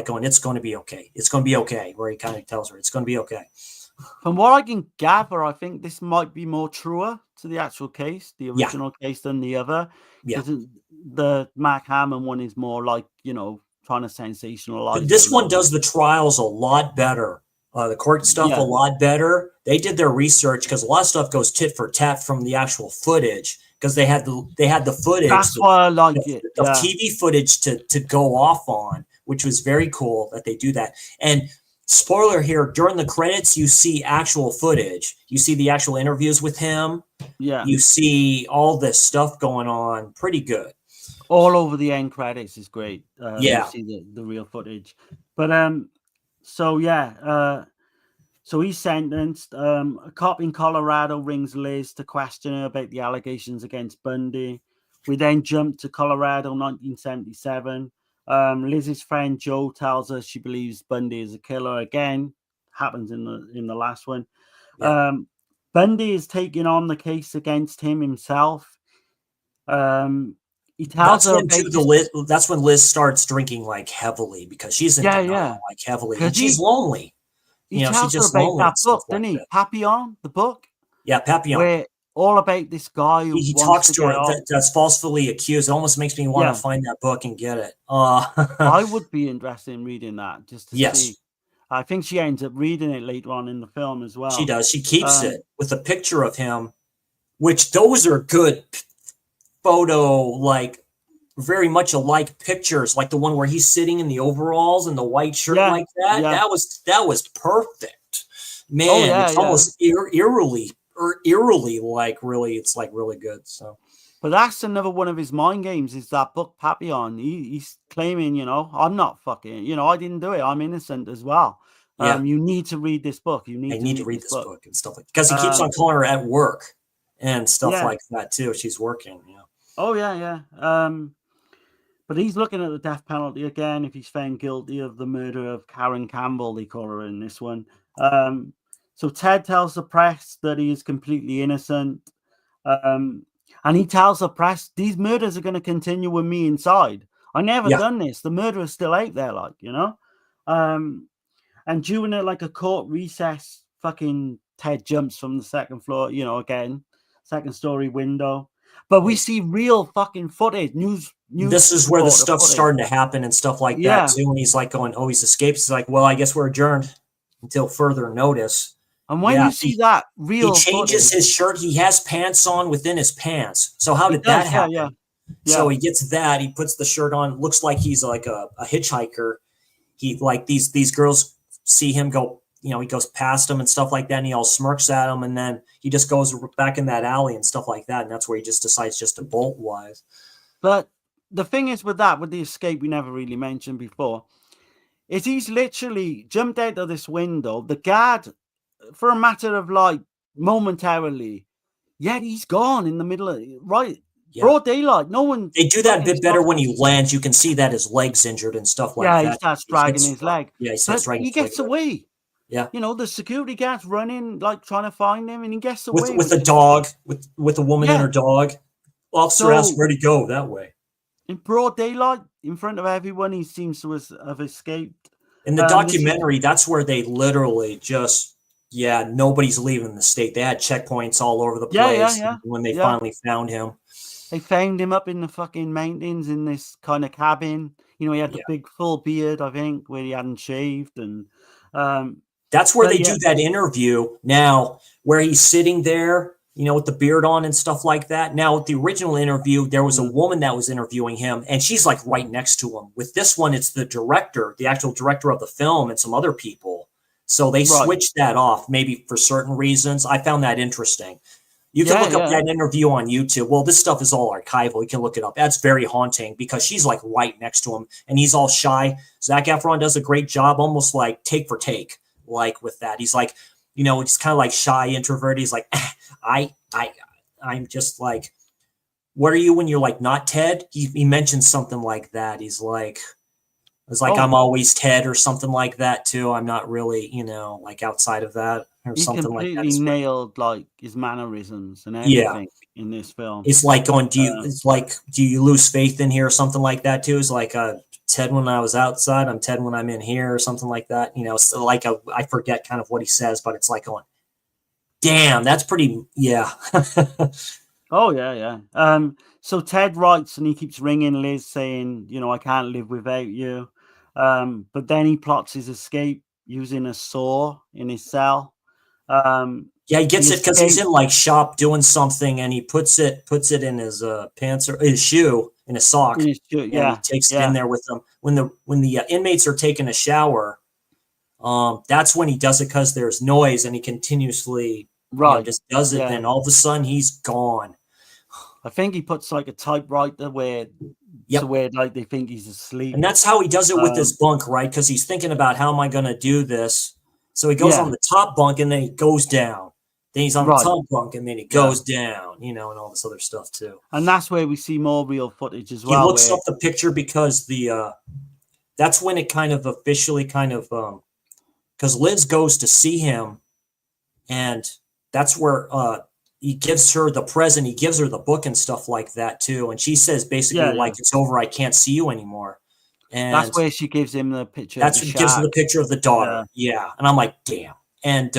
going, it's going to be okay. It's going to be okay, where he kind of tells her it's going to be okay. From what I can gather, I think this might be more truer to the actual case, the original case, than the other. Yeah. The Mark Hamill one is more like, trying to sensationalize. This one does the trials a lot better. The court stuff a lot better. They did their research because a lot of stuff goes tit for tat from the actual footage because they had the footage. That's why I like it. The TV footage to go off on, which was very cool that they do that. And spoiler here, during the credits, you see actual footage. You see the actual interviews with him. Yeah. You see all this stuff going on. Pretty good. All over the end credits is great. You see the real footage. But so he's sentenced. A cop in Colorado rings Liz to question her about the allegations against Bundy. We then jump to Colorado, 1977. Liz's friend Joe tells her she believes Bundy is a killer. Again, happens in the last one. Yeah. Bundy is taking on the case against him himself. He tells her that's when Liz starts drinking like heavily because she's in denial, like heavily, and she's lonely. He tells her about that book, doesn't he? Papillon, the book. Yeah, Papillon. Where all about this guy who he talks to her that's falsely accused. It almost makes me want to find that book and get it. I would be interested in reading that just to see. I think she ends up reading it later on in the film as well. She does. She keeps it with a picture of him, which those are good photo, like very much alike pictures, like the one where he's sitting in the overalls and the white shirt like that. Yeah. That was perfect, man. It's almost eerily like really, it's like really good. So, but that's another one of his mind games is that book Papillon. He's claiming, I'm not fucking, I didn't do it. I'm innocent as well. You need to read this book. You need to read this book and stuff like because he keeps on calling her at work and stuff like that too. She's working. Oh yeah. But he's looking at the death penalty again if he's found guilty of the murder of Karen Campbell, they call her in this one. So Ted tells the press that he is completely innocent. And he tells the press, these murders are going to continue with me inside. I never done this. The murderer's still out there, and during a court recess, fucking Ted jumps from the second floor, again, second story window. But we see real fucking footage. News. This is where the stuff's starting to happen and stuff like that too. And he's like going, "Oh, he's escaped." He's like, "Well, I guess we're adjourned until further notice." And when you see that real, he changes his shirt. He has pants on within his pants. So how did that happen? Yeah. So he gets that. He puts the shirt on. Looks like he's like a hitchhiker. He like these girls see him go. He goes past them and stuff like that, and he all smirks at them, and then he just goes back in that alley and stuff like that, and that's where he just decides just to bolt wise. But the thing is with the escape we never really mentioned before, is he's literally jumped out of this window. The guard, for a matter of momentarily, yet he's gone in the middle of broad daylight. No one. They do that a bit better when he lands. You can see that his leg's injured and stuff like that. Yeah, he starts dragging his leg. Yeah, he starts dragging. He gets away. Yeah, the security guards running, trying to find him, and he gets away with a dog, with a woman and her dog. Officer asks where'd he go that way. In broad daylight, in front of everyone, he seems to have escaped. In the documentary, that's where they literally just, nobody's leaving the state. They had checkpoints all over the place when they finally found him. They found him up in the fucking mountains in this kind of cabin. He had the big full beard, I think, where he hadn't shaved, and that's where they do that interview now, where he's sitting there, with the beard on and stuff like that. Now, with the original interview, there was a woman that was interviewing him, and she's like right next to him. With this one, it's the director, the actual director of the film, and some other people. So they switched that off, maybe for certain reasons. I found that interesting. You can look up that interview on YouTube. Well, this stuff is all archival. You can look it up. That's very haunting because she's like right next to him, and he's all shy. Zac Efron does a great job, almost like take for take. Like with that, he's like, he's kind of like shy, introverted. He's like, I'm just like, what are you when you're like not Ted? He mentions something like that. He's like, it's like I'm always Ted or something like that too. I'm not really, like outside of that or He something like that. completely nailed like his mannerisms and everything in this film. It's like going, do you lose faith in here or something like that too? It's like Ted when I was outside, I'm Ted when I'm in here or something like that. So like I forget kind of what he says, but it's like going, damn, that's pretty, yeah. Oh yeah. So Ted writes and he keeps ringing Liz saying, I can't live without you. But then he plots his escape using a saw in his cell. He gets it because he's in like shop doing something, and he puts it in his pants or his shoe in a sock. In his shoe, and he takes it in there with them. When the inmates are taking a shower, that's when he does it because there's noise, and he continuously just does it. And all of a sudden he's gone. I think he puts like a typewriter where like they think he's asleep. And that's how he does it with his bunk, right? Because he's thinking about how am I going to do this. So he goes on the top bunk and then he goes down. Then he's on the top bunk and then he goes down, and all this other stuff too. And that's where we see more real footage as well. He looks up the picture because that's when it kind of officially because Liz goes to see him, and that's where he gives her the present. He gives her the book and stuff like that too. And she says basically like, it's over. I can't see you anymore. And that's where she gives him the picture. Gives him the picture of the daughter. Yeah. And I'm like, damn. And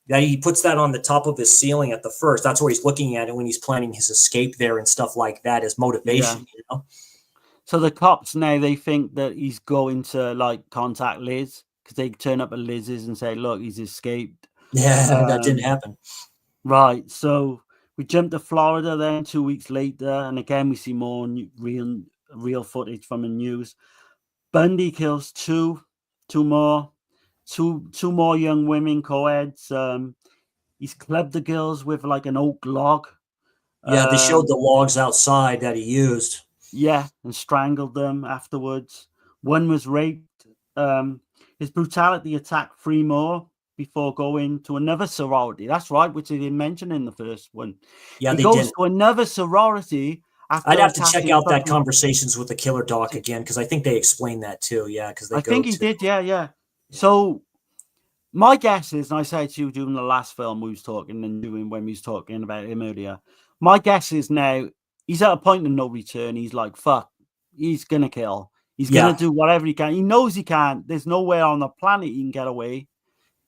he puts that on the top of his ceiling at the first. That's where he's looking at it when he's planning his escape there and stuff like that as motivation, So the cops now, they think that he's going to like contact Liz because they turn up at Liz's and say, look, he's escaped. Yeah, that didn't happen. Right. So we jump to Florida then 2 weeks later. And again, we see more real footage from the news. Bundy kills two more young women co-eds. He's clubbed the girls with like an oak log. Yeah, they showed the logs outside that he used. Yeah, and strangled them afterwards. One was raped. His brutality attacked 3 more before going to another sorority. That's right, which they didn't mention in the first one. Yeah, he goes to another sorority. I'd have to check out that Conversations with the Killer doc again because I think they explained that too. Yeah, because I think he did. Yeah. So my guess is, and I said to you during the last film we was talking and doing when we was talking about him earlier, my guess is now he's at a point of no return. He's like, fuck, he's gonna kill. He's gonna do whatever he can. He knows he can't. There's nowhere on the planet he can get away,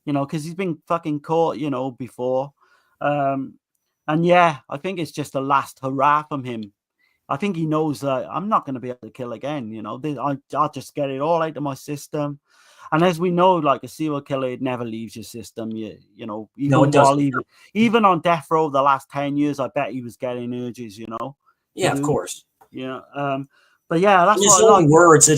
because he's been fucking caught, before. And yeah, I think it's just a last hurrah from him. I think he knows that I'm not going to be able to kill again. I'll just get it all out of my system. And as we know, like a serial killer, it never leaves your system. Even on death row the last 10 years, I bet he was getting urges. Yeah, of course. But yeah, that's in his own words.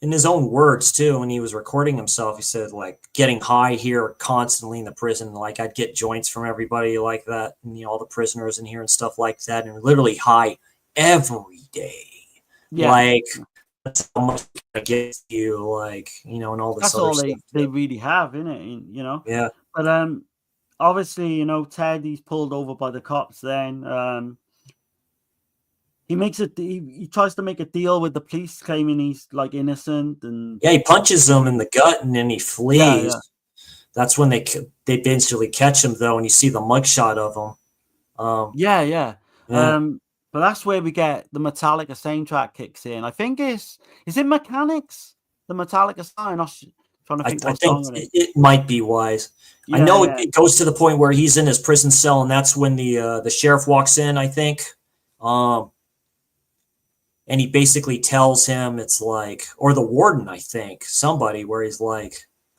In his own words too, when he was recording himself, he said like getting high here constantly in the prison. Like I'd get joints from everybody like that, and all the prisoners in here and stuff like that, and literally high every day. Yeah, like that's how much it gets you, like and all this. That's other all stuff they really have, isn't it? Yeah. But obviously, Ted, he's pulled over by the cops. Then he makes it. He tries to make a deal with the police, claiming he's like innocent, and he punches them in the gut, and then he flees. Yeah. That's when they basically catch him, though, and you see the mugshot of him. Yeah. But that's where we get the Metallica soundtrack kicks in. I think is it Mechanics? The Metallica song. I'm trying to think. I think it might be Wise. Yeah, I know it goes to the point where he's in his prison cell, and that's when the sheriff walks in. I think. And he basically tells him it's like, or the warden, I think, somebody, where he's like,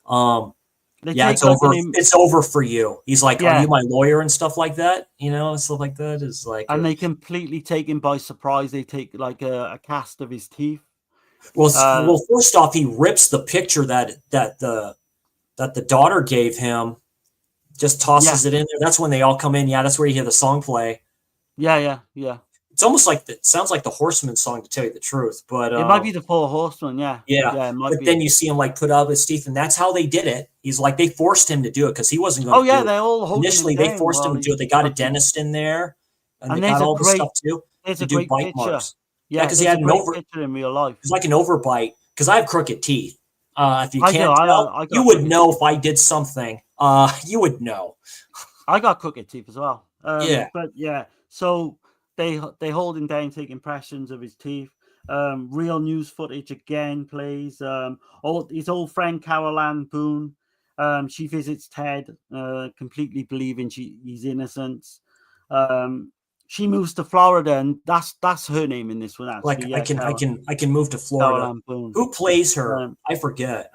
it's over. It's over for you. He's like, are you my lawyer and stuff like that? Stuff like that is like. And they completely take him by surprise. They take like a cast of his teeth. Well, first off, he rips the picture that the daughter gave him, just tosses it in there. That's when they all come in. Yeah, that's where you hear the song play. Yeah. It's almost like it sounds like the Horseman song, to tell you the truth, but it might be the Four Horsemen. Yeah. But then you see him like put out his teeth, and that's how they did it. He's like, they forced him to do it because he wasn't going to do it. they're all holding Initially, they forced him to do it. They got a dentist in there, and they got all this stuff too. There's to a do great bite picture. marks. Yeah, because he had an picture in real life. It's like an overbite. Because I have crooked teeth. If you can't tell, you would know if I did something. You would know. I got crooked teeth as well. Yeah. But yeah, so they hold him down, take impressions of his teeth. Real news footage again plays. His old friend Carol Ann Boone. She visits Ted, completely believing he's innocent. She moves to Florida, and that's her name in this one. Actually, like I can move to Florida. Who plays her? I forget.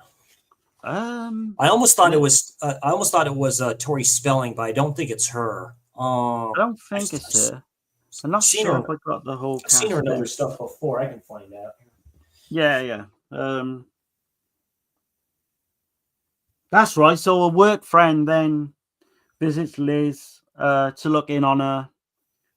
I almost thought it was. I almost thought it was Tori Spelling, but I don't think it's her. I don't think it's her. I'm not sure if I got the whole. I've seen her in other stuff before. I can find out. Yeah. That's right. So a work friend then visits Liz to look in on her.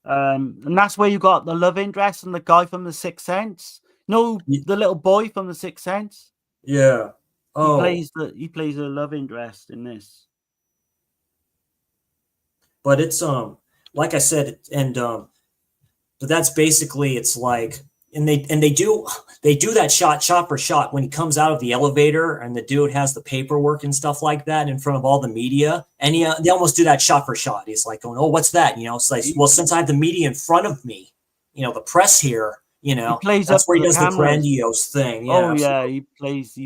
And that's where you got the love interest and the guy from The Sixth Sense. No, the little boy from The Sixth Sense. Yeah. Oh. He plays a love interest in this. But it's like I said, and but that's basically, it's like, and they do that shot for shot when he comes out of the elevator and the dude has the paperwork and stuff like that in front of all the media, and they almost do that shot for shot. He's like going, "Oh, what's that?" It's like, well, since I have the media in front of me, the press here, that's where he does the grandiose thing. Yeah, oh yeah, he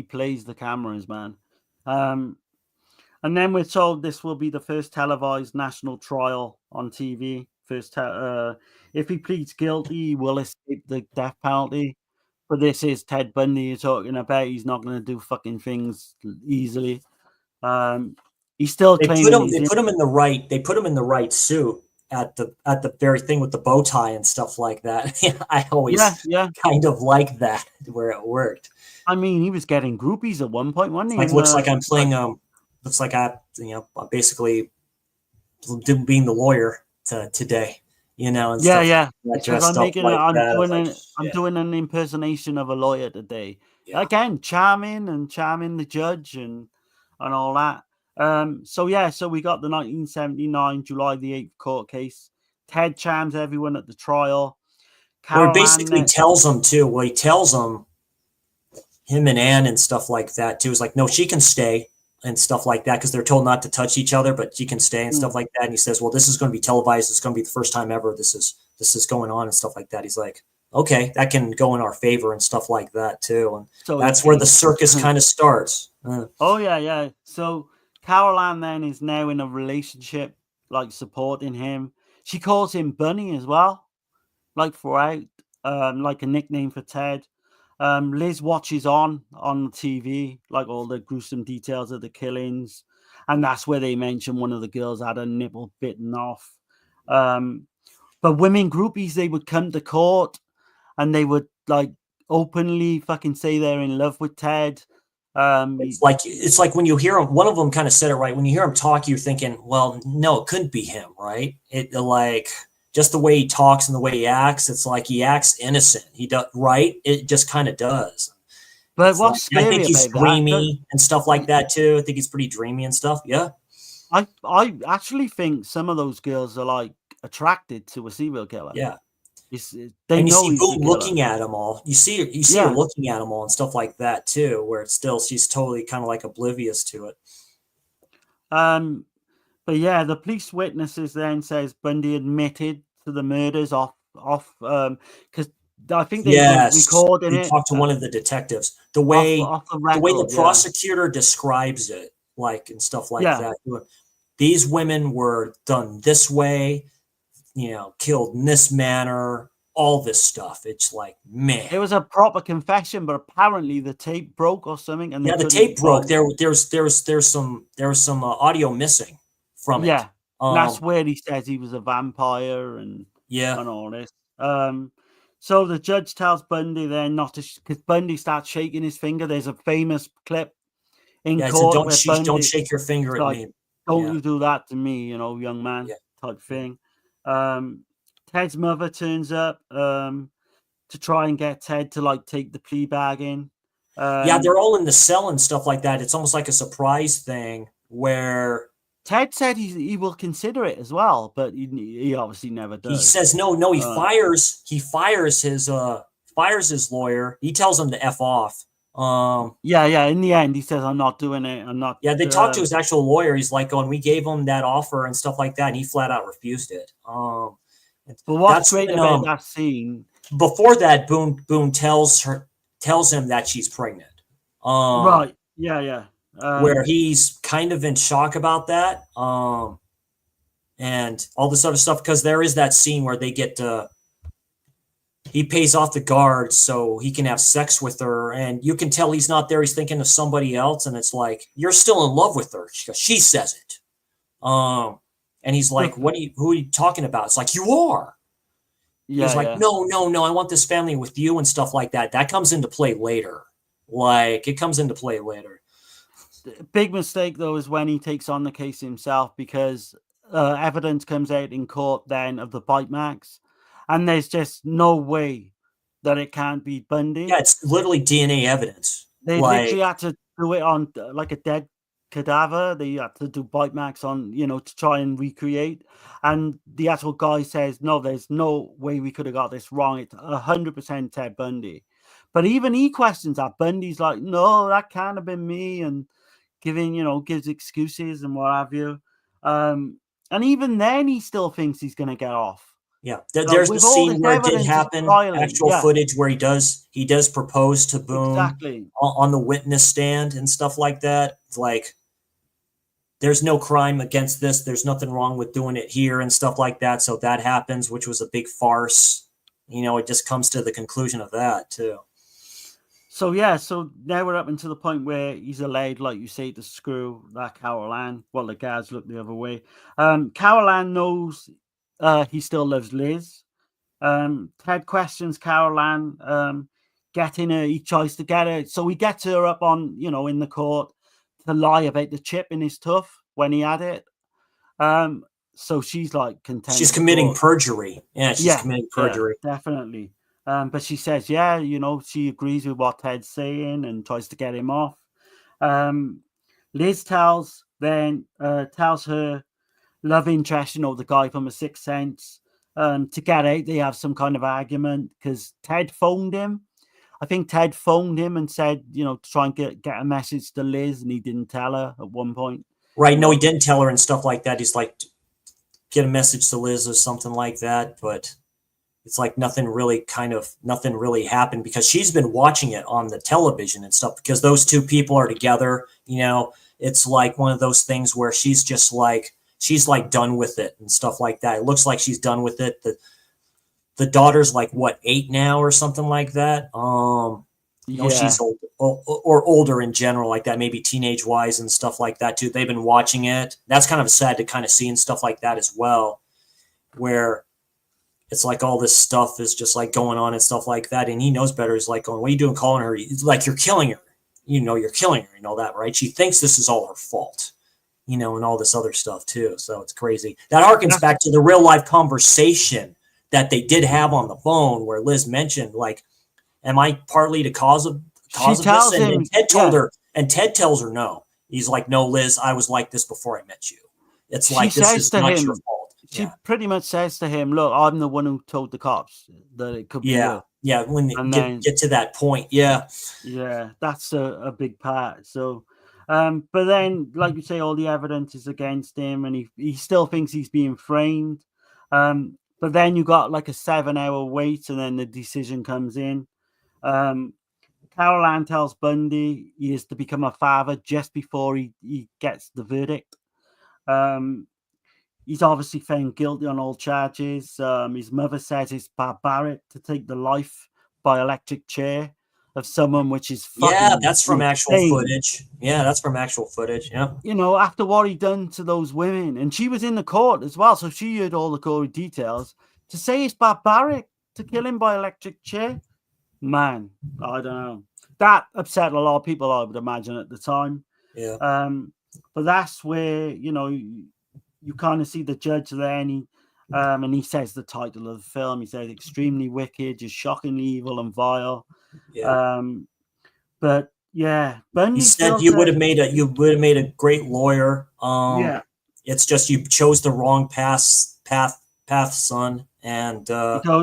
plays the cameras, man. And then we're told this will be the first televised national trial on TV. If he pleads guilty, he will escape the death penalty. But this is Ted Bundy you're talking about. He's not going to do fucking things easily. He's still claiming they put him in the right suit at the very thing with the bow tie and stuff like that. I always kind of like that where it worked. I mean, he was getting groupies at one point, wasn't he? Like looks like I'm playing looks like I'm basically being the lawyer today. And I'm doing an impersonation of a lawyer today. Yeah. Again, charming the judge and all that. So we got the 1979 July the 8th court case. Ted charms everyone at the trial. He basically tells them too. Well, he tells them, him and Anne and stuff like that too. Is like, no, she can stay and stuff like that because they're told not to touch each other, but she can stay and stuff like that. And he says, well, this is going to be televised. It's going to be the first time ever this is going on and stuff like that. He's like, okay, that can go in our favor and stuff like that too. And so that's where the circus kind of starts. Oh yeah. So Carol Ann then is now in a relationship, like supporting him. She calls him Bunny as well, like throughout, like a nickname for Ted. Liz watches on the TV, like all the gruesome details of the killings. And that's where they mention one of the girls had a nipple bitten off. But women groupies, they would come to court and they would like openly fucking say they're in love with Ted. It's like when you hear him, one of them kind of said it right. When you hear him talk, you're thinking, well, no, it couldn't be him, right? It like just the way he talks and the way he acts, it's like he acts innocent. He does right. It just kind of does. But what's scary I think he's dreamy and stuff like that too. I think he's pretty dreamy and stuff. Yeah. I actually think some of those girls are like attracted to a serial killer. Yeah. They and you know see Boo looking at them all. You see her looking at them all and stuff like that too, where it's still she's totally kind of like oblivious to it. But yeah, the police witnesses then says Bundy admitted to the murders off because I think they recorded it. Talked to one of the detectives. The way the prosecutor describes it, like and stuff like that. These women were done this way, killed in this manner, all this stuff. It's like, man. It was a proper confession, but apparently the tape broke or something. And the tape broke. There's some audio missing from it. Yeah, that's where he says he was a vampire and all this. So the judge tells Bundy then not to, because Bundy starts shaking his finger. There's a famous clip in court. So don't shake your finger at me. Don't you do that to me, young man, type thing. Ted's mother turns up to try and get Ted to like take the plea bag in. Yeah, they're all in the cell and stuff like that. It's almost like a surprise thing where Ted said he will consider it as well, but he obviously never does. he says no. He fires his lawyer. He tells him to F off. Yeah. In the end, he says, "I'm not doing it. I'm not." Yeah, they talked to his actual lawyer. He's like, "Oh, and we gave him that offer and stuff like that," and he flat out refused it. But what's great about that scene? Before that, Boone tells him that she's pregnant. Right. Yeah. Where he's kind of in shock about that, and all this other stuff, because there is that scene where they get he pays off the guard so he can have sex with her, and you can tell he's not there. He's thinking of somebody else, and it's like, you're still in love with her. She says it. And he's like, who are you talking about? It's like, you are. He's like, no, I want this family with you and stuff like that. That comes into play later. It comes into play later. Big mistake, though, is when he takes on the case himself, because evidence comes out in court then of the bite marks. And there's just no way that it can't be Bundy. Yeah, it's literally DNA evidence. They literally had to do it on like a dead cadaver. They had to do bite marks on, to try and recreate. And the actual guy says, no, there's no way we could have got this wrong. It's 100% Ted Bundy. But even he questions that. Bundy's like, no, that can't have been me. And gives excuses and what have you. And even then, he still thinks he's going to get off. Yeah, there's the scene where it did happen, footage where he does propose to Boone on the witness stand and stuff like that. It's like, there's no crime against this. There's nothing wrong with doing it here and stuff like that. So that happens, which was a big farce. It just comes to the conclusion of that too. So now we're up until the point where he's allowed, like you say, to screw that Carol Ann. Well, the guards look the other way. Carol Ann knows he still loves Liz. Ted questions Carol Ann, getting her. He tries to get her. So he gets her up on, in the court to lie about the chip in his tuff when he had it. So she's like content. She's committing perjury. Yeah, she's committing perjury. Yeah, definitely. But she says, she agrees with what Ted's saying and tries to get him off. Liz tells her love interest, the guy from A Sixth Sense, to get out. They have some kind of argument because Ted phoned him. I think Ted phoned him and said, to try and get a message to Liz, and he didn't tell her at one point. Right. No, he didn't tell her and stuff like that. He's like, get a message to Liz or something like that. But it's like nothing really happened because she's been watching it on the television and stuff, because those two people are together. It's like one of those things where she's done with it and stuff like that. It looks like she's done with it. The daughter's like, 8 now or something like that. She's old, or older in general, like that, maybe teenage wise and stuff like that too. They've been watching it. That's kind of sad to kind of see and stuff like that as well, where it's like all this stuff is just like going on and stuff like that. And he knows better. He's like, going, what are you doing calling her? He's like, you're killing her. You're killing her. That, right? She thinks this is all her fault. And all this other stuff too. So it's crazy. That harkens back to the real life conversation that they did have on the phone, where Liz mentioned, like, am I partly the cause of this? And Ted told her, and Ted tells her no. He's like, no, Liz, I was like this before I met you. It's like, this is not your fault. She pretty much says to him, look, I'm the one who told the cops that it could be you. Yeah, when they get to that point. Yeah, that's a big part. So but then, like you say, all the evidence is against him, and he still thinks he's being framed. But then you got like a 7-hour wait, and then the decision comes in. Carol Ann tells Bundy he is to become a father just before he gets the verdict. He's obviously found guilty on all charges. His mother says it's barbaric to take the life by electric chair of someone, which is fucking that's from actual footage. Yeah, that's from actual footage. Yeah. After what he done to those women, and she was in the court as well, so she heard all the gory details. To say it's barbaric to kill him by electric chair, man, I don't know. That upset a lot of people, I would imagine, at the time. Yeah. But that's where you kind of see the judge there, and he says the title of the film. He says extremely wicked, just shockingly evil and vile. Yeah. But yeah, Bundy He said still you would says, have made a great lawyer. yeah. It's just you chose the wrong path, son. And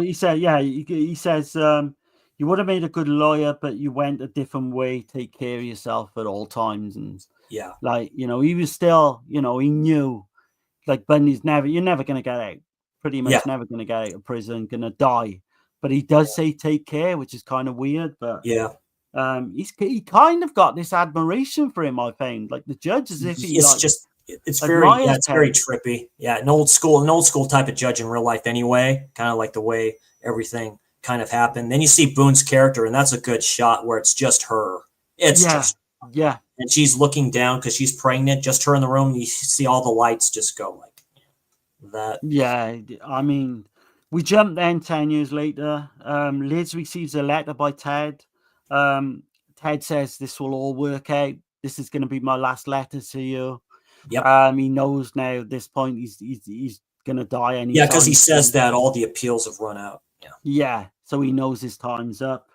He said, yeah, he says, you would have made a good lawyer, but you went a different way. Take care of yourself at all times. And yeah, like, he was still, he knew, like, Bundy's you're never going to get out. Pretty much yeah, never going to get out of prison, going to die. But he does say take care, which is kind of weird. But yeah. he kind of got this admiration for him, I found. Like, the judge, as if he it's admires very Ted. trippy. Yeah, an old school type of judge in real life anyway. Kind of like the way everything kind of happened. Then you see Boone's character, and that's a good shot where it's just her. It's just and she's looking down because she's pregnant. Just her in the room. And you see all the lights just go like that. Yeah, I mean, we jump then 10 years later. Liz receives a letter by Ted. Ted says this will all work out. This is going to be my last letter to you. Yep. He knows now at this point he's going to die anytime. Yeah, because he says that all the appeals have run out. Yeah. Yeah, so he knows his time's up.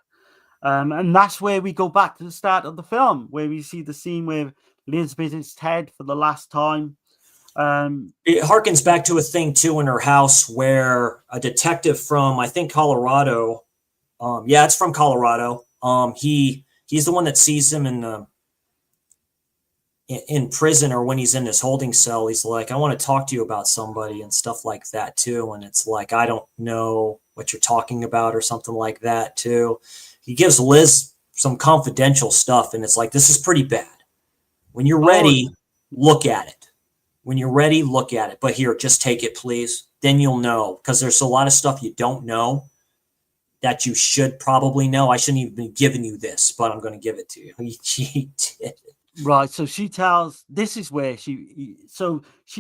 And that's where we go back to the start of the film, where we see the scene where Liz visits Ted for the last time. It harkens back to a thing too in her house where a detective from, I think, Colorado. It's from Colorado. He's the one that sees him in prison, or when he's in his holding cell. He's like, I want to talk to you about somebody and stuff like that too. And it's like, I don't know what you're talking about, or something like that too. He gives Liz some confidential stuff, and it's like, this is pretty bad. When you're ready, look at it. When you're ready, look at it. But here, just take it, please. Then you'll know, because there's a lot of stuff you don't know that you should probably know. I shouldn't even be giving you this, but I'm going to give it to you. He did. Right. So she tells, this is where she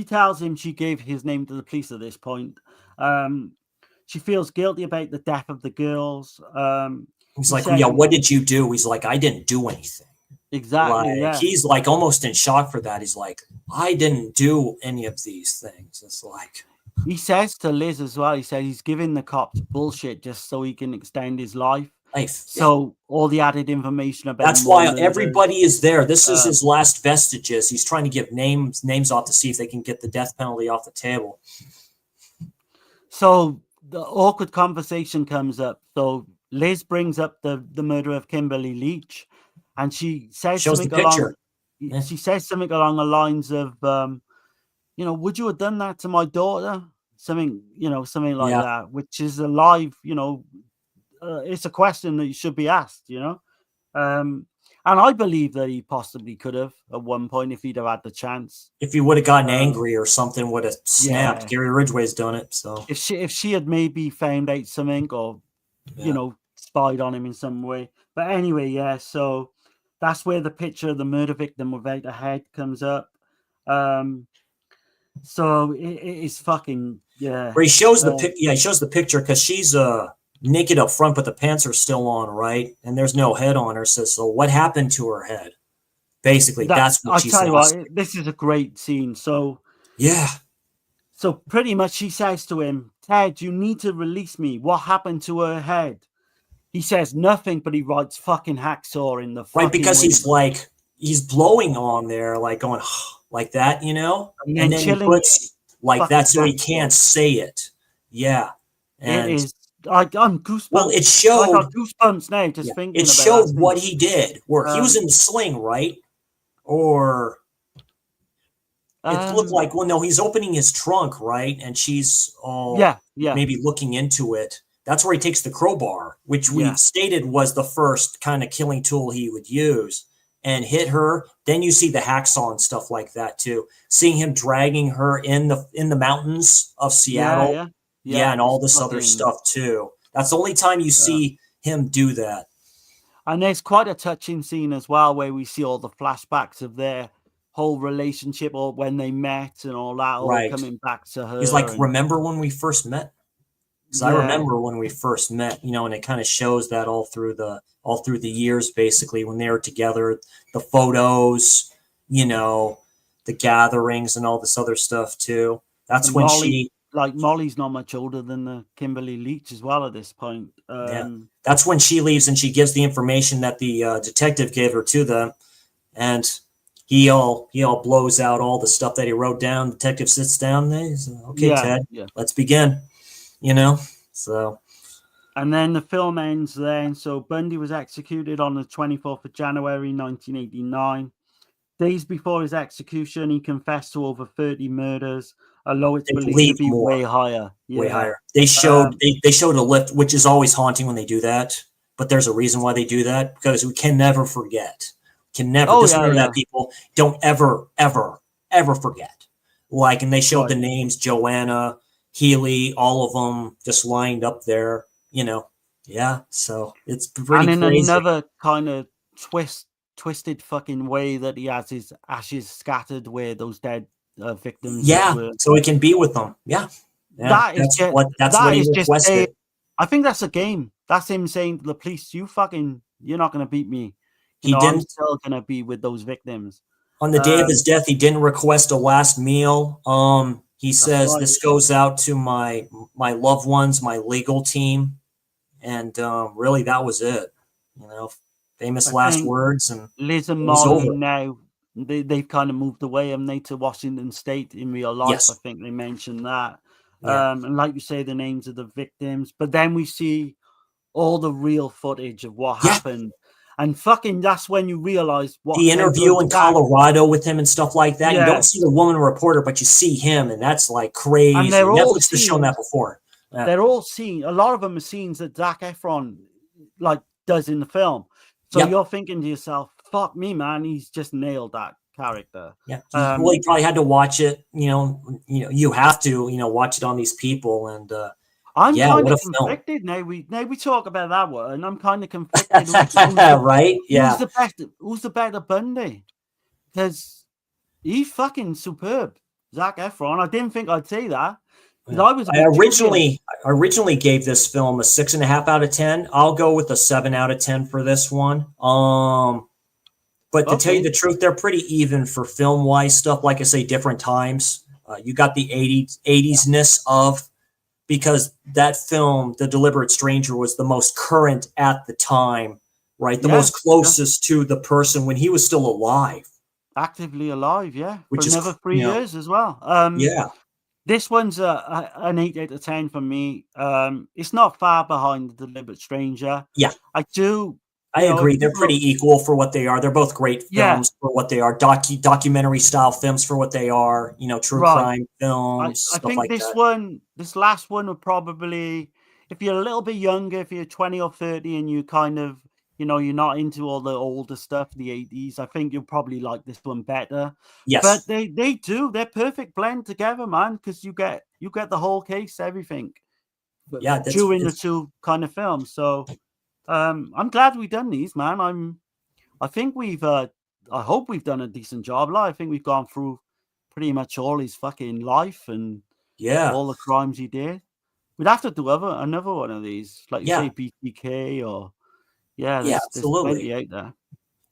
tells him she gave his name to the police at this point. She feels guilty about the death of the girls. He's like, yeah, what did you do? He's like, I didn't do anything. Exactly. Like, he's like almost in shock for that. He's like, I didn't do any of these things. It's like, he says to Liz as well, he said he's giving the cops bullshit just so he can extend his life. So all the added information about that's why everybody is there. This is his last vestiges. He's trying to give names off to see if they can get the death penalty off the table. So the awkward conversation comes up. So Liz brings up the murder of Kimberly Leach, and she says something along the lines of, would you have done that to my daughter? Something like that, which is a live, it's a question that you should be asked, and I believe that he possibly could have at one point if he'd have had the chance. If he would have gotten angry or something would have snapped. Gary Ridgway's done it. So if she had maybe found out something or spied on him in some way. But anyway, so that's where the picture of the murder victim without a head comes up. So it is fucking Where he shows he shows the picture because she's naked up front, but the pants are still on, right? And there's no head on her. So what happened to her head? Basically, that's what she says. I'll tell you what, this is a great scene. So so pretty much she says to him, Ted, you need to release me. What happened to her head? He says nothing, but he writes fucking hacksaw in the fucking because window. he's blowing on there, like going like that, and then he puts like that so he can't say it. Yeah. And it is. I'm goosebumps. Well, it showed. I got goosebumps now just thinking. It showed what he did, where he was in the sling, right? Or it looked like, he's opening his trunk, right? And she's all maybe looking into it. That's where he takes the crowbar, which we stated was the first kind of killing tool he would use, and hit her. Then you see the hacksaw and stuff like that too. Seeing him dragging her in the mountains of Seattle. Yeah, and all this other stuff too. That's the only time you see him do that. And there's quite a touching scene as well where we see all the flashbacks of their whole relationship or when they met and all that, all coming back to her. He's like, remember when we first met? Because I remember when we first met, and it kind of shows that all through the years, basically, when they were together, the photos, the gatherings and all this other stuff too. That's when like Molly's not much older than Kimberly Leach as well at this point. That's when she leaves and she gives the information that the detective gave her to them, and he all blows out all the stuff that he wrote down. The detective sits down there. He's like, okay, Ted, let's begin. So. And then the film ends then. So Bundy was executed on the 24th of January, 1989. Days before his execution, he confessed to over 30 murders, although it's believed to be more. way higher. Way higher. They showed they showed a lift, which is always haunting when they do that. But there's a reason why they do that, because we can never forget. Internet people don't ever forget. Like, and they showed the names, Joanna, Healy, all of them just lined up there. So it's pretty and in crazy. another kind of twisted fucking way that he has his ashes scattered where those dead victims were. So he can be with them. That's what he requested. I think that's a game. That's him saying to the police, you're not going to beat me. I'm still going to be with those victims. On the day of his death, he didn't request a last meal. He says, this goes out to my loved ones, my legal team. And really, that was it. Famous last words. And Liz and Molly now, they've kind of moved away, haven't they, to Washington State in real life. Yes. I think they mentioned that. And like you say, the names of the victims. But then we see all the real footage of what happened. And fucking, that's when you realize what the interview in Colorado with him and stuff like that. You don't see the woman reporter, but you see him, and that's like crazy. And Netflix has shown that before. They're all scenes. A lot of them are scenes that Zac Efron does in the film. So you're thinking to yourself, "Fuck me, man! He's just nailed that character." Yeah. Well, you probably had to watch it. You have to, watch it on these people. And I'm kind of conflicted now. We talk about that one, and I'm kind of conflicted. Right? Yeah. Who's the better Bundy? Because he's fucking superb, Zac Efron. I didn't think I'd say that. I originally gave this film a 6.5 out of 10. I'll go with a 7 out of 10 for this one. But to tell you the truth, they're pretty even for film-wise stuff. Like I say, different times. You got the 80s-ness of, because that film, The Deliberate Stranger, was the most current at the time, right? The most closest to the person when he was still alive. Actively alive, Which for is another 3 years as well. This one's an 8 out of 10 for me. It's not far behind The Deliberate Stranger. Yeah. I agree. They're pretty equal for what they are. They're both great films for what they are. Documentary style films for what they are. True crime films. I think this last one would probably, if you're a little bit younger, if you're 20 or 30 and you kind of, you're not into all the older stuff, the 80s, I think you'll probably like this one better. Yes. But they're perfect blend together, man, because you get the whole case, everything. During the two kind of films. So I'm glad we've done these, man. I think I hope we've done a decent job. I think we've gone through pretty much all his fucking life and all the crimes he did. We'd have to do another one of these, like you say, BTK or there's plenty out there.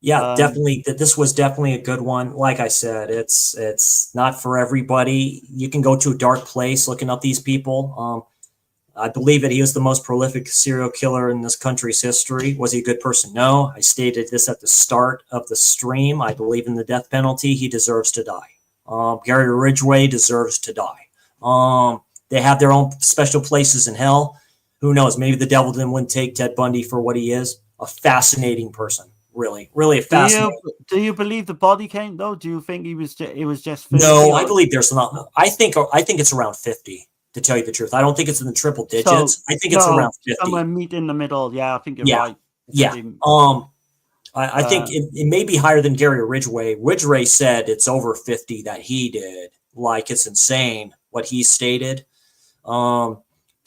Yeah, definitely. This was definitely a good one. Like I said, it's not for everybody. You can go to a dark place looking up these people. I believe that he was the most prolific serial killer in this country's history. Was he a good person? No. I stated this at the start of the stream. I believe in the death penalty. He deserves to die. Gary Ridgway deserves to die. They have their own special places in hell. Who knows? Maybe the devil wouldn't take Ted Bundy for what he is. A fascinating person. Really, really fascinating. Do you believe the body count though? Do you think it was just 50? No, I believe there's not. I think it's around 50. To tell you the truth, I don't think it's in the triple digits. I think it's around 50. Somewhere meet in the middle. Yeah, I think you're right. Yeah. I think it may be higher than Gary Ridgway. Ridgway said it's over 50 that he did. Like, it's insane what he stated. But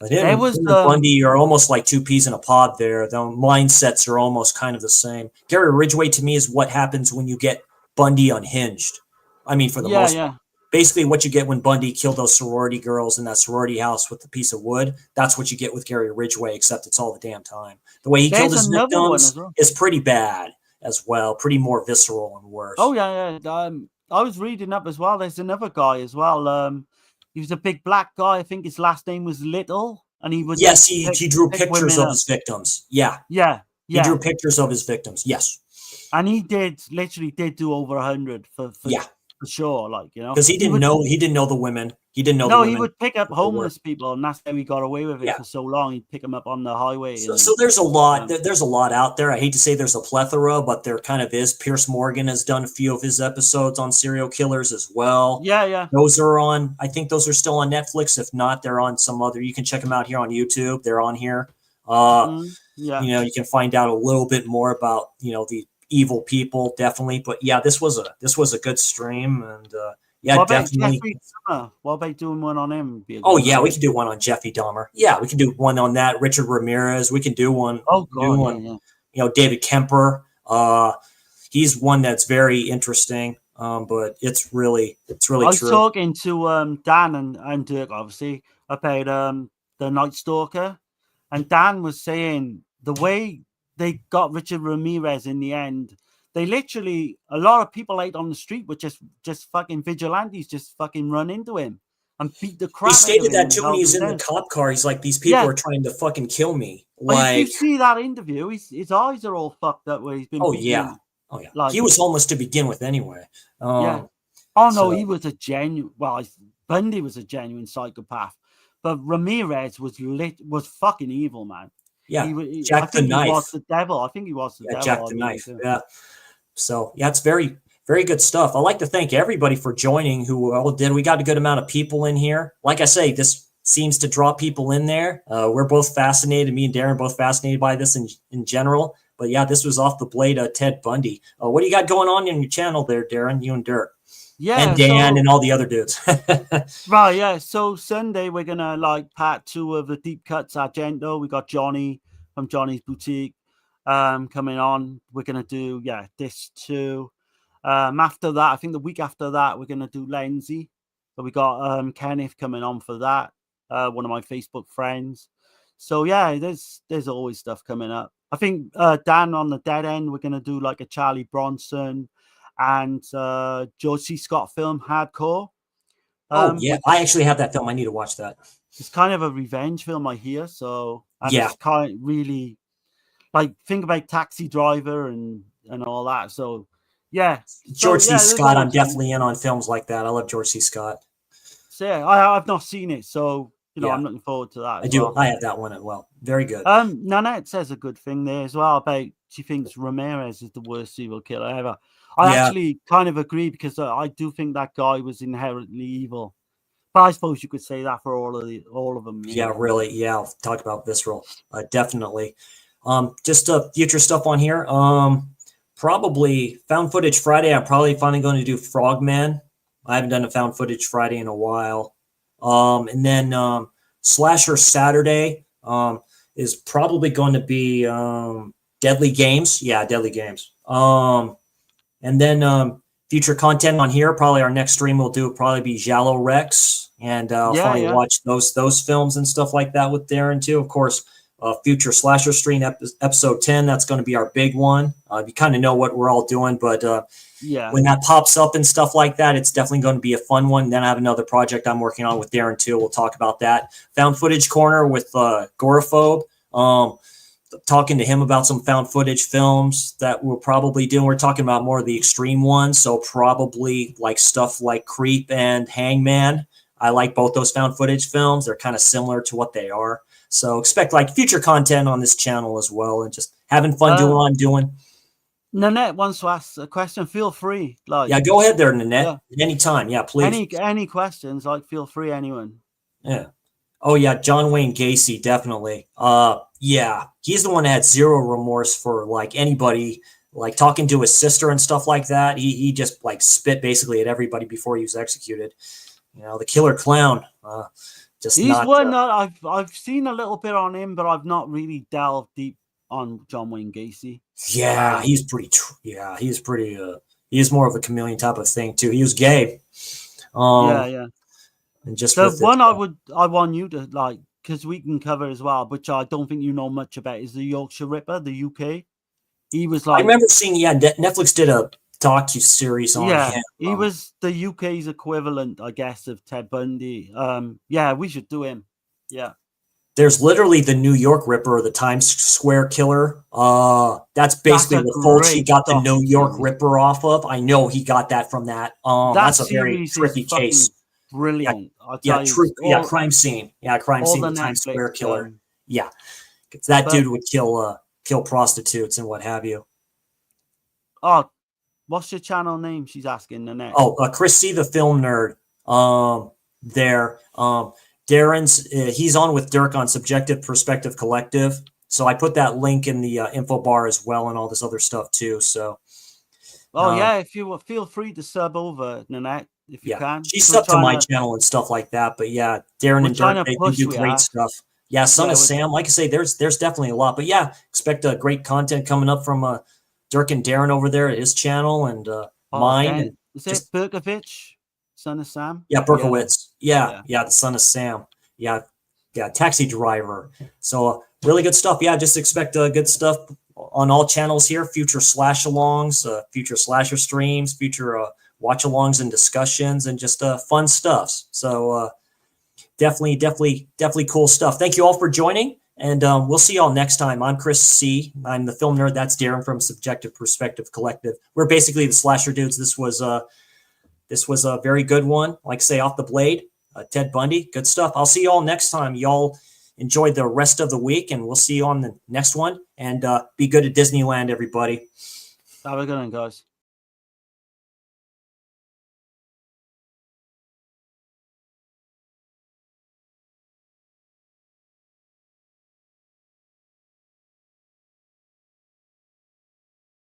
him and Bundy are almost like two peas in a pod there. The mindsets are almost kind of the same. Gary Ridgway to me is what happens when you get Bundy unhinged. I mean, for the most part. Basically, what you get when Bundy killed those sorority girls in that sorority house with the piece of wood, that's what you get with Gary Ridgway, except it's all the damn time. The way he killed his victims is pretty bad as well, pretty more visceral and worse. Oh, yeah. I was reading up as well. There's another guy as well. He was a big black guy. I think his last name was Little, and he would. Yes, he drew pictures of his victims. Yeah. Yeah. He drew pictures of his victims. Yes. And he literally did do over 100 for sure. Like, you know, because he didn't know the women. He didn't know. No, the women he would pick up homeless people, and that's how he got away with it for so long. He'd pick them up on the highway. So there's a lot. There's a lot out there. I hate to say there's a plethora, but there kind of is. Pierce Morgan has done a few of his episodes on serial killers as well. Yeah. Those are on. I think those are still on Netflix. If not, they're on some other. You can check them out here on YouTube. They're on here. Yeah. You know, you can find out a little bit more about the evil people, definitely. But yeah, this was a good stream, and what definitely. Jeffrey Dahmer? What about doing one on him? We could do one on Jeffrey Dahmer. Yeah, we can do one on that. Richard Ramirez. We can do one. Oh, God, yeah. David Kemper. He's one that's very interesting. But it's really true. I was talking to Dan and Dirk, obviously, about the Night Stalker, and Dan was saying the way they got Richard Ramirez in the end. They literally, a lot of people out on the street were just fucking vigilantes, just fucking run into him and beat the crap. He stated that too when he was in the cop car. He's like, these people are trying to fucking kill me. Like, if you see that interview, his eyes are all fucked up where he's been. Oh yeah. Like, he was homeless to begin with, anyway. Oh no, he was a genuine. Well, Bundy was a genuine psychopath, but Ramirez was fucking evil, man. Yeah, Jack the Knife. He was the devil. I think he was the devil. Jack the Knife. Yeah. So yeah, it's very, very good stuff. I'd like to thank everybody for joining who all did. We got a good amount of people in here. Like I say, this seems to draw people in there. We're both fascinated. Me and Darren both fascinated by this in general. But yeah, this was Off the Blade, Ted Bundy. What do you got going on in your channel there, Darren? You and Dirk. Yeah, and Dan and all the other dudes. Right, yeah. So Sunday we're gonna part 2 of the Deep Cuts Argento. We got Johnny from Johnny's Boutique coming on. We're gonna do this too. After that, I think the week after that, we're gonna do Lenzi. So we got Kenneth coming on for that. One of my Facebook friends. So yeah, there's always stuff coming up. I think Dan on the Dead End, we're gonna do like a Charlie Bronson and George C. Scott film, Hardcore. I actually have that film. I need to watch that. It's kind of a revenge film, I hear. So it's kind of really think about Taxi Driver and all that. So yeah, George C. Scott. I'm definitely in on films like that. I love George C. Scott. So yeah, I've not seen it, so I'm looking forward to that. I do. I have that one as well. Very good. Nanette says a good thing there as well about she thinks Ramirez is the worst serial killer ever. I actually kind of agree because I do think that guy was inherently evil. But I suppose you could say that for all of them. Yeah, really. Yeah, I'll talk about visceral. Definitely. Just future stuff on here. Probably Found Footage Friday. I'm probably finally going to do Frogman. I haven't done a Found Footage Friday in a while. And then Slasher Saturday is probably going to be Deadly Games. Yeah, Deadly Games. And then future content on here, probably our next stream we'll do probably be Giallo Rex, and I'll finally watch those films and stuff like that with Darren too. Of course, future Slasher stream episode 10. That's going to be our big one. You kind of know what we're all doing, but when that pops up and stuff like that, it's definitely going to be a fun one. Then I have another project I'm working on with Darren too. We'll talk about that. Found Footage Corner with Goraphobe. Talking to him about some found footage films that we're probably doing. We're talking about more of the extreme ones, so probably like stuff like Creep and Hangman. I like both those found footage films. They're kind of similar to what they are. So expect like future content on this channel as well, and just having fun doing what I'm doing. Nanette wants to ask a question. Feel free. Go ahead there, Nanette. Anytime. Yeah, please. Any questions, feel free, anyone. Yeah. Oh yeah, John Wayne Gacy, definitely. Yeah, he's the one that had zero remorse for like anybody, like talking to his sister and stuff like that. He just like spit basically at everybody before he was executed. The killer clown. He's one that I've seen a little bit on him, but I've not really delved deep on John Wayne Gacy. Yeah, he's pretty. He's more of a chameleon type of thing too. He was gay. Yeah. And just the one I want you to because we can cover as well, which I don't think you know much about, is the Yorkshire Ripper, the UK. He was I remember seeing, Netflix did docu-series on him. He was the UK's equivalent, I guess, of Ted Bundy. Yeah, we should do him. Yeah. There's literally the New York Ripper or the Times Square Killer. That's basically what Fulci got the New York Ripper off of. I know he got that from that. That's a very tricky case. Brilliant. Crime scene. Yeah, crime scene. The Times Square Killer. Yeah, that dude would kill prostitutes and what have you. Oh, what's your channel name? She's asking the next. Oh, Chris C, the film nerd. Darren's he's on with Dirk on Subjective Perspective Collective. So I put that link in the info bar as well and all this other stuff too. So if you feel free to sub over, Nanette, if you can. She's sub to my channel and stuff like that. But yeah, Darren and Dirk, they do great stuff. Yeah, Son of Sam, like I say, there's definitely a lot. But yeah, expect great content coming up from Dirk and Darren over there at his channel and mine. Is it Berkovich? Son of Sam? Yeah, Berkowitz. Yeah, the Son of Sam. Yeah, Taxi Driver. So really good stuff. Yeah, just expect good stuff on all channels here. Future slash-alongs, future slasher streams, future watch-alongs and discussions, and just fun stuff. So definitely cool stuff. Thank you all for joining, and we'll see you all next time. I'm Chris C. I'm the film nerd. That's Darren from Subjective Perspective Collective. We're basically the slasher dudes. This was a very good one. Like I say, Off the Blade, Ted Bundy, good stuff. I'll see you all next time. Y'all enjoy the rest of the week, and we'll see you on the next one. And be good at Disneyland, everybody. Have a good one, guys.